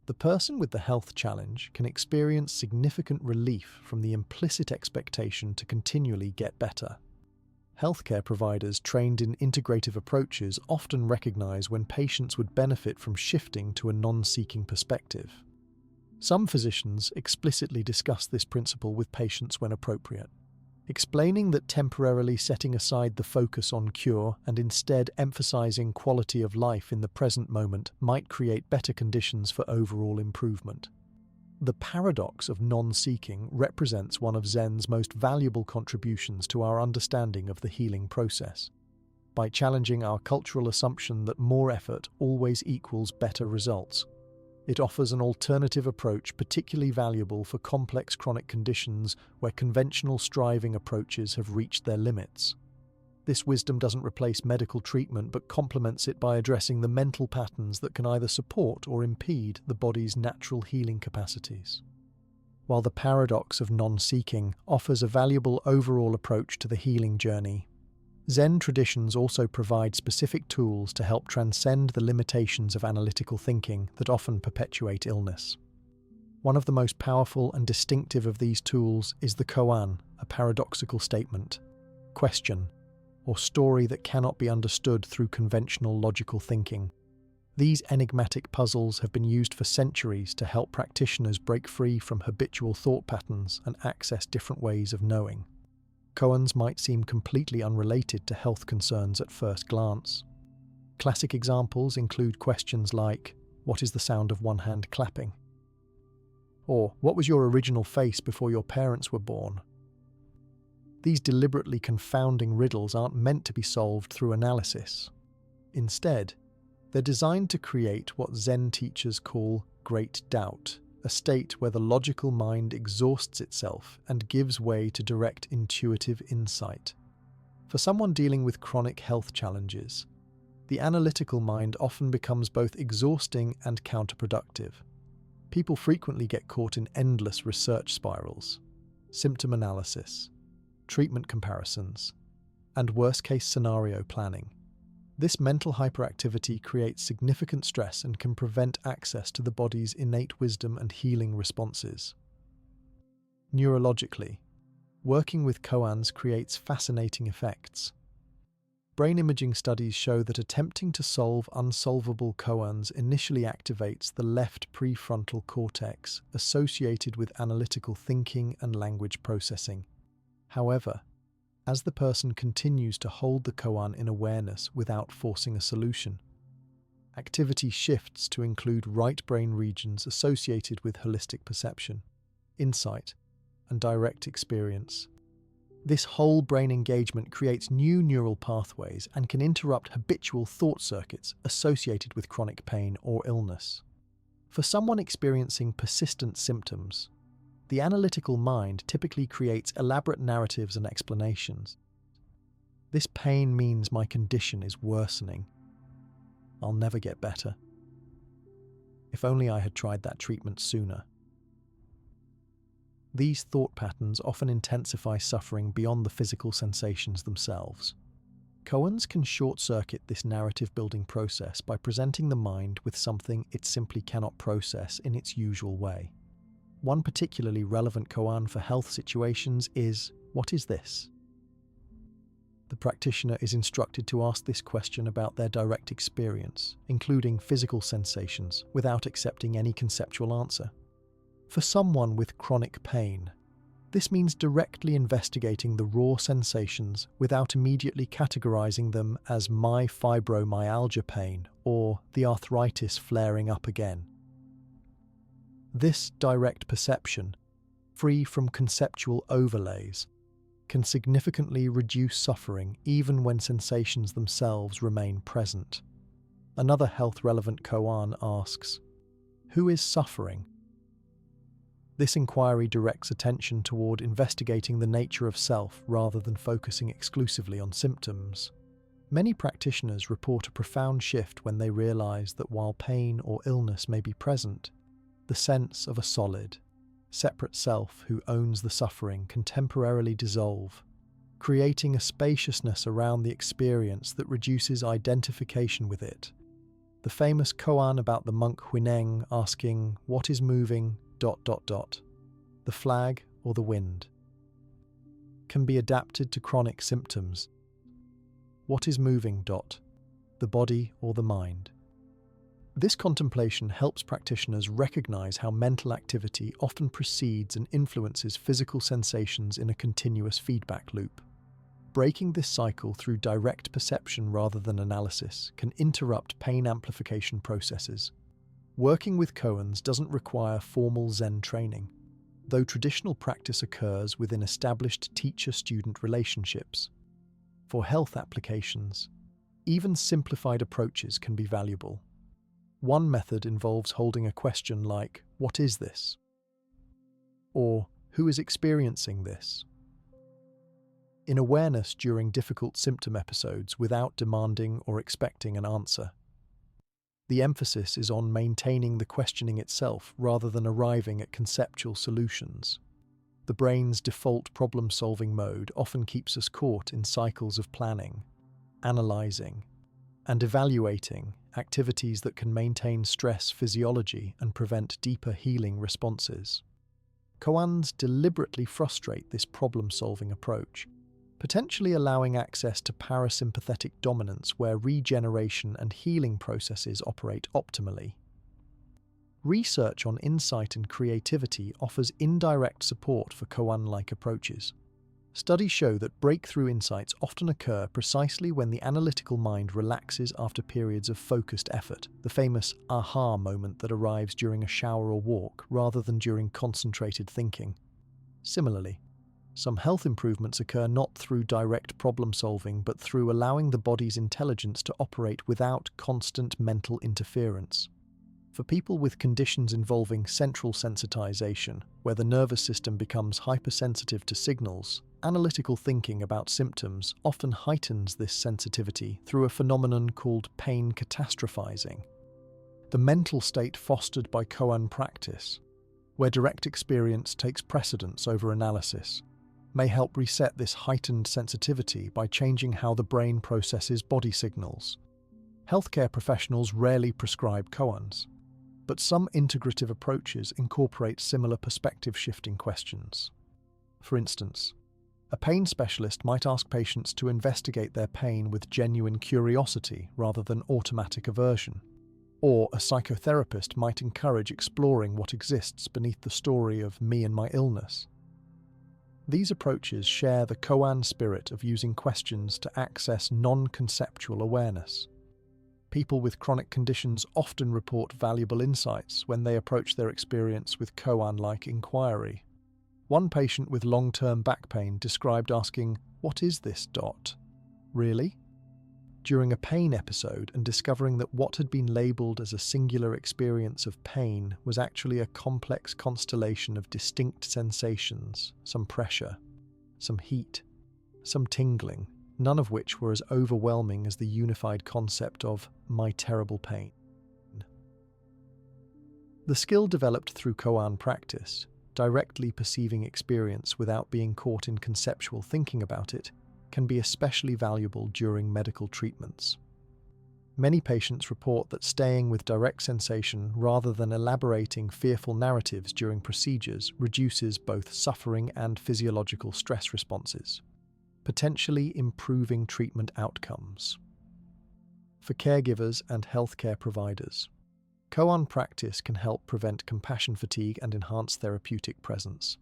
the person with the health challenge can experience significant relief from the implicit expectation to continually get better. Healthcare providers trained in integrative approaches often recognize when patients would benefit from shifting to a non-seeking perspective. Some physicians explicitly discuss this principle with patients when appropriate, explaining that temporarily setting aside the focus on cure and instead emphasizing quality of life in the present moment might create better conditions for overall improvement. The paradox of non-seeking represents one of Zen's most valuable contributions to our understanding of the healing process. By challenging our cultural assumption that more effort always equals better results, it offers an alternative approach particularly valuable for complex chronic conditions where conventional striving approaches have reached their limits. This wisdom doesn't replace medical treatment but complements it by addressing the mental patterns that can either support or impede the body's natural healing capacities. While the paradox of non-seeking offers a valuable overall approach to the healing journey, Zen traditions also provide specific tools to help transcend the limitations of analytical thinking that often perpetuate illness. One of the most powerful and distinctive of these tools is the koan, a paradoxical statement. question, or story that cannot be understood through conventional logical thinking. These enigmatic puzzles have been used for centuries to help practitioners break free from habitual thought patterns and access different ways of knowing. Koans might seem completely unrelated to health concerns at first glance. Classic examples include questions like, "What is the sound of one hand clapping?" Or, "What was your original face before your parents were born?" These deliberately confounding riddles aren't meant to be solved through analysis. Instead, they're designed to create what Zen teachers call great doubt, a state where the logical mind exhausts itself and gives way to direct intuitive insight. For someone dealing with chronic health challenges, the analytical mind often becomes both exhausting and counterproductive. People frequently get caught in endless research spirals, symptom analysis, treatment comparisons, and worst-case scenario planning. This mental hyperactivity creates significant stress and can prevent access to the body's innate wisdom and healing responses. Neurologically, working with koans creates fascinating effects. Brain imaging studies show that attempting to solve unsolvable koans initially activates the left prefrontal cortex associated with analytical thinking and language processing. However, as the person continues to hold the koan in awareness without forcing a solution, activity shifts to include right brain regions associated with holistic perception, insight, and direct experience. This whole brain engagement creates new neural pathways and can interrupt habitual thought circuits associated with chronic pain or illness. For someone experiencing persistent symptoms, the analytical mind typically creates elaborate narratives and explanations. "This pain means my condition is worsening. I'll never get better. If only I had tried that treatment sooner." These thought patterns often intensify suffering beyond the physical sensations themselves. Koans can short-circuit this narrative-building process by presenting the mind with something it simply cannot process in its usual way. One particularly relevant koan for health situations is, "What is this?" The practitioner is instructed to ask this question about their direct experience, including physical sensations, without accepting any conceptual answer. For someone with chronic pain, this means directly investigating the raw sensations without immediately categorizing them as "my fibromyalgia pain" or "the arthritis flaring up again." This direct perception, free from conceptual overlays, can significantly reduce suffering even when sensations themselves remain present. Another health-relevant koan asks, "Who is suffering?" This inquiry directs attention toward investigating the nature of self rather than focusing exclusively on symptoms. Many practitioners report a profound shift when they realize that while pain or illness may be present, the sense of a solid, separate self who owns the suffering can temporarily dissolve, creating a spaciousness around the experience that reduces identification with it. The famous koan about the monk Huineng asking, "What is moving? The flag or the wind?" can be adapted to chronic symptoms. What is moving? The body or the mind? This contemplation helps practitioners recognize how mental activity often precedes and influences physical sensations in a continuous feedback loop. Breaking this cycle through direct perception rather than analysis can interrupt pain amplification processes. Working with koans doesn't require formal Zen training, though traditional practice occurs within established teacher-student relationships. For health applications, even simplified approaches can be valuable. One method involves holding a question like, "What is this?" or "Who is experiencing this?" in awareness during difficult symptom episodes without demanding or expecting an answer. The emphasis is on maintaining the questioning itself rather than arriving at conceptual solutions. The brain's default problem-solving mode often keeps us caught in cycles of planning, analyzing, and evaluating activities that can maintain stress physiology and prevent deeper healing responses. Koans deliberately frustrate this problem-solving approach. potentially allowing access to parasympathetic dominance where regeneration and healing processes operate optimally. Research on insight and creativity offers indirect support for koan-like approaches. Studies show that breakthrough insights often occur precisely when the analytical mind relaxes after periods of focused effort, the famous aha moment that arrives during a shower or walk rather than during concentrated thinking. Similarly, some health improvements occur not through direct problem solving but through allowing the body's intelligence to operate without constant mental interference. For people with conditions involving central sensitization, where the nervous system becomes hypersensitive to signals, analytical thinking about symptoms often heightens this sensitivity through a phenomenon called pain catastrophizing. The mental state fostered by koan practice, where direct experience takes precedence over analysis, may help reset this heightened sensitivity by changing how the brain processes body signals. Healthcare professionals rarely prescribe koans, but some integrative approaches incorporate similar perspective-shifting questions. For instance, a pain specialist might ask patients to investigate their pain with genuine curiosity rather than automatic aversion. Or a psychotherapist might encourage exploring what exists beneath the story of me and my illness. These approaches share the koan spirit of using questions to access non-conceptual awareness. People with chronic conditions often report valuable insights when they approach their experience with koan-like inquiry. One patient with long-term back pain described asking, "What is this dot? Really?" during a pain episode and discovering that what had been labelled as a singular experience of pain was actually a complex constellation of distinct sensations, some pressure, some heat, some tingling, none of which were as overwhelming as the unified concept of my terrible pain. The skill developed through koan practice, directly perceiving experience without being caught in conceptual thinking about it, can be especially valuable during medical treatments. Many patients report that staying with direct sensation rather than elaborating fearful narratives during procedures reduces both suffering and physiological stress responses, potentially improving treatment outcomes. For caregivers and healthcare providers, koan practice can help prevent compassion fatigue and enhance therapeutic presence.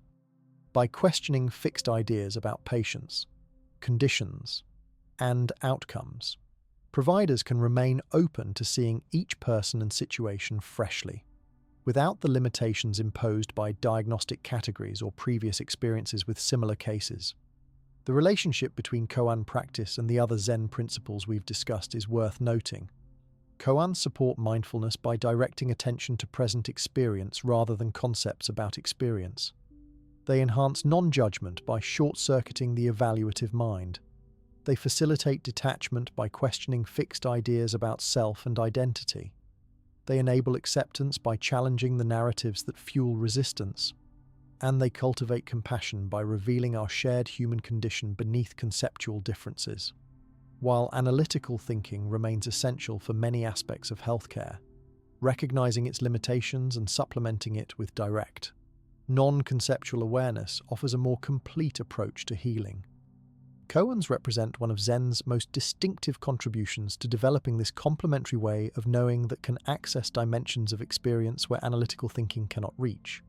By questioning fixed ideas about patients, conditions, and outcomes, providers can remain open to seeing each person and situation freshly, without the limitations imposed by diagnostic categories or previous experiences with similar cases. The relationship between koan practice and the other Zen principles we've discussed is worth noting. Koans support mindfulness by directing attention to present experience rather than concepts about experience. They enhance non-judgment by short-circuiting the evaluative mind. They facilitate detachment by questioning fixed ideas about self and identity. They enable acceptance by challenging the narratives that fuel resistance. And they cultivate compassion by revealing our shared human condition beneath conceptual differences. While analytical thinking remains essential for many aspects of healthcare, recognizing its limitations and supplementing it with direct, non-conceptual awareness offers a more complete approach to healing. Koans represent one of Zen's most distinctive contributions to developing this complementary way of knowing that can access dimensions of experience where analytical thinking cannot reach.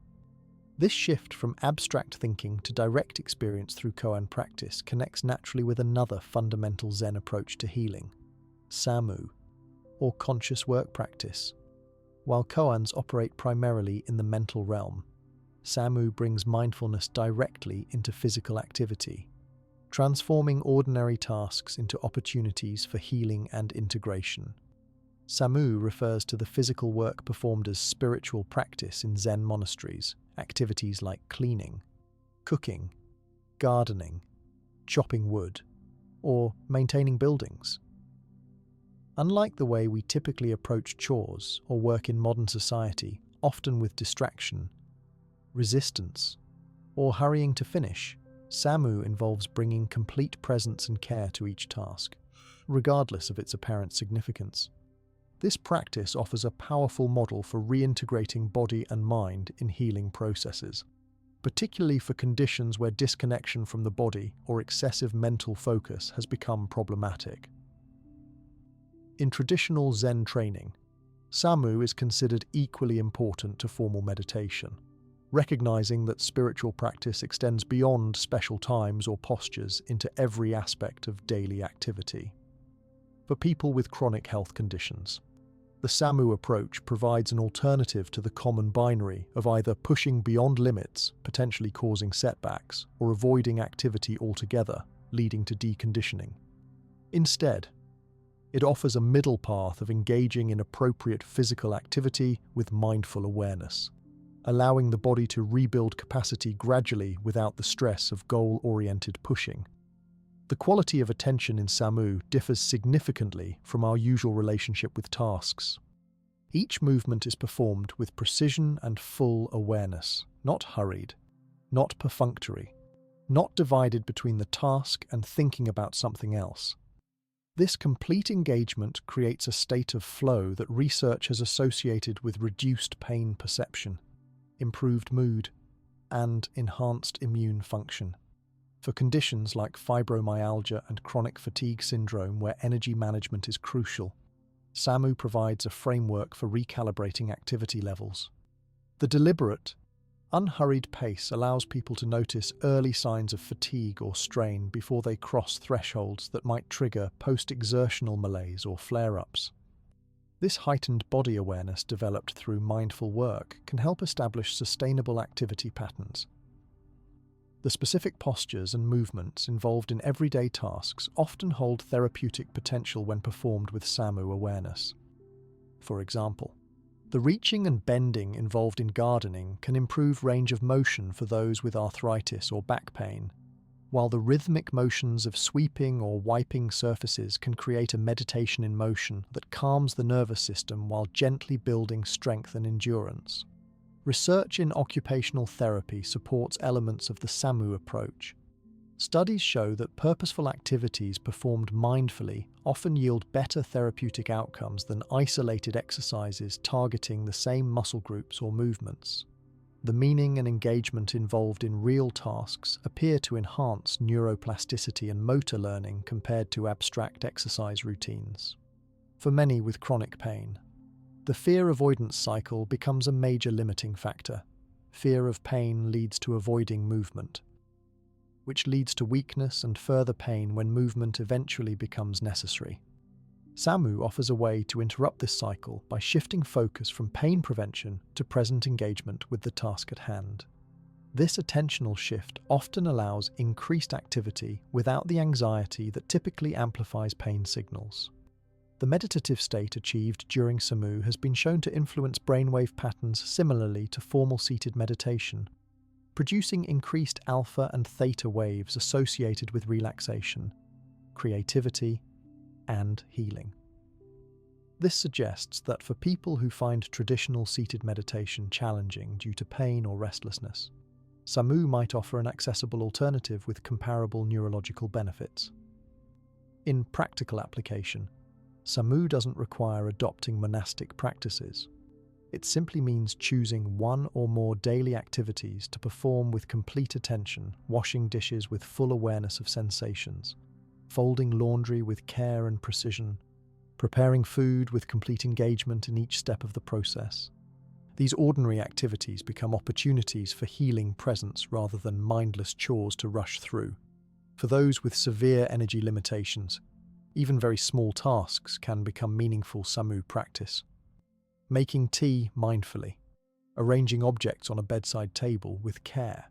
This shift from abstract thinking to direct experience through koan practice connects naturally with another fundamental Zen approach to healing, samu, or conscious work practice. While koans operate primarily in the mental realm, samu brings mindfulness directly into physical activity, transforming ordinary tasks into opportunities for healing and integration. Samu refers to the physical work performed as spiritual practice in Zen monasteries, activities like cleaning, cooking, gardening, chopping wood, or maintaining buildings. Unlike the way we typically approach chores or work in modern society, often with distraction, resistance, or hurrying to finish, samu involves bringing complete presence and care to each task, regardless of its apparent significance. This practice offers a powerful model for reintegrating body and mind in healing processes. particularly for conditions where disconnection from the body or excessive mental focus has become problematic. In traditional Zen training, Samu is considered equally important to formal meditation, recognizing that spiritual practice extends beyond special times or postures into every aspect of daily activity. For people with chronic health conditions, the Samu approach provides an alternative to the common binary of either pushing beyond limits, potentially causing setbacks, or avoiding activity altogether, leading to deconditioning. Instead, it offers a middle path of engaging in appropriate physical activity with mindful awareness, allowing the body to rebuild capacity gradually without the stress of goal-oriented pushing. The quality of attention in Samu differs significantly from our usual relationship with tasks. Each movement is performed with precision and full awareness, not hurried, not perfunctory, not divided between the task and thinking about something else. This complete engagement creates a state of flow that research has associated with reduced pain perception, improved mood, and enhanced immune function. For conditions like fibromyalgia and chronic fatigue syndrome where energy management is crucial, Samu provides a framework for recalibrating activity levels. The deliberate, unhurried pace allows people to notice early signs of fatigue or strain before they cross thresholds that might trigger post-exertional malaise or flare-ups. This heightened body awareness developed through mindful work can help establish sustainable activity patterns. The specific postures and movements involved in everyday tasks often hold therapeutic potential when performed with Samu awareness. For example, the reaching and bending involved in gardening can improve range of motion for those with arthritis or back pain, while the rhythmic motions of sweeping or wiping surfaces can create a meditation in motion that calms the nervous system while gently building strength and endurance. Research in occupational therapy supports elements of the Samu approach. Studies show that purposeful activities performed mindfully often yield better therapeutic outcomes than isolated exercises targeting the same muscle groups or movements. The meaning and engagement involved in real tasks appear to enhance neuroplasticity and motor learning compared to abstract exercise routines. For many with chronic pain, the fear avoidance cycle becomes a major limiting factor. Fear of pain leads to avoiding movement, which leads to weakness and further pain when movement eventually becomes necessary. Samu offers a way to interrupt this cycle by shifting focus from pain prevention to present engagement with the task at hand. This attentional shift often allows increased activity without the anxiety that typically amplifies pain signals. The meditative state achieved during Samu has been shown to influence brainwave patterns similarly to formal seated meditation, producing increased alpha and theta waves associated with relaxation, creativity, and healing. This suggests that for people who find traditional seated meditation challenging due to pain or restlessness, Samu might offer an accessible alternative with comparable neurological benefits. In practical application, Samu doesn't require adopting monastic practices. It simply means choosing one or more daily activities to perform with complete attention, washing dishes with full awareness of sensations, folding laundry with care and precision, preparing food with complete engagement in each step of the process. These ordinary activities become opportunities for healing presence rather than mindless chores to rush through. For those with severe energy limitations, even very small tasks can become meaningful Samu practice. Making tea mindfully, arranging objects on a bedside table with care,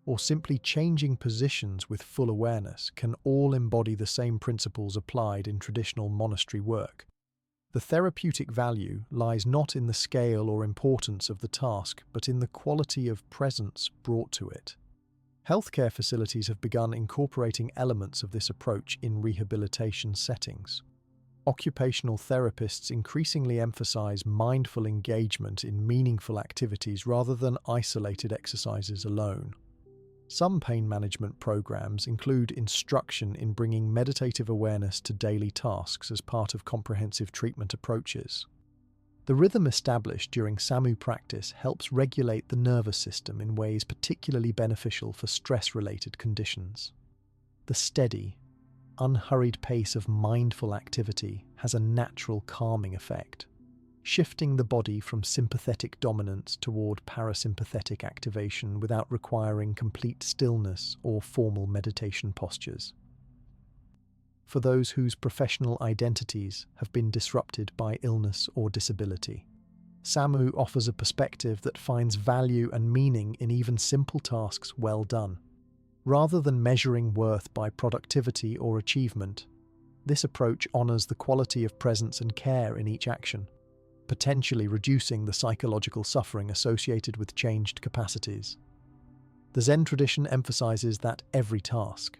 or simply changing positions with full awareness can all embody the same principles applied in traditional monastery work. The therapeutic value lies not in the scale or importance of the task, but in the quality of presence brought to it. Healthcare facilities have begun incorporating elements of this approach in rehabilitation settings. Occupational therapists increasingly emphasize mindful engagement in meaningful activities rather than isolated exercises alone. Some pain management programs include instruction in bringing meditative awareness to daily tasks as part of comprehensive treatment approaches. The rhythm established during Samu practice helps regulate the nervous system in ways particularly beneficial for stress-related conditions. The steady, unhurried pace of mindful activity has a natural calming effect, shifting the body from sympathetic dominance toward parasympathetic activation without requiring complete stillness or formal meditation postures. For those whose professional identities have been disrupted by illness or disability, Samu offers a perspective that finds value and meaning in even simple tasks well done. Rather than measuring worth by productivity or achievement, this approach honors the quality of presence and care in each action, potentially reducing the psychological suffering associated with changed capacities. The Zen tradition emphasizes that every task,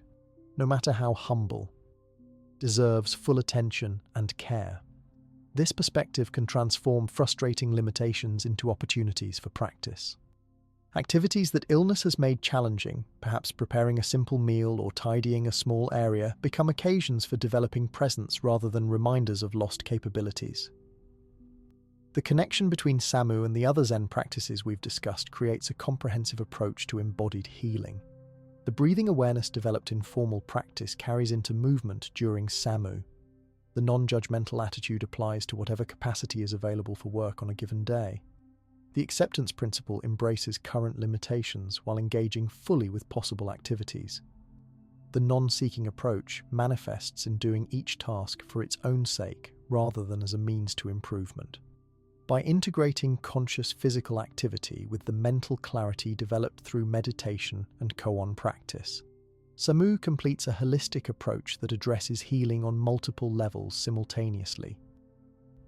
no matter how humble, deserves full attention and care. This perspective can transform frustrating limitations into opportunities for practice. Activities that illness has made challenging, perhaps preparing a simple meal or tidying a small area, become occasions for developing presence rather than reminders of lost capabilities. The connection between Samu and the other Zen practices we've discussed creates a comprehensive approach to embodied healing. The breathing awareness developed in formal practice carries into movement during Samu. The non-judgmental attitude applies to whatever capacity is available for work on a given day. The acceptance principle embraces current limitations while engaging fully with possible activities. The non-seeking approach manifests in doing each task for its own sake rather than as a means to improvement. By integrating conscious physical activity with the mental clarity developed through meditation and koan practice, Samu completes a holistic approach that addresses healing on multiple levels simultaneously.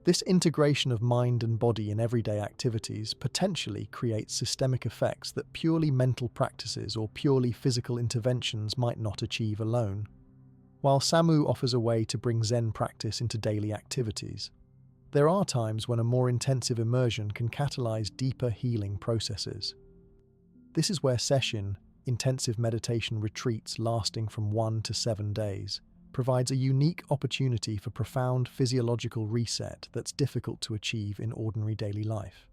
This integration of mind and body in everyday activities potentially creates systemic effects that purely mental practices or purely physical interventions might not achieve alone. While Samu offers a way to bring Zen practice into daily activities, there are times when a more intensive immersion can catalyze deeper healing processes. This is where session, intensive meditation retreats lasting from 1 to 7 days, provides a unique opportunity for profound physiological reset that's difficult to achieve in ordinary daily life.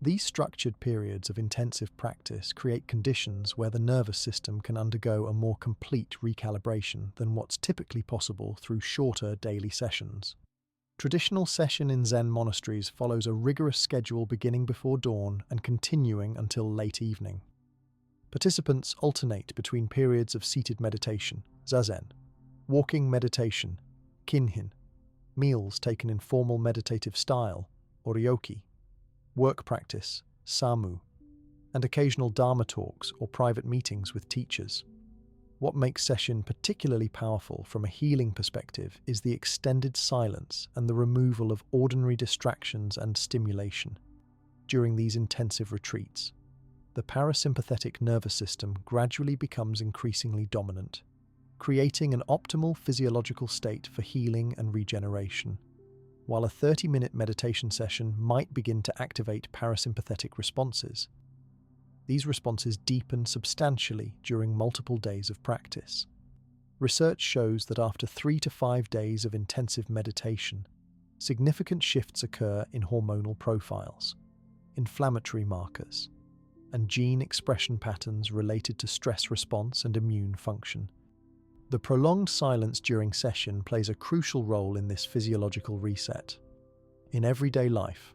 These structured periods of intensive practice create conditions where the nervous system can undergo a more complete recalibration than what's typically possible through shorter daily sessions. Traditional session in Zen monasteries follows a rigorous schedule beginning before dawn and continuing until late evening. Participants alternate between periods of seated meditation, zazen, walking meditation, kinhin, meals taken in formal meditative style, oryoki, work practice, samu, and occasional dharma talks or private meetings with teachers. What makes session particularly powerful from a healing perspective is the extended silence and the removal of ordinary distractions and stimulation. During these intensive retreats, the parasympathetic nervous system gradually becomes increasingly dominant, creating an optimal physiological state for healing and regeneration. While a 30-minute meditation session might begin to activate parasympathetic responses, these responses deepen substantially during multiple days of practice. Research shows that after 3 to 5 days of intensive meditation, significant shifts occur in hormonal profiles, inflammatory markers, and gene expression patterns related to stress response and immune function. The prolonged silence during session plays a crucial role in this physiological reset. In everyday life,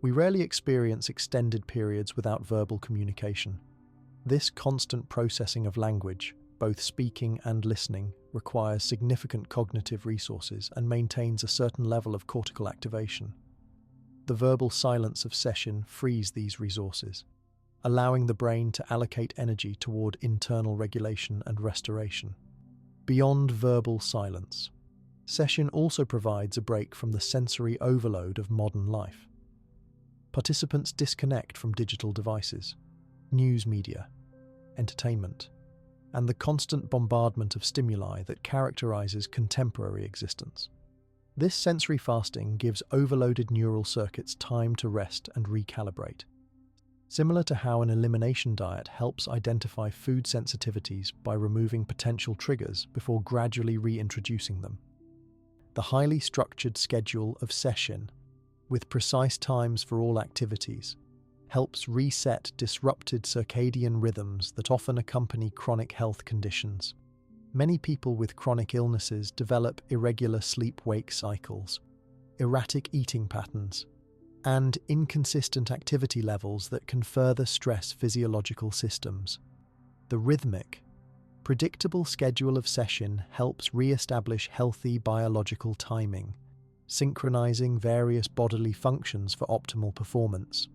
we rarely experience extended periods without verbal communication. This constant processing of language, both speaking and listening, requires significant cognitive resources and maintains a certain level of cortical activation. The verbal silence of session frees these resources, allowing the brain to allocate energy toward internal regulation and restoration. Beyond verbal silence, session also provides a break from the sensory overload of modern life. Participants disconnect from digital devices, news media, entertainment, and the constant bombardment of stimuli that characterizes contemporary existence. This sensory fasting gives overloaded neural circuits time to rest and recalibrate, similar to how an elimination diet helps identify food sensitivities by removing potential triggers before gradually reintroducing them. The highly structured schedule of session, with precise times for all activities, helps reset disrupted circadian rhythms that often accompany chronic health conditions. Many people with chronic illnesses develop irregular sleep-wake cycles, erratic eating patterns, and inconsistent activity levels that can further stress physiological systems. The rhythmic, predictable schedule of session helps re-establish healthy biological timing, synchronizing various bodily functions for optimal performance.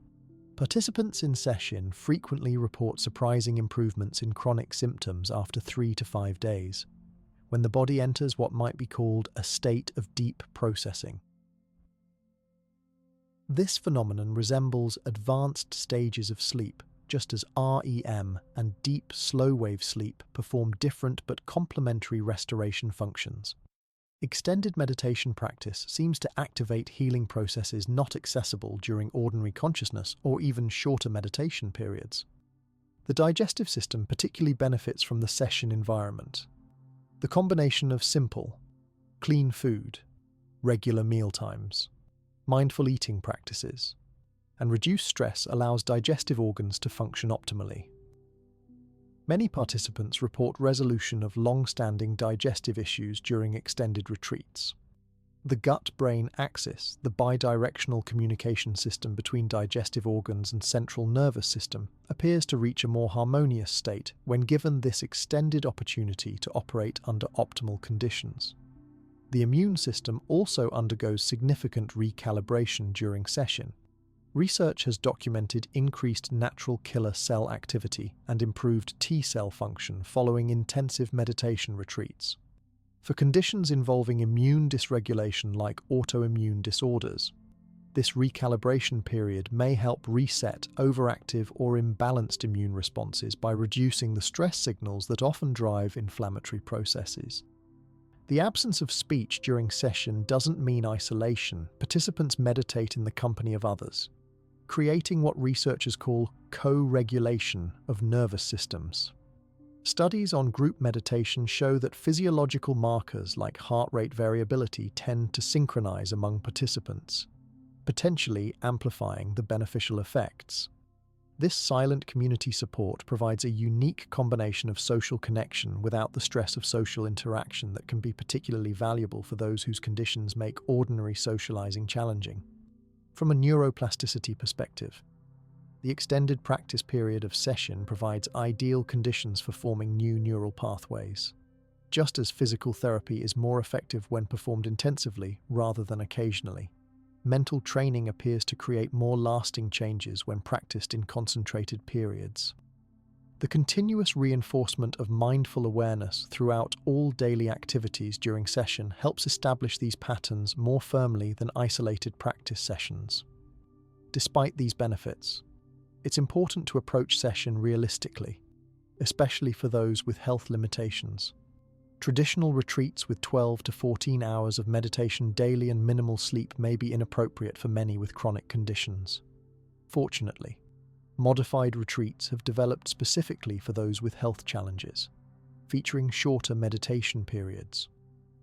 Participants in session frequently report surprising improvements in chronic symptoms after 3 to 5 days, when the body enters what might be called a state of deep processing. This phenomenon resembles advanced stages of sleep, just as REM and deep slow-wave sleep perform different but complementary restoration functions. Extended meditation practice seems to activate healing processes not accessible during ordinary consciousness or even shorter meditation periods. The digestive system particularly benefits from the session environment. The combination of simple, clean food, regular meal times, mindful eating practices, and reduced stress allows digestive organs to function optimally. Many participants report resolution of long-standing digestive issues during extended retreats. The gut-brain axis, the bidirectional communication system between digestive organs and central nervous system, appears to reach a more harmonious state when given this extended opportunity to operate under optimal conditions. The immune system also undergoes significant recalibration during session. Research has documented increased natural killer cell activity and improved T-cell function following intensive meditation retreats. For conditions involving immune dysregulation like autoimmune disorders, this recalibration period may help reset overactive or imbalanced immune responses by reducing the stress signals that often drive inflammatory processes. The absence of speech during session doesn't mean isolation. Participants meditate in the company of others, creating what researchers call co-regulation of nervous systems. Studies on group meditation show that physiological markers like heart rate variability tend to synchronize among participants, potentially amplifying the beneficial effects. This silent community support provides a unique combination of social connection without the stress of social interaction that can be particularly valuable for those whose conditions make ordinary socializing challenging. From a neuroplasticity perspective, the extended practice period of session provides ideal conditions for forming new neural pathways. Just as physical therapy is more effective when performed intensively rather than occasionally, mental training appears to create more lasting changes when practiced in concentrated periods. The continuous reinforcement of mindful awareness throughout all daily activities during session helps establish these patterns more firmly than isolated practice sessions. Despite these benefits, it's important to approach session realistically, especially for those with health limitations. Traditional retreats with 12 to 14 hours of meditation daily and minimal sleep may be inappropriate for many with chronic conditions. Fortunately, modified retreats have developed specifically for those with health challenges, featuring shorter meditation periods,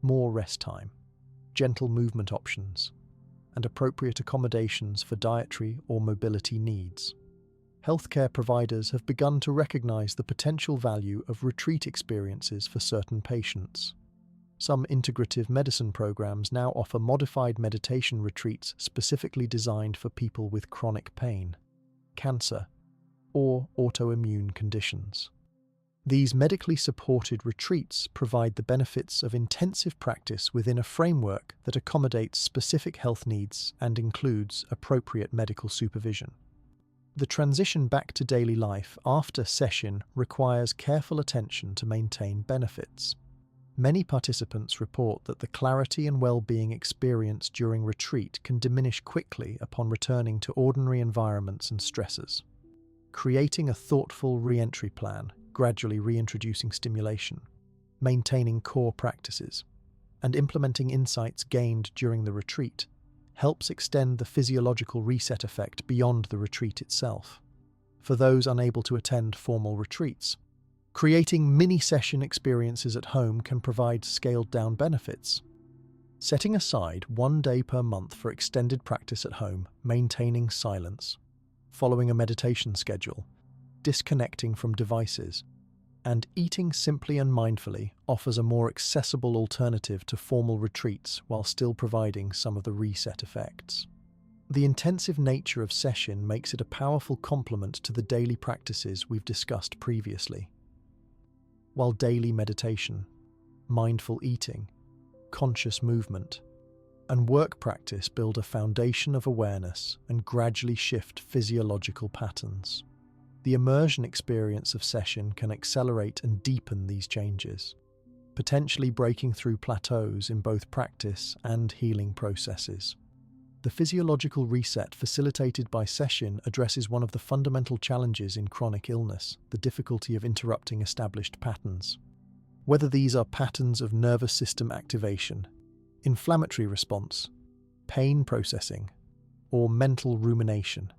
more rest time, gentle movement options, and appropriate accommodations for dietary or mobility needs. Healthcare providers have begun to recognize the potential value of retreat experiences for certain patients. Some integrative medicine programs now offer modified meditation retreats specifically designed for people with chronic pain, cancer, or autoimmune conditions. These medically supported retreats provide the benefits of intensive practice within a framework that accommodates specific health needs and includes appropriate medical supervision. The transition back to daily life after session requires careful attention to maintain benefits. Many participants report that the clarity and well-being experienced during retreat can diminish quickly upon returning to ordinary environments and stresses. Creating a thoughtful re-entry plan, gradually reintroducing stimulation, maintaining core practices, and implementing insights gained during the retreat helps extend the physiological reset effect beyond the retreat itself. For those unable to attend formal retreats, creating mini-session experiences at home can provide scaled-down benefits. Setting aside 1 day per month for extended practice at home, maintaining silence, following a meditation schedule, disconnecting from devices, and eating simply and mindfully offers a more accessible alternative to formal retreats while still providing some of the reset effects. The intensive nature of session makes it a powerful complement to the daily practices we've discussed previously. While daily meditation, mindful eating, conscious movement, and work practice build a foundation of awareness and gradually shift physiological patterns, the immersion experience of session can accelerate and deepen these changes, potentially breaking through plateaus in both practice and healing processes. The physiological reset facilitated by session addresses one of the fundamental challenges in chronic illness, the difficulty of interrupting established patterns. Whether these are patterns of nervous system activation, inflammatory response, pain processing, or mental rumination,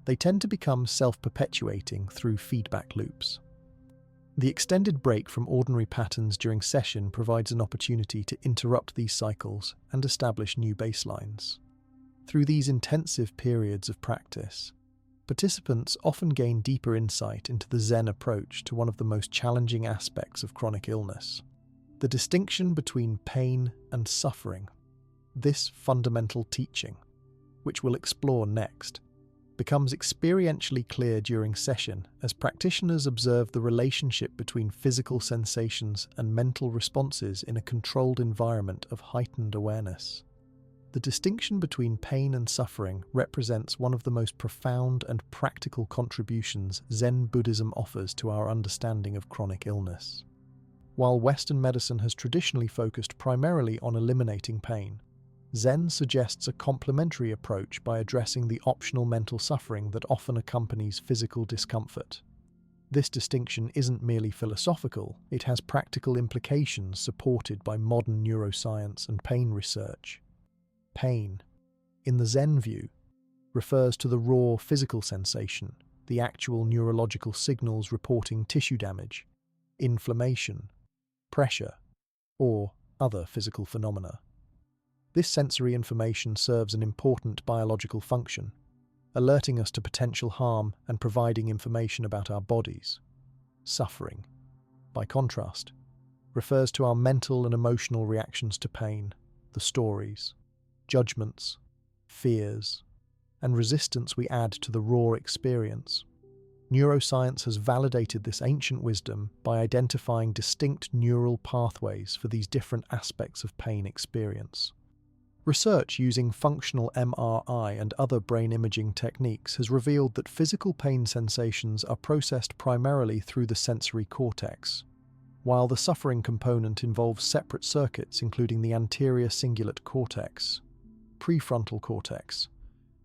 they tend to become self-perpetuating through feedback loops. The extended break from ordinary patterns during session provides an opportunity to interrupt these cycles and establish new baselines. Through these intensive periods of practice, participants often gain deeper insight into the Zen approach to one of the most challenging aspects of chronic illness: the distinction between pain and suffering. This fundamental teaching, which we'll explore next, becomes experientially clear during session as practitioners observe the relationship between physical sensations and mental responses in a controlled environment of heightened awareness. The distinction between pain and suffering represents one of the most profound and practical contributions Zen Buddhism offers to our understanding of chronic illness. While Western medicine has traditionally focused primarily on eliminating pain, Zen suggests a complementary approach by addressing the optional mental suffering that often accompanies physical discomfort. This distinction isn't merely philosophical, it has practical implications supported by modern neuroscience and pain research. Pain, in the Zen view, refers to the raw physical sensation, the actual neurological signals reporting tissue damage, inflammation, pressure, or other physical phenomena. This sensory information serves an important biological function, alerting us to potential harm and providing information about our bodies. Suffering, by contrast, refers to our mental and emotional reactions to pain, the stories, judgments, fears, and resistance we add to the raw experience. Neuroscience has validated this ancient wisdom by identifying distinct neural pathways for these different aspects of pain experience. Research using functional MRI and other brain imaging techniques has revealed that physical pain sensations are processed primarily through the sensory cortex, while the suffering component involves separate circuits including the anterior cingulate cortex, prefrontal cortex,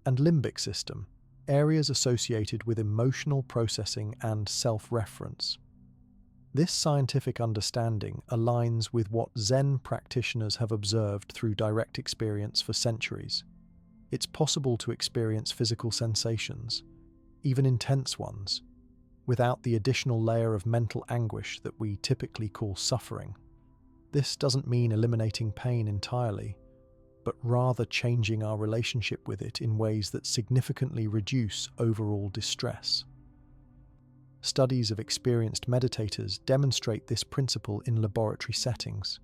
and limbic system, areas associated with emotional processing and self-reference. This scientific understanding aligns with what Zen practitioners have observed through direct experience for centuries. It's possible to experience physical sensations, even intense ones, without the additional layer of mental anguish that we typically call suffering. This doesn't mean eliminating pain entirely, but rather changing our relationship with it in ways that significantly reduce overall distress. Studies of experienced meditators demonstrate this principle in laboratory settings.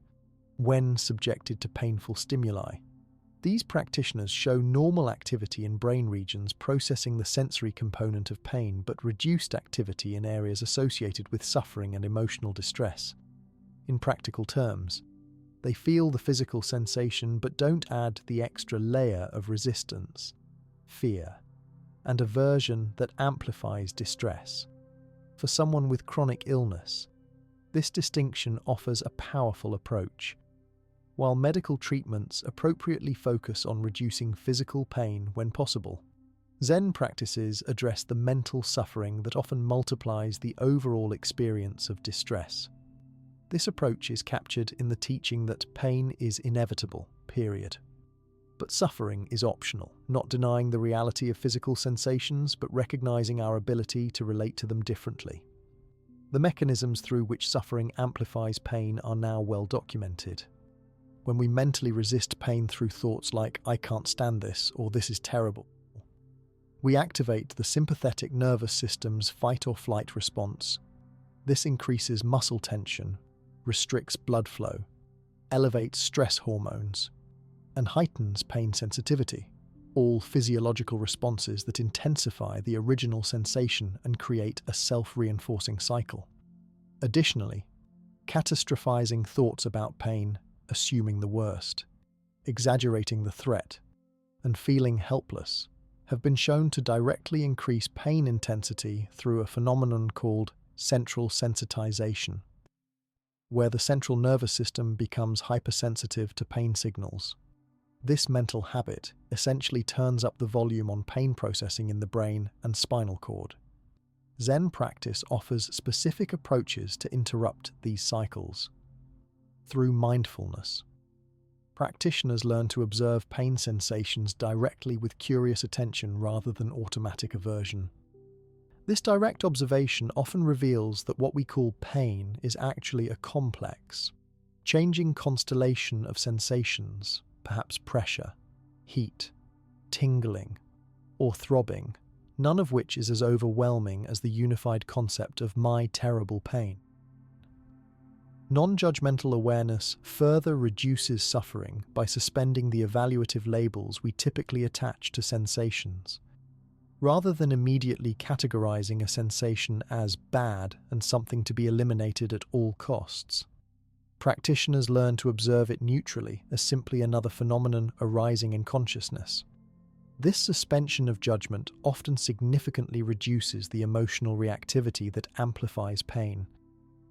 When subjected to painful stimuli, these practitioners show normal activity in brain regions processing the sensory component of pain but reduced activity in areas associated with suffering and emotional distress. In practical terms, they feel the physical sensation but don't add the extra layer of resistance, fear, and aversion that amplifies distress. For someone with chronic illness, this distinction offers a powerful approach. While medical treatments appropriately focus on reducing physical pain when possible, Zen practices address the mental suffering that often multiplies the overall experience of distress. This approach is captured in the teaching that pain is inevitable, period. But suffering is optional, not denying the reality of physical sensations, but recognizing our ability to relate to them differently. The mechanisms through which suffering amplifies pain are now well documented. when we mentally resist pain through thoughts like, "I can't stand this," or "this is terrible." We activate the sympathetic nervous system's fight or flight response. This increases muscle tension, restricts blood flow, elevates stress hormones, and heightens pain sensitivity, all physiological responses that intensify the original sensation and create a self-reinforcing cycle. Additionally, catastrophizing thoughts about pain, assuming the worst, exaggerating the threat, and feeling helpless have been shown to directly increase pain intensity through a phenomenon called central sensitization, where the central nervous system becomes hypersensitive to pain signals. This mental habit essentially turns up the volume on pain processing in the brain and spinal cord. Zen practice offers specific approaches to interrupt these cycles. Through mindfulness, practitioners learn to observe pain sensations directly with curious attention rather than automatic aversion. This direct observation often reveals that what we call pain is actually a complex, changing constellation of sensations, perhaps pressure, heat, tingling, or throbbing, none of which is as overwhelming as the unified concept of my terrible pain. Non-judgmental awareness further reduces suffering by suspending the evaluative labels we typically attach to sensations. Rather than immediately categorizing a sensation as bad and something to be eliminated at all costs, practitioners learn to observe it neutrally as simply another phenomenon arising in consciousness. This suspension of judgment often significantly reduces the emotional reactivity that amplifies pain.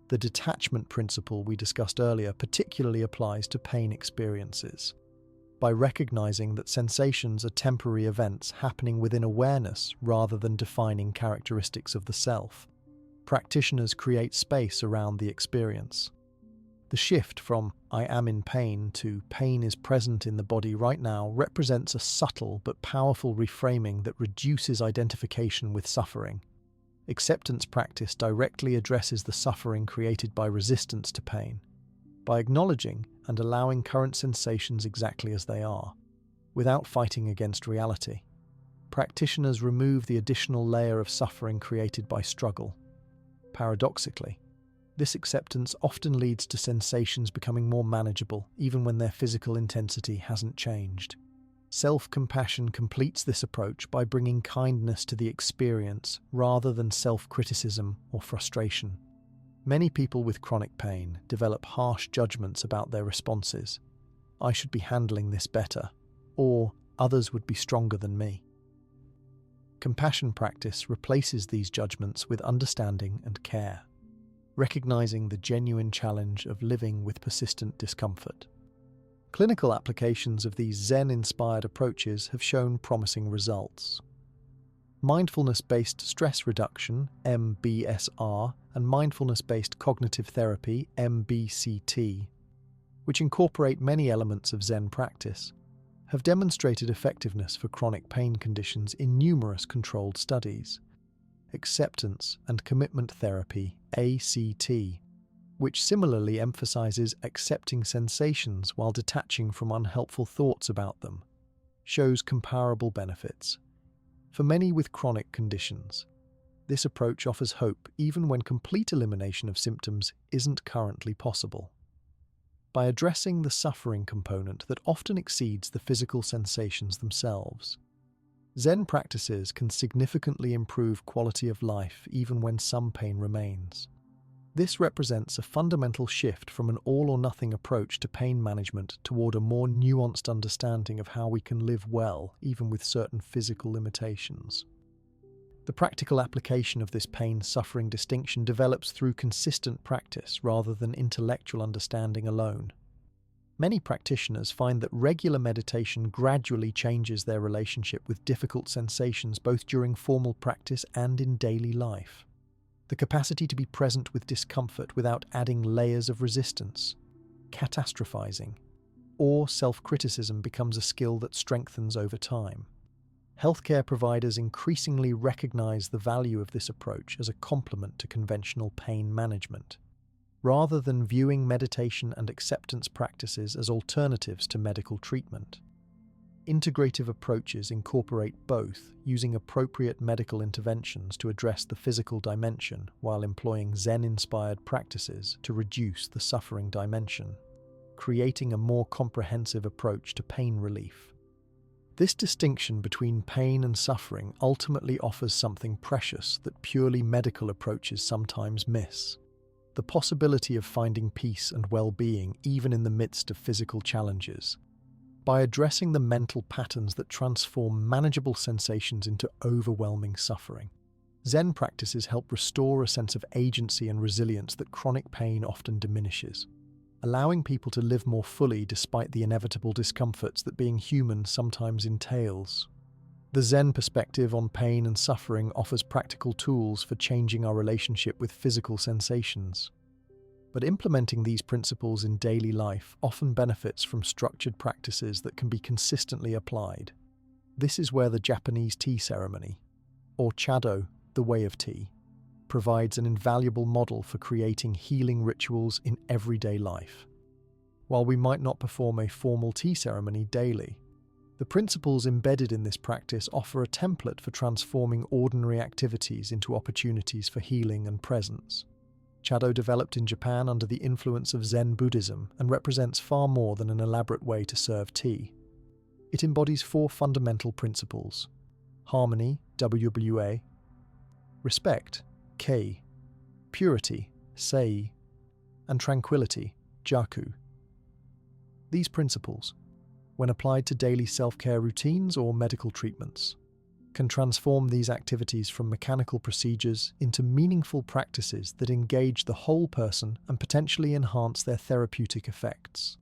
The detachment principle we discussed earlier particularly applies to pain experiences. By recognizing that sensations are temporary events happening within awareness rather than defining characteristics of the self, practitioners create space around the experience. The shift from "I am in pain" to "pain is present in the body right now" represents a subtle but powerful reframing that reduces identification with suffering. Acceptance practice directly addresses the suffering created by resistance to pain, by acknowledging and allowing current sensations exactly as they are, without fighting against reality. Practitioners remove the additional layer of suffering created by struggle. Paradoxically, this acceptance often leads to sensations becoming more manageable, even when their physical intensity hasn't changed. Self-compassion completes this approach by bringing kindness to the experience rather than self-criticism or frustration. Many people with chronic pain develop harsh judgments about their responses. "I should be handling this better," or "others would be stronger than me." Compassion practice replaces these judgments with understanding and care, recognizing the genuine challenge of living with persistent discomfort. Clinical applications of these Zen-inspired approaches have shown promising results. Mindfulness-based stress reduction, MBSR, and mindfulness-based cognitive therapy, MBCT, which incorporate many elements of Zen practice, have demonstrated effectiveness for chronic pain conditions in numerous controlled studies. Acceptance and commitment therapy, ACT, which similarly emphasizes accepting sensations while detaching from unhelpful thoughts about them, shows comparable benefits. For many with chronic conditions, this approach offers hope even when complete elimination of symptoms isn't currently possible. By addressing the suffering component that often exceeds the physical sensations themselves, Zen practices can significantly improve quality of life even when some pain remains. This represents a fundamental shift from an all-or-nothing approach to pain management toward a more nuanced understanding of how we can live well, even with certain physical limitations. The practical application of this pain-suffering distinction develops through consistent practice rather than intellectual understanding alone. Many practitioners find that regular meditation gradually changes their relationship with difficult sensations both during formal practice and in daily life. The capacity to be present with discomfort without adding layers of resistance, catastrophizing, or self-criticism becomes a skill that strengthens over time. Healthcare providers increasingly recognize the value of this approach as a complement to conventional pain management. rather than viewing meditation and acceptance practices as alternatives to medical treatment. Integrative approaches incorporate both, using appropriate medical interventions to address the physical dimension while employing Zen-inspired practices to reduce the suffering dimension, creating a more comprehensive approach to pain relief. This distinction between pain and suffering ultimately offers something precious that purely medical approaches sometimes miss: the possibility of finding peace and well-being even in the midst of physical challenges. By addressing the mental patterns that transform manageable sensations into overwhelming suffering, Zen practices help restore a sense of agency and resilience that chronic pain often diminishes, allowing people to live more fully despite the inevitable discomforts that being human sometimes entails. The Zen perspective on pain and suffering offers practical tools for changing our relationship with physical sensations. But implementing these principles in daily life often benefits from structured practices that can be consistently applied. This is where the Japanese tea ceremony, or Chado, the way of tea, provides an invaluable model for creating healing rituals in everyday life. While we might not perform a formal tea ceremony daily, the principles embedded in this practice offer a template for transforming ordinary activities into opportunities for healing and presence. Chado developed in Japan under the influence of Zen Buddhism and represents far more than an elaborate way to serve tea. It embodies 4 fundamental principles: harmony, WWA, respect, Kei, purity, Sei, and tranquility, Jaku. These principles, when applied to daily self-care routines or medical treatments, can transform these activities from mechanical procedures into meaningful practices that engage the whole person and potentially enhance their therapeutic effects.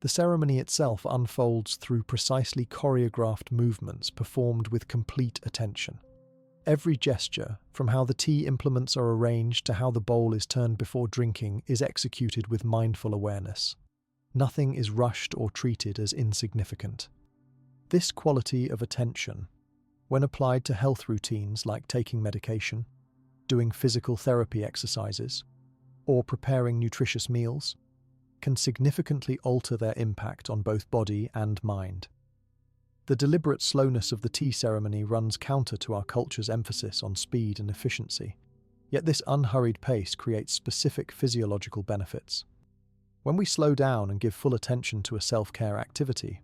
The ceremony itself unfolds through precisely choreographed movements performed with complete attention. Every gesture, from how the tea implements are arranged to how the bowl is turned before drinking, is executed with mindful awareness. Nothing is rushed or treated as insignificant. This quality of attention, when applied to health routines like taking medication, doing physical therapy exercises, or preparing nutritious meals, can significantly alter their impact on both body and mind. The deliberate slowness of the tea ceremony runs counter to our culture's emphasis on speed and efficiency, yet this unhurried pace creates specific physiological benefits. When we slow down and give full attention to a self-care activity,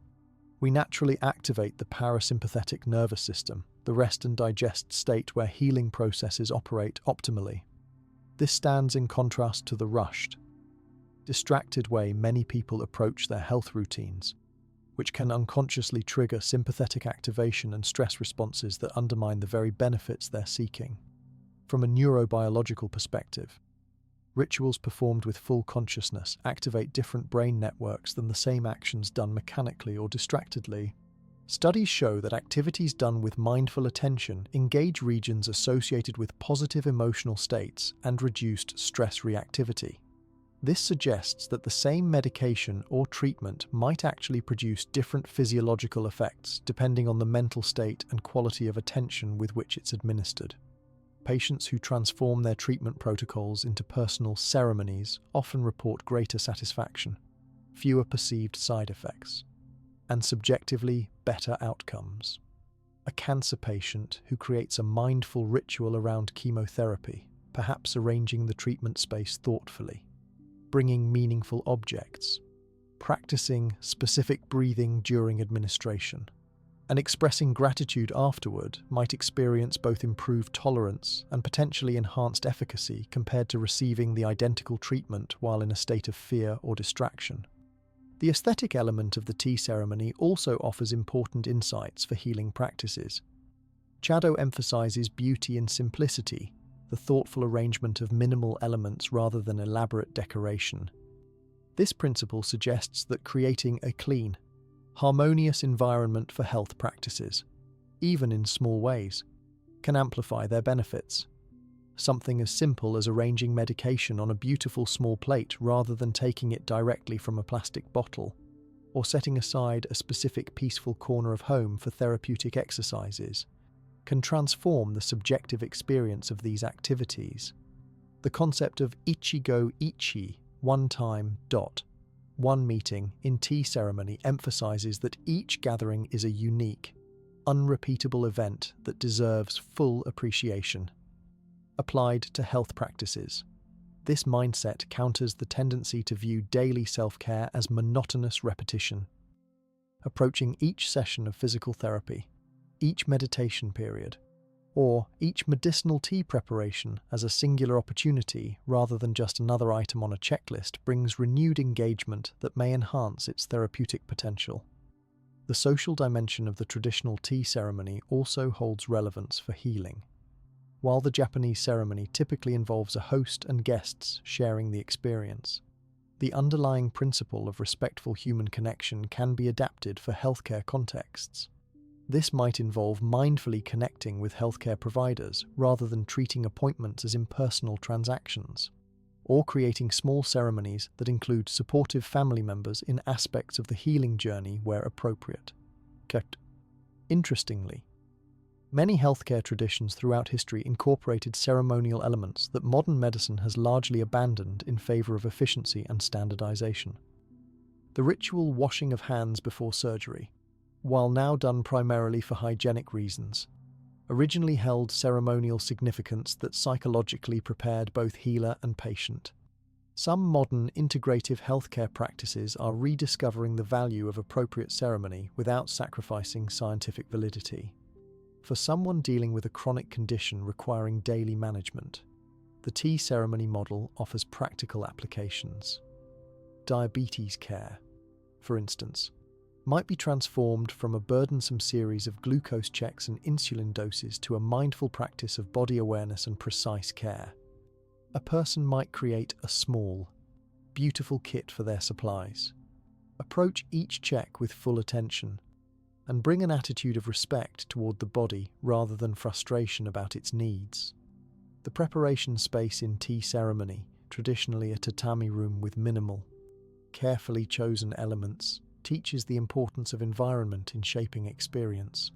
we naturally activate the parasympathetic nervous system, the rest and digest state where healing processes operate optimally. This stands in contrast to the rushed, distracted way many people approach their health routines, which can unconsciously trigger sympathetic activation and stress responses that undermine the very benefits they're seeking. From a neurobiological perspective, rituals performed with full consciousness activate different brain networks than the same actions done mechanically or distractedly. Studies show that activities done with mindful attention engage regions associated with positive emotional states and reduced stress reactivity. This suggests that the same medication or treatment might actually produce different physiological effects depending on the mental state and quality of attention with which it's administered. Patients who transform their treatment protocols into personal ceremonies often report greater satisfaction, fewer perceived side effects, and subjectively better outcomes. A cancer patient who creates a mindful ritual around chemotherapy, perhaps arranging the treatment space thoughtfully, bringing meaningful objects, practicing specific breathing during administration, and expressing gratitude afterward, might experience both improved tolerance and potentially enhanced efficacy compared to receiving the identical treatment while in a state of fear or distraction. The aesthetic element of the tea ceremony also offers important insights for healing practices. Chado emphasizes beauty in simplicity, the thoughtful arrangement of minimal elements rather than elaborate decoration. This principle suggests that creating a clean, harmonious environment for health practices, even in small ways, can amplify their benefits. Something as simple as arranging medication on a beautiful small plate rather than taking it directly from a plastic bottle, or setting aside a specific peaceful corner of home for therapeutic exercises, can transform the subjective experience of these activities. The concept of ichigo ichi, one time, one meeting in tea ceremony emphasizes that each gathering is a unique, unrepeatable event that deserves full appreciation. Applied to health practices, this mindset counters the tendency to view daily self-care as monotonous repetition. Approaching each session of physical therapy, each meditation period, or each medicinal tea preparation as a singular opportunity rather than just another item on a checklist brings renewed engagement that may enhance its therapeutic potential. The social dimension of the traditional tea ceremony also holds relevance for healing. While the Japanese ceremony typically involves a host and guests sharing the experience, the underlying principle of respectful human connection can be adapted for healthcare contexts. This might involve mindfully connecting with healthcare providers rather than treating appointments as impersonal transactions, or creating small ceremonies that include supportive family members in aspects of the healing journey where appropriate. Interestingly, many healthcare traditions throughout history incorporated ceremonial elements that modern medicine has largely abandoned in favor of efficiency and standardization. The ritual washing of hands before surgery, while now done primarily for hygienic reasons, originally held ceremonial significance that psychologically prepared both healer and patient. Some modern integrative healthcare practices are rediscovering the value of appropriate ceremony without sacrificing scientific validity. For someone dealing with a chronic condition requiring daily management, the tea ceremony model offers practical applications. Diabetes care, for instance, might be transformed from a burdensome series of glucose checks and insulin doses to a mindful practice of body awareness and precise care. A person might create a small, beautiful kit for their supplies, approach each check with full attention, and bring an attitude of respect toward the body rather than frustration about its needs. The preparation space in tea ceremony, traditionally a tatami room with minimal, carefully chosen elements, teaches the importance of environment in shaping experience.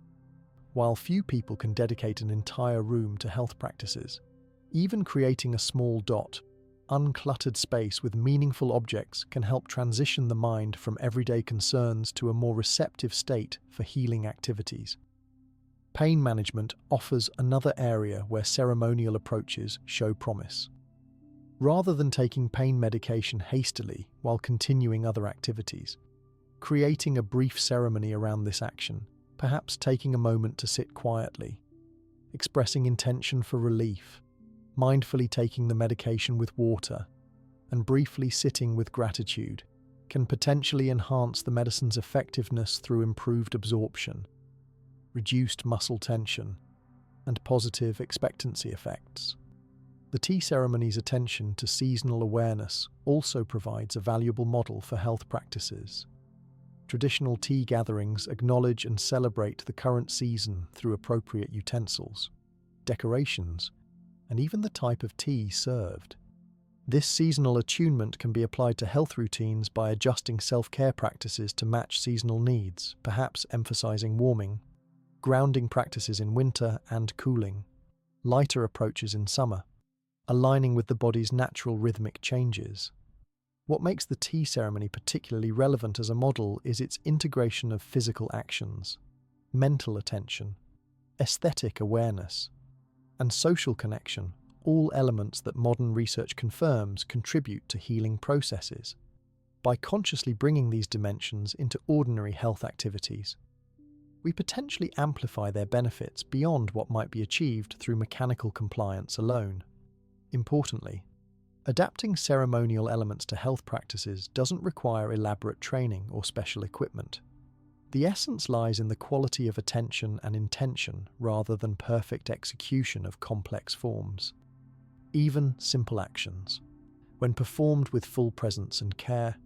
While few people can dedicate an entire room to health practices, even creating a small uncluttered space with meaningful objects can help transition the mind from everyday concerns to a more receptive state for healing activities. Pain management offers another area where ceremonial approaches show promise. Rather than taking pain medication hastily while continuing other activities, creating a brief ceremony around this action, perhaps taking a moment to sit quietly, expressing intention for relief, mindfully taking the medication with water, and briefly sitting with gratitude, can potentially enhance the medicine's effectiveness through improved absorption, reduced muscle tension, and positive expectancy effects. The tea ceremony's attention to seasonal awareness also provides a valuable model for health practices. Traditional tea gatherings acknowledge and celebrate the current season through appropriate utensils, decorations, and even the type of tea served. This seasonal attunement can be applied to health routines by adjusting self-care practices to match seasonal needs, perhaps emphasizing warming, grounding practices in winter and cooling, lighter approaches in summer, aligning with the body's natural rhythmic changes. What makes the tea ceremony particularly relevant as a model is its integration of physical actions, mental attention, aesthetic awareness, and social connection, all elements that modern research confirms contribute to healing processes. By consciously bringing these dimensions into ordinary health activities, we potentially amplify their benefits beyond what might be achieved through mechanical compliance alone. Importantly, adapting ceremonial elements to health practices doesn't require elaborate training or special equipment. The essence lies in the quality of attention and intention rather than perfect execution of complex forms. Even simple actions, when performed with full presence and care,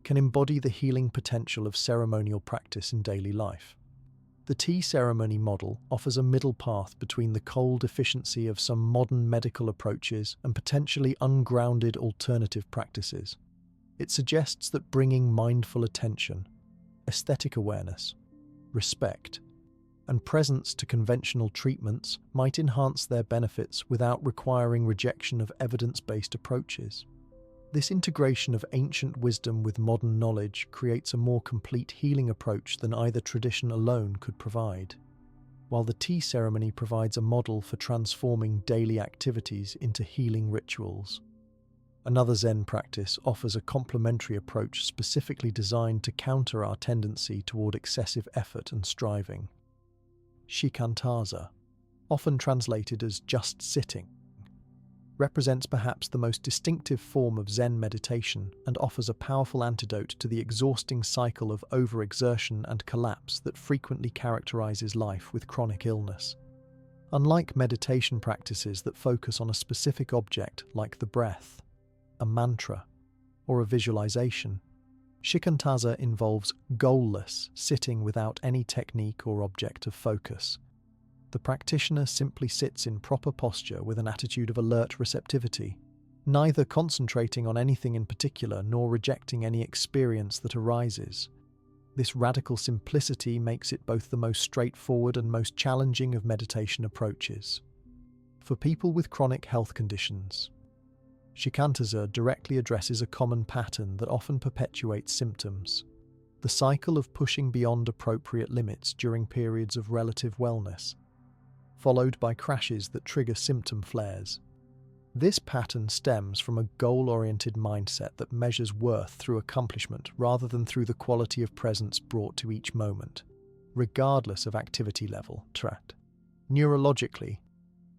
can embody the healing potential of ceremonial practice in daily life. The tea ceremony model offers a middle path between the cold efficiency of some modern medical approaches and potentially ungrounded alternative practices. It suggests that bringing mindful attention, aesthetic awareness, respect, and presence to conventional treatments might enhance their benefits without requiring rejection of evidence-based approaches. This integration of ancient wisdom with modern knowledge creates a more complete healing approach than either tradition alone could provide. While the tea ceremony provides a model for transforming daily activities into healing rituals, another Zen practice offers a complementary approach specifically designed to counter our tendency toward excessive effort and striving. Shikantaza, often translated as just sitting, represents perhaps the most distinctive form of Zen meditation and offers a powerful antidote to the exhausting cycle of overexertion and collapse that frequently characterizes life with chronic illness. Unlike meditation practices that focus on a specific object like the breath, a mantra, or a visualization, Shikantaza involves goalless sitting without any technique or object of focus. The practitioner simply sits in proper posture with an attitude of alert receptivity, neither concentrating on anything in particular nor rejecting any experience that arises. This radical simplicity makes it both the most straightforward and most challenging of meditation approaches. For people with chronic health conditions, Shikantaza directly addresses a common pattern that often perpetuates symptoms: the cycle of pushing beyond appropriate limits during periods of relative wellness, followed by crashes that trigger symptom flares. This pattern stems from a goal-oriented mindset that measures worth through accomplishment rather than through the quality of presence brought to each moment, regardless of activity level. Neurologically,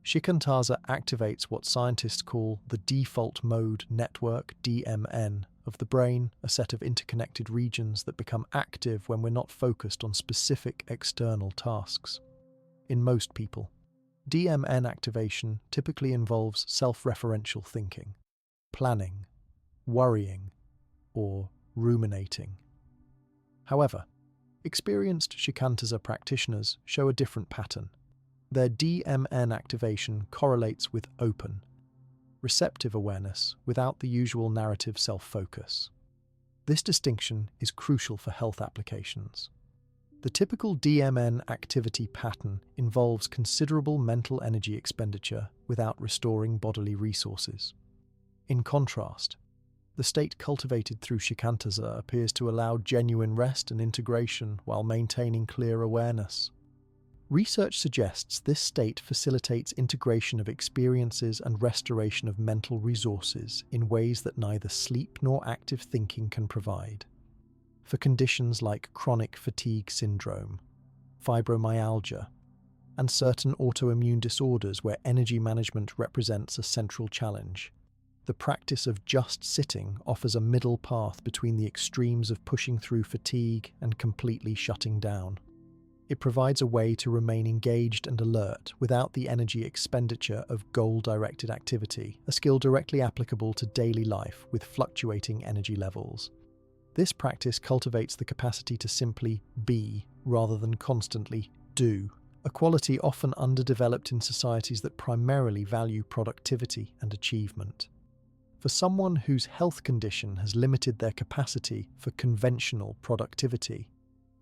Shikantaza activates what scientists call the default mode network (DMN) of the brain, a set of interconnected regions that become active when we're not focused on specific external tasks. In most people, DMN activation typically involves self-referential thinking, planning, worrying, or ruminating. However, experienced Shikantaza practitioners show a different pattern. Their DMN activation correlates with open, receptive awareness without the usual narrative self-focus. This distinction is crucial for health applications. The typical DMN activity pattern involves considerable mental energy expenditure without restoring bodily resources. In contrast, the state cultivated through Shikantaza appears to allow genuine rest and integration while maintaining clear awareness. Research suggests this state facilitates integration of experiences and restoration of mental resources in ways that neither sleep nor active thinking can provide. For conditions like chronic fatigue syndrome, fibromyalgia, and certain autoimmune disorders where energy management represents a central challenge, the practice of just sitting offers a middle path between the extremes of pushing through fatigue and completely shutting down. It provides a way to remain engaged and alert without the energy expenditure of goal-directed activity, a skill directly applicable to daily life with fluctuating energy levels. This practice cultivates the capacity to simply be rather than constantly do, a quality often underdeveloped in societies that primarily value productivity and achievement. For someone whose health condition has limited their capacity for conventional productivity,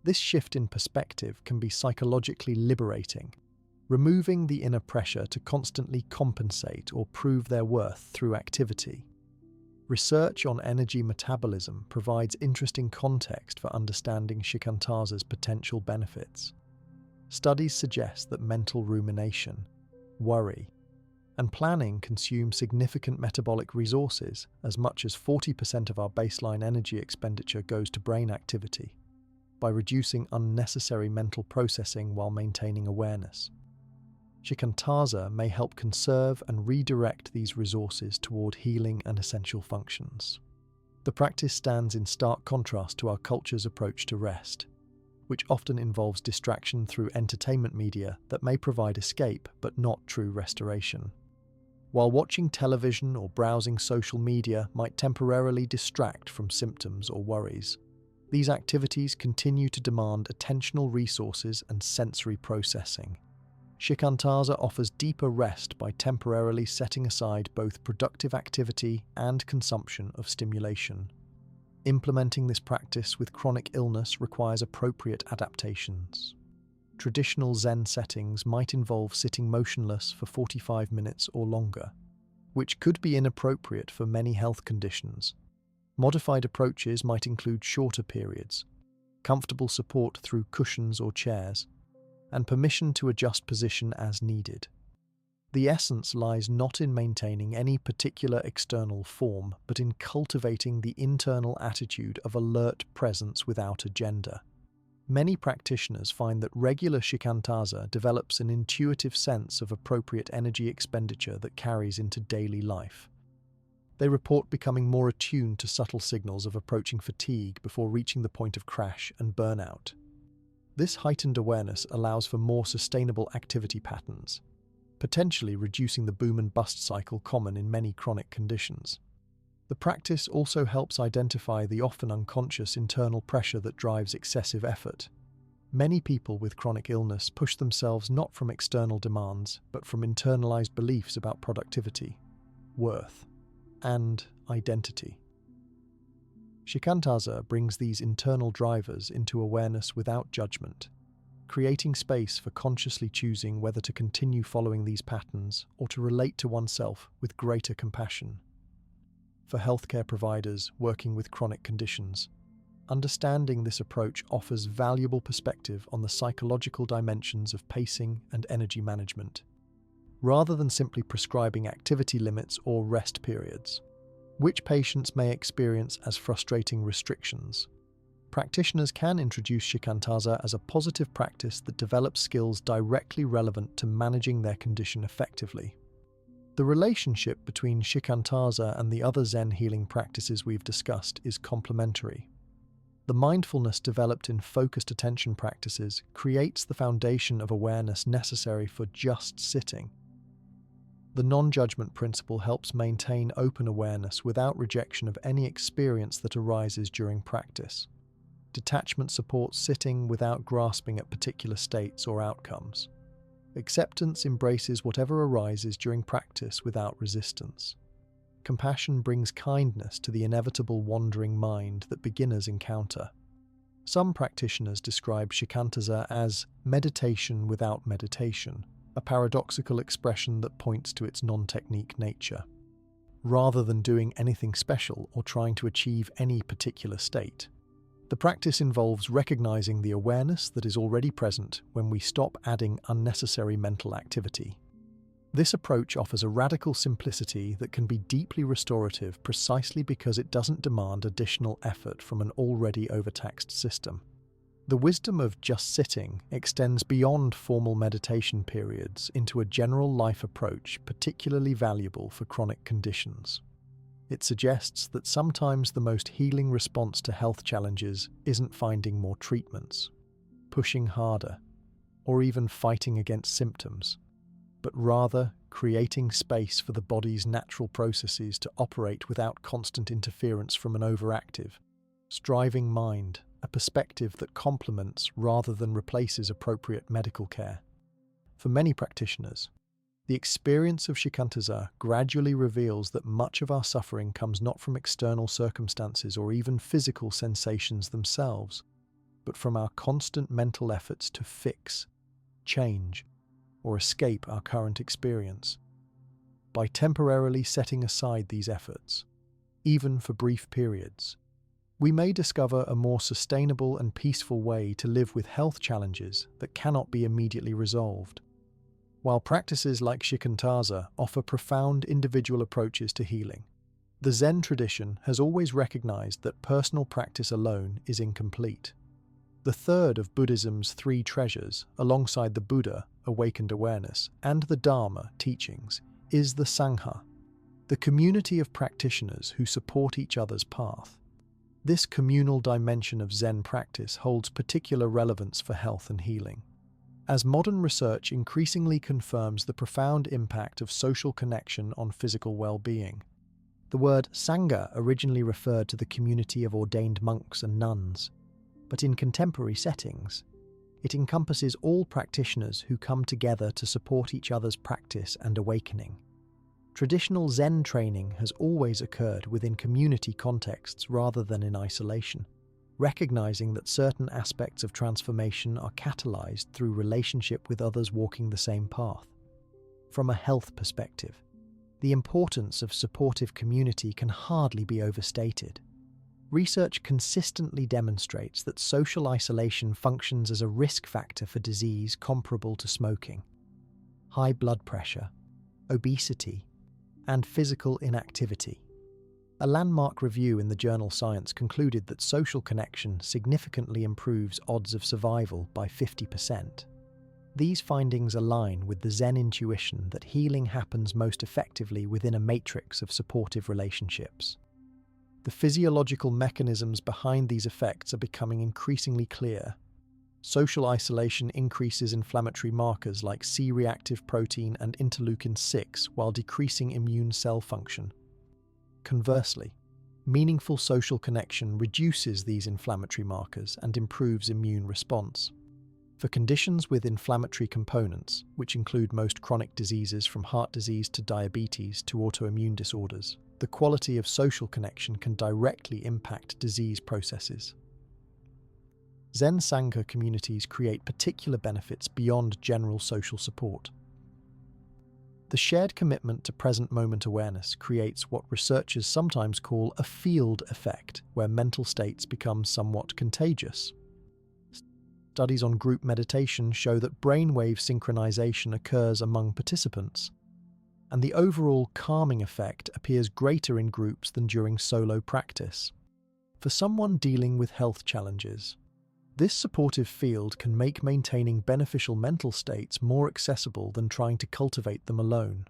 this shift in perspective can be psychologically liberating, removing the inner pressure to constantly compensate or prove their worth through activity. Research on energy metabolism provides interesting context for understanding Shikantaza's potential benefits. Studies suggest that mental rumination, worry, and planning consume significant metabolic resources. As much as 40% of our baseline energy expenditure goes to brain activity, by reducing unnecessary mental processing while maintaining awareness. Shikantaza may help conserve and redirect these resources toward healing and essential functions. The practice stands in stark contrast to our culture's approach to rest, which often involves distraction through entertainment media that may provide escape but not true restoration. While watching television or browsing social media might temporarily distract from symptoms or worries, these activities continue to demand attentional resources and sensory processing. Shikantaza offers deeper rest by temporarily setting aside both productive activity and consumption of stimulation. Implementing this practice with chronic illness requires appropriate adaptations. Traditional Zen settings might involve sitting motionless for 45 minutes or longer, which could be inappropriate for many health conditions. Modified approaches might include shorter periods, comfortable support through cushions or chairs, and permission to adjust position as needed. The essence lies not in maintaining any particular external form, but in cultivating the internal attitude of alert presence without agenda. Many practitioners find that regular shikantaza develops an intuitive sense of appropriate energy expenditure that carries into daily life. They report becoming more attuned to subtle signals of approaching fatigue before reaching the point of crash and burnout. This heightened awareness allows for more sustainable activity patterns, potentially reducing the boom and bust cycle common in many chronic conditions. The practice also helps identify the often unconscious internal pressure that drives excessive effort. Many people with chronic illness push themselves not from external demands, but from internalized beliefs about productivity, worth, and identity. Shikantaza brings these internal drivers into awareness without judgment, creating space for consciously choosing whether to continue following these patterns or to relate to oneself with greater compassion. For healthcare providers working with chronic conditions, understanding this approach offers valuable perspective on the psychological dimensions of pacing and energy management, rather than simply prescribing activity limits or rest periods, which patients may experience as frustrating restrictions. Practitioners can introduce shikantaza as a positive practice that develops skills directly relevant to managing their condition effectively. The relationship between shikantaza and the other Zen healing practices we've discussed is complementary. The mindfulness developed in focused attention practices creates the foundation of awareness necessary for just sitting. The non-judgment principle helps maintain open awareness without rejection of any experience that arises during practice. Detachment supports sitting without grasping at particular states or outcomes. Acceptance embraces whatever arises during practice without resistance. Compassion brings kindness to the inevitable wandering mind that beginners encounter. Some practitioners describe shikantaza as meditation without meditation, a paradoxical expression that points to its non-technique nature. Rather than doing anything special or trying to achieve any particular state, the practice involves recognizing the awareness that is already present when we stop adding unnecessary mental activity. This approach offers a radical simplicity that can be deeply restorative precisely because it doesn't demand additional effort from an already overtaxed system. The wisdom of just sitting extends beyond formal meditation periods into a general life approach particularly valuable for chronic conditions. It suggests that sometimes the most healing response to health challenges isn't finding more treatments, pushing harder, or even fighting against symptoms, but rather creating space for the body's natural processes to operate without constant interference from an overactive, striving mind, a perspective that complements rather than replaces appropriate medical care. For many practitioners, the experience of shikantaza gradually reveals that much of our suffering comes not from external circumstances or even physical sensations themselves, but from our constant mental efforts to fix, change, or escape our current experience. By temporarily setting aside these efforts, even for brief periods, we may discover a more sustainable and peaceful way to live with health challenges that cannot be immediately resolved. While practices like shikantaza offer profound individual approaches to healing, the Zen tradition has always recognized that personal practice alone is incomplete. The third of Buddhism's three treasures, alongside the Buddha, awakened awareness, and the Dharma, teachings, is the Sangha, the community of practitioners who support each other's path. This communal dimension of Zen practice holds particular relevance for health and healing, as modern research increasingly confirms the profound impact of social connection on physical well-being. The word Sangha originally referred to the community of ordained monks and nuns, but in contemporary settings, it encompasses all practitioners who come together to support each other's practice and awakening. Traditional Zen training has always occurred within community contexts rather than in isolation. recognizing that certain aspects of transformation are catalyzed through relationship with others walking the same path. From a health perspective, the importance of supportive community can hardly be overstated. Research consistently demonstrates that social isolation functions as a risk factor for disease comparable to smoking, high blood pressure, obesity, and physical inactivity. A landmark review in the journal Science concluded that social connection significantly improves odds of survival by 50%. These findings align with the Zen intuition that healing happens most effectively within a matrix of supportive relationships. The physiological mechanisms behind these effects are becoming increasingly clear. Social isolation increases inflammatory markers like C-reactive protein and interleukin-6 while decreasing immune cell function. Conversely, meaningful social connection reduces these inflammatory markers and improves immune response. For conditions with inflammatory components, which include most chronic diseases from heart disease to diabetes to autoimmune disorders, the quality of social connection can directly impact disease processes. Zen Sangha communities create particular benefits beyond general social support. The shared commitment to present moment awareness creates what researchers sometimes call a field effect, where mental states become somewhat contagious. Studies on group meditation show that brainwave synchronization occurs among participants, and the overall calming effect appears greater in groups than during solo practice. For someone dealing with health challenges, this supportive field can make maintaining beneficial mental states more accessible than trying to cultivate them alone.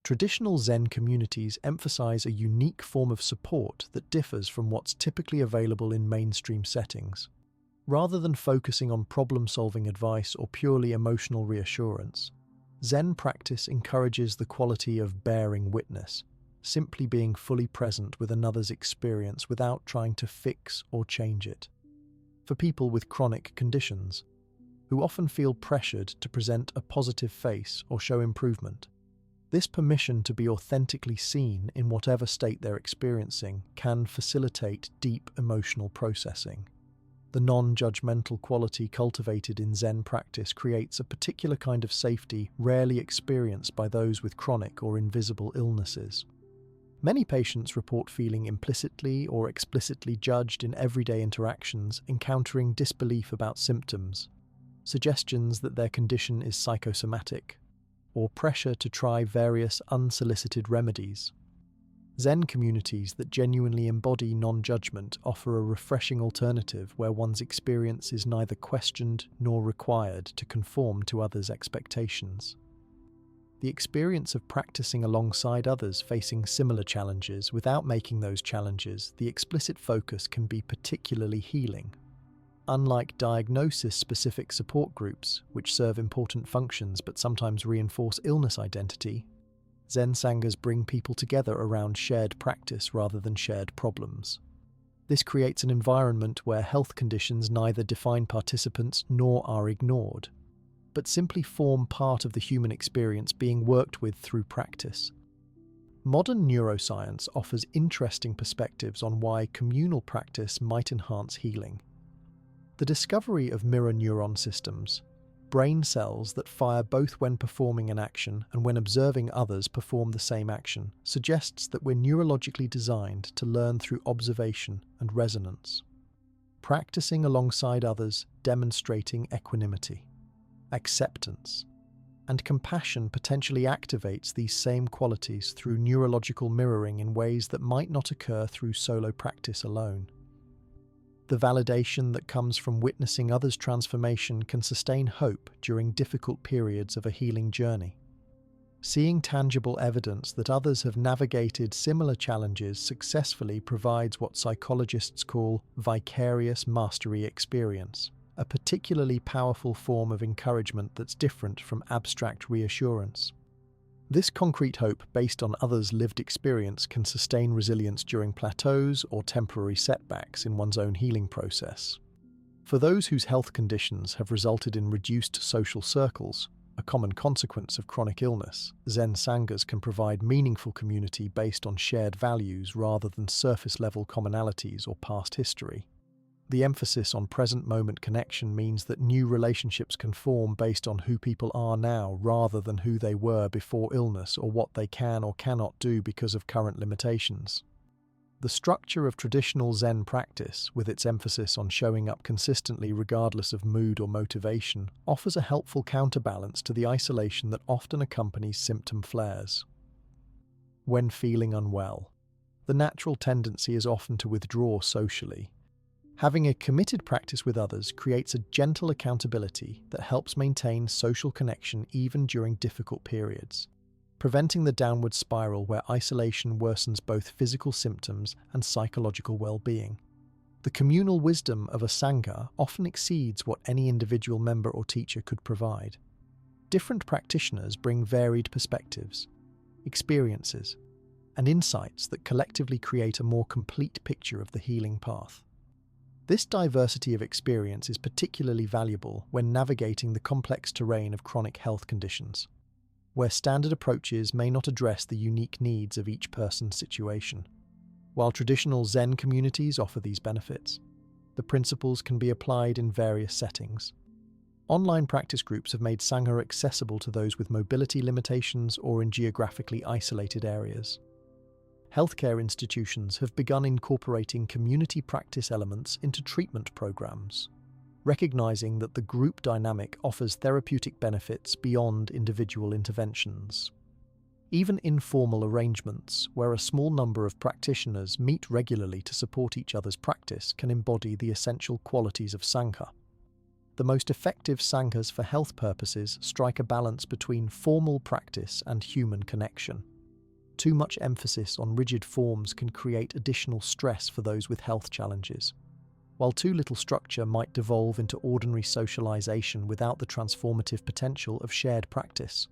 Traditional Zen communities emphasize a unique form of support that differs from what's typically available in mainstream settings. Rather than focusing on problem-solving advice or purely emotional reassurance, Zen practice encourages the quality of bearing witness, simply being fully present with another's experience without trying to fix or change it. For people with chronic conditions, who often feel pressured to present a positive face or show improvement, this permission to be authentically seen in whatever state they're experiencing can facilitate deep emotional processing. The non-judgmental quality cultivated in Zen practice creates a particular kind of safety rarely experienced by those with chronic or invisible illnesses. Many patients report feeling implicitly or explicitly judged in everyday interactions, encountering disbelief about symptoms, suggestions that their condition is psychosomatic, or pressure to try various unsolicited remedies. Zen communities that genuinely embody non-judgment offer a refreshing alternative where one's experience is neither questioned nor required to conform to others' expectations. The experience of practicing alongside others facing similar challenges without making those challenges the explicit focus can be particularly healing. Unlike diagnosis-specific support groups, which serve important functions but sometimes reinforce illness identity, Zen Sanghas bring people together around shared practice rather than shared problems. This creates an environment where health conditions neither define participants nor are ignored, but simply form part of the human experience being worked with through practice. Modern neuroscience offers interesting perspectives on why communal practice might enhance healing. The discovery of mirror neuron systems, brain cells that fire both when performing an action and when observing others perform the same action, suggests that we're neurologically designed to learn through observation and resonance. Practicing alongside others, demonstrating equanimity, acceptance, and compassion potentially activates these same qualities through neurological mirroring in ways that might not occur through solo practice alone. The validation that comes from witnessing others' transformation can sustain hope during difficult periods of a healing journey. Seeing tangible evidence that others have navigated similar challenges successfully provides what psychologists call vicarious mastery experience, a particularly powerful form of encouragement that's different from abstract reassurance. This concrete hope based on others' lived experience can sustain resilience during plateaus or temporary setbacks in one's own healing process. For those whose health conditions have resulted in reduced social circles, a common consequence of chronic illness, Zen Sanghas can provide meaningful community based on shared values rather than surface-level commonalities or past history. The emphasis on present moment connection means that new relationships can form based on who people are now rather than who they were before illness or what they can or cannot do because of current limitations. The structure of traditional Zen practice, with its emphasis on showing up consistently regardless of mood or motivation, offers a helpful counterbalance to the isolation that often accompanies symptom flares. When feeling unwell, the natural tendency is often to withdraw socially. Having a committed practice with others creates a gentle accountability that helps maintain social connection even during difficult periods, preventing the downward spiral where isolation worsens both physical symptoms and psychological well-being. The communal wisdom of a sangha often exceeds what any individual member or teacher could provide. Different practitioners bring varied perspectives, experiences, and insights that collectively create a more complete picture of the healing path. This diversity of experience is particularly valuable when navigating the complex terrain of chronic health conditions, where standard approaches may not address the unique needs of each person's situation. While traditional Zen communities offer these benefits, the principles can be applied in various settings. Online practice groups have made Sangha accessible to those with mobility limitations or in geographically isolated areas. Healthcare institutions have begun incorporating community practice elements into treatment programs, recognizing that the group dynamic offers therapeutic benefits beyond individual interventions. Even informal arrangements, where a small number of practitioners meet regularly to support each other's practice, can embody the essential qualities of Sangha. The most effective Sanghas for health purposes strike a balance between formal practice and human connection. Too much emphasis on rigid forms can create additional stress for those with health challenges, while too little structure might devolve into ordinary socialization without the transformative potential of shared practice.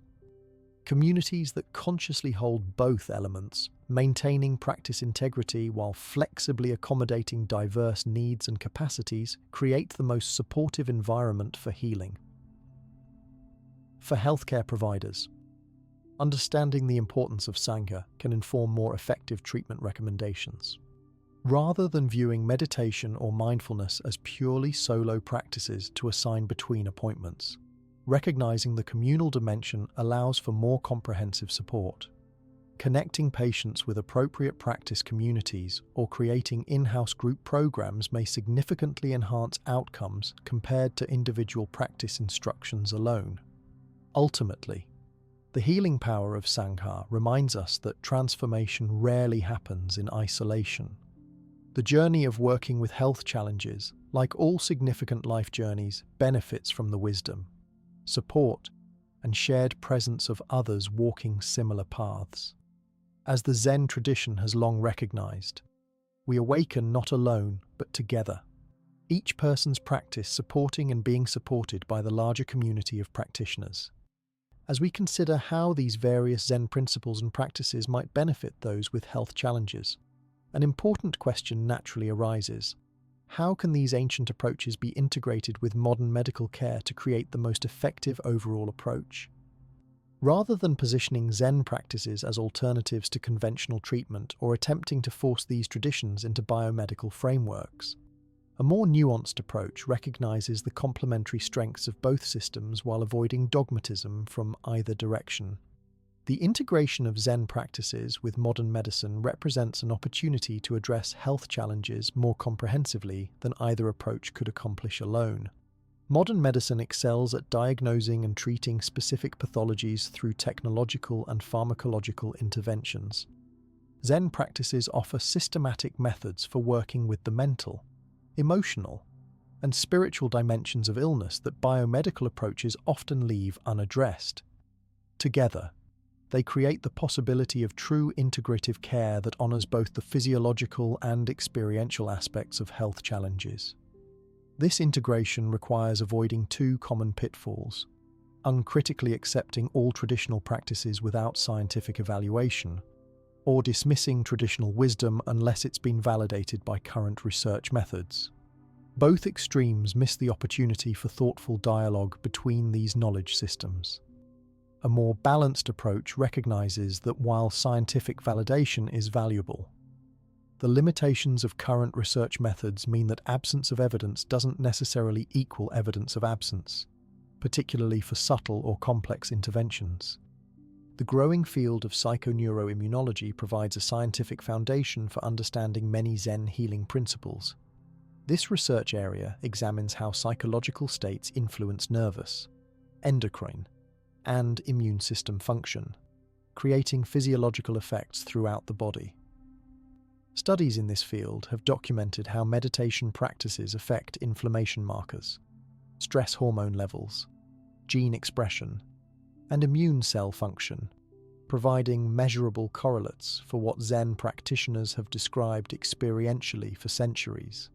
Communities that consciously hold both elements, maintaining practice integrity while flexibly accommodating diverse needs and capacities, create the most supportive environment for healing. For healthcare providers, understanding the importance of Sangha can inform more effective treatment recommendations. Rather than viewing meditation or mindfulness as purely solo practices to assign between appointments, recognizing the communal dimension allows for more comprehensive support. Connecting patients with appropriate practice communities or creating in-house group programs may significantly enhance outcomes compared to individual practice instructions alone. Ultimately, the healing power of Sangha reminds us that transformation rarely happens in isolation. The journey of working with health challenges, like all significant life journeys, benefits from the wisdom, support, and shared presence of others walking similar paths. As the Zen tradition has long recognized, we awaken not alone, but together, each person's practice supporting and being supported by the larger community of practitioners. As we consider how these various Zen principles and practices might benefit those with health challenges, an important question naturally arises. How can these ancient approaches be integrated with modern medical care to create the most effective overall approach? Rather than positioning Zen practices as alternatives to conventional treatment or attempting to force these traditions into biomedical frameworks, a more nuanced approach recognizes the complementary strengths of both systems while avoiding dogmatism from either direction. The integration of Zen practices with modern medicine represents an opportunity to address health challenges more comprehensively than either approach could accomplish alone. Modern medicine excels at diagnosing and treating specific pathologies through technological and pharmacological interventions. Zen practices offer systematic methods for working with the mental, emotional, and spiritual dimensions of illness that biomedical approaches often leave unaddressed. Together, they create the possibility of true integrative care that honors both the physiological and experiential aspects of health challenges. This integration requires avoiding two common pitfalls: uncritically accepting all traditional practices without scientific evaluation, or dismissing traditional wisdom unless it's been validated by current research methods. Both extremes miss the opportunity for thoughtful dialogue between these knowledge systems. A more balanced approach recognizes that while scientific validation is valuable, The limitations of current research methods mean that absence of evidence doesn't necessarily equal evidence of absence, particularly for subtle or complex interventions. The growing field of psychoneuroimmunology provides a scientific foundation for understanding many Zen healing principles. This research area examines how psychological states influence nervous, endocrine, and immune system function, creating physiological effects throughout the body. Studies in this field have documented how meditation practices affect inflammation markers, stress hormone levels, gene expression, and immune cell function, providing measurable correlates for what Zen practitioners have described experientially for centuries.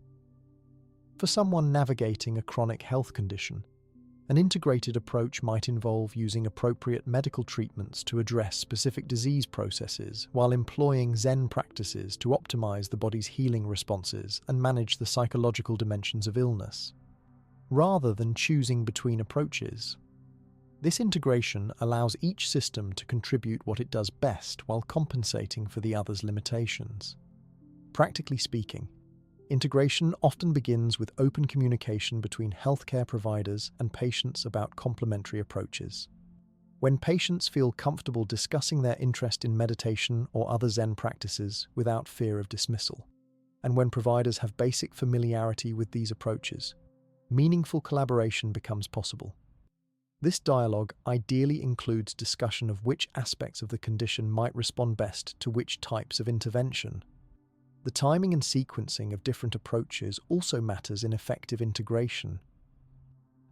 For someone navigating a chronic health condition, an integrated approach might involve using appropriate medical treatments to address specific disease processes while employing Zen practices to optimize the body's healing responses and manage the psychological dimensions of illness. Rather than choosing between approaches, this integration allows each system to contribute what it does best while compensating for the other's limitations. Practically speaking, integration often begins with open communication between healthcare providers and patients about complementary approaches. When patients feel comfortable discussing their interest in meditation or other Zen practices without fear of dismissal, and when providers have basic familiarity with these approaches, meaningful collaboration becomes possible. This dialogue ideally includes discussion of which aspects of the condition might respond best to which types of intervention. The timing and sequencing of different approaches also matters in effective integration.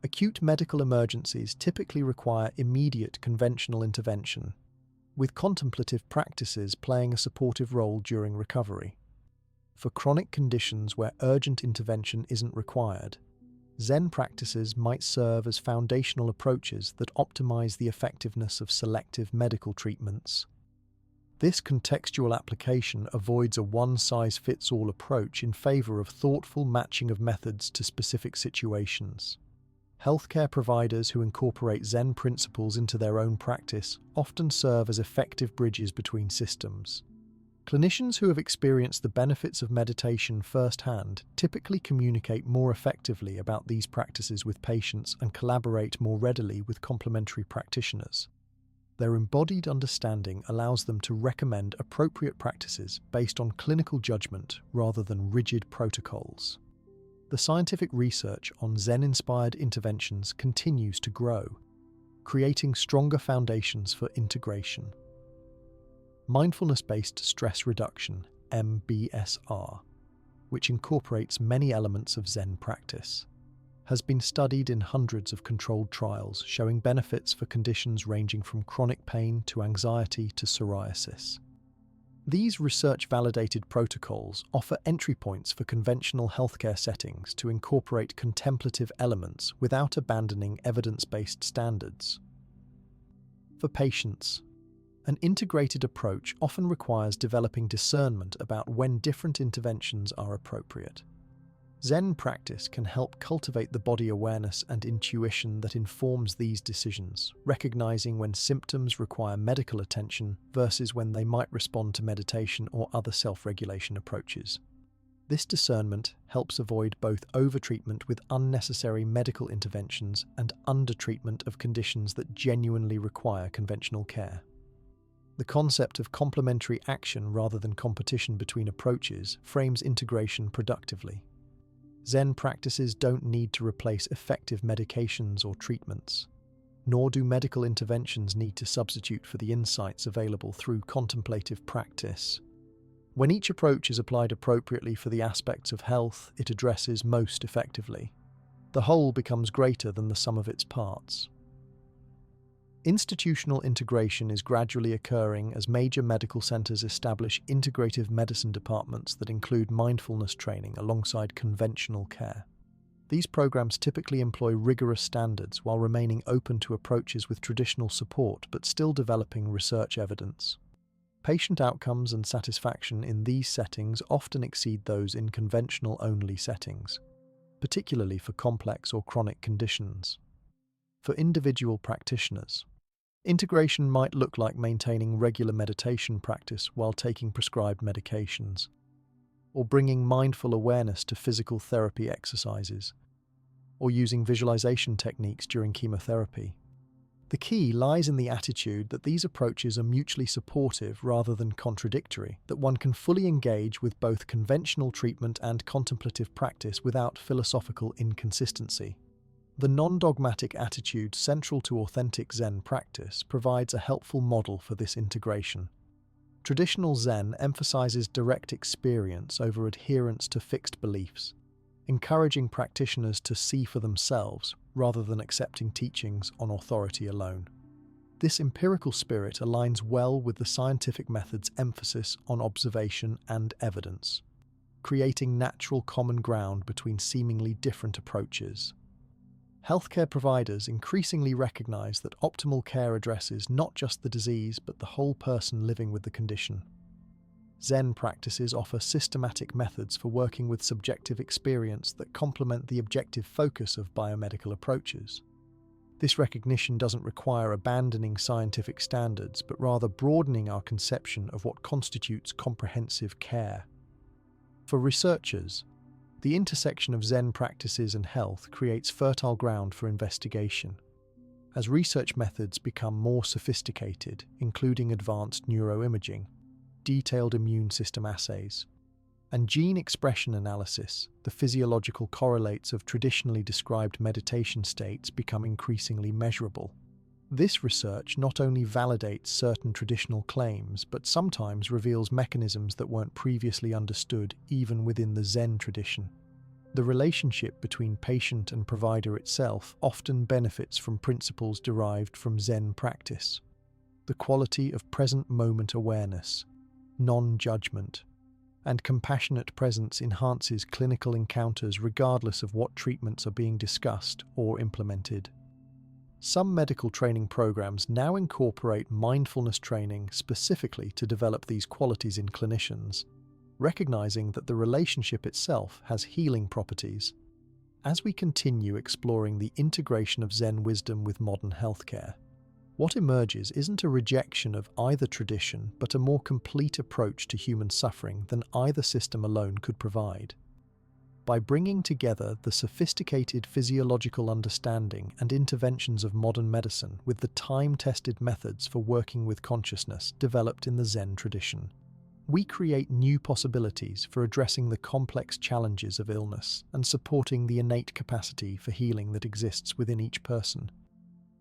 Acute medical emergencies typically require immediate conventional intervention, with contemplative practices playing a supportive role during recovery. For chronic conditions where urgent intervention isn't required, Zen practices might serve as foundational approaches that optimize the effectiveness of selective medical treatments. This contextual application avoids a one-size-fits-all approach in favor of thoughtful matching of methods to specific situations. Healthcare providers who incorporate Zen principles into their own practice often serve as effective bridges between systems. Clinicians who have experienced the benefits of meditation firsthand typically communicate more effectively about these practices with patients and collaborate more readily with complementary practitioners. Their embodied understanding allows them to recommend appropriate practices based on clinical judgment rather than rigid protocols. The scientific research on Zen-inspired interventions continues to grow, creating stronger foundations for integration. Mindfulness-based stress reduction, MBSR, which incorporates many elements of Zen practice, has been studied in hundreds of controlled trials showing benefits for conditions ranging from chronic pain to anxiety to psoriasis. These research-validated protocols offer entry points for conventional healthcare settings to incorporate contemplative elements without abandoning evidence-based standards. For patients, an integrated approach often requires developing discernment about when different interventions are appropriate. Zen practice can help cultivate the body awareness and intuition that informs these decisions, recognizing when symptoms require medical attention versus when they might respond to meditation or other self-regulation approaches. This discernment helps avoid both overtreatment with unnecessary medical interventions and undertreatment of conditions that genuinely require conventional care. The concept of complementary action rather than competition between approaches frames integration productively. Zen practices don't need to replace effective medications or treatments, nor do medical interventions need to substitute for the insights available through contemplative practice. When each approach is applied appropriately for the aspects of health it addresses most effectively, the whole becomes greater than the sum of its parts. Institutional integration is gradually occurring as major medical centers establish integrative medicine departments that include mindfulness training alongside conventional care. These programs typically employ rigorous standards while remaining open to approaches with traditional support but still developing research evidence. Patient outcomes and satisfaction in these settings often exceed those in conventional-only settings, particularly for complex or chronic conditions. For individual practitioners, integration might look like maintaining regular meditation practice while taking prescribed medications. or bringing mindful awareness to physical therapy exercises, or using visualization techniques during chemotherapy. The key lies in the attitude that these approaches are mutually supportive rather than contradictory, that one can fully engage with both conventional treatment and contemplative practice without philosophical inconsistency. The non-dogmatic attitude central to authentic Zen practice provides a helpful model for this integration. Traditional Zen emphasizes direct experience over adherence to fixed beliefs, encouraging practitioners to see for themselves rather than accepting teachings on authority alone. This empirical spirit aligns well with the scientific method's emphasis on observation and evidence, creating natural common ground between seemingly different approaches. Healthcare providers increasingly recognize that optimal care addresses not just the disease but the whole person living with the condition. Zen practices offer systematic methods for working with subjective experience that complement the objective focus of biomedical approaches. This recognition doesn't require abandoning scientific standards, but rather broadening our conception of what constitutes comprehensive care. For researchers, the intersection of Zen practices and health creates fertile ground for investigation. As research methods become more sophisticated, including advanced neuroimaging, detailed immune system assays, and gene expression analysis, the physiological correlates of traditionally described meditation states become increasingly measurable. This research not only validates certain traditional claims, but sometimes reveals mechanisms that weren't previously understood even within the Zen tradition. The relationship between patient and provider itself often benefits from principles derived from Zen practice. The quality of present moment awareness, non-judgment, and compassionate presence enhances clinical encounters regardless of what treatments are being discussed or implemented. Some medical training programs now incorporate mindfulness training specifically to develop these qualities in clinicians, recognizing that the relationship itself has healing properties. As we continue exploring the integration of Zen wisdom with modern healthcare, what emerges isn't a rejection of either tradition, but a more complete approach to human suffering than either system alone could provide. By bringing together the sophisticated physiological understanding and interventions of modern medicine with the time-tested methods for working with consciousness developed in the Zen tradition, we create new possibilities for addressing the complex challenges of illness and supporting the innate capacity for healing that exists within each person.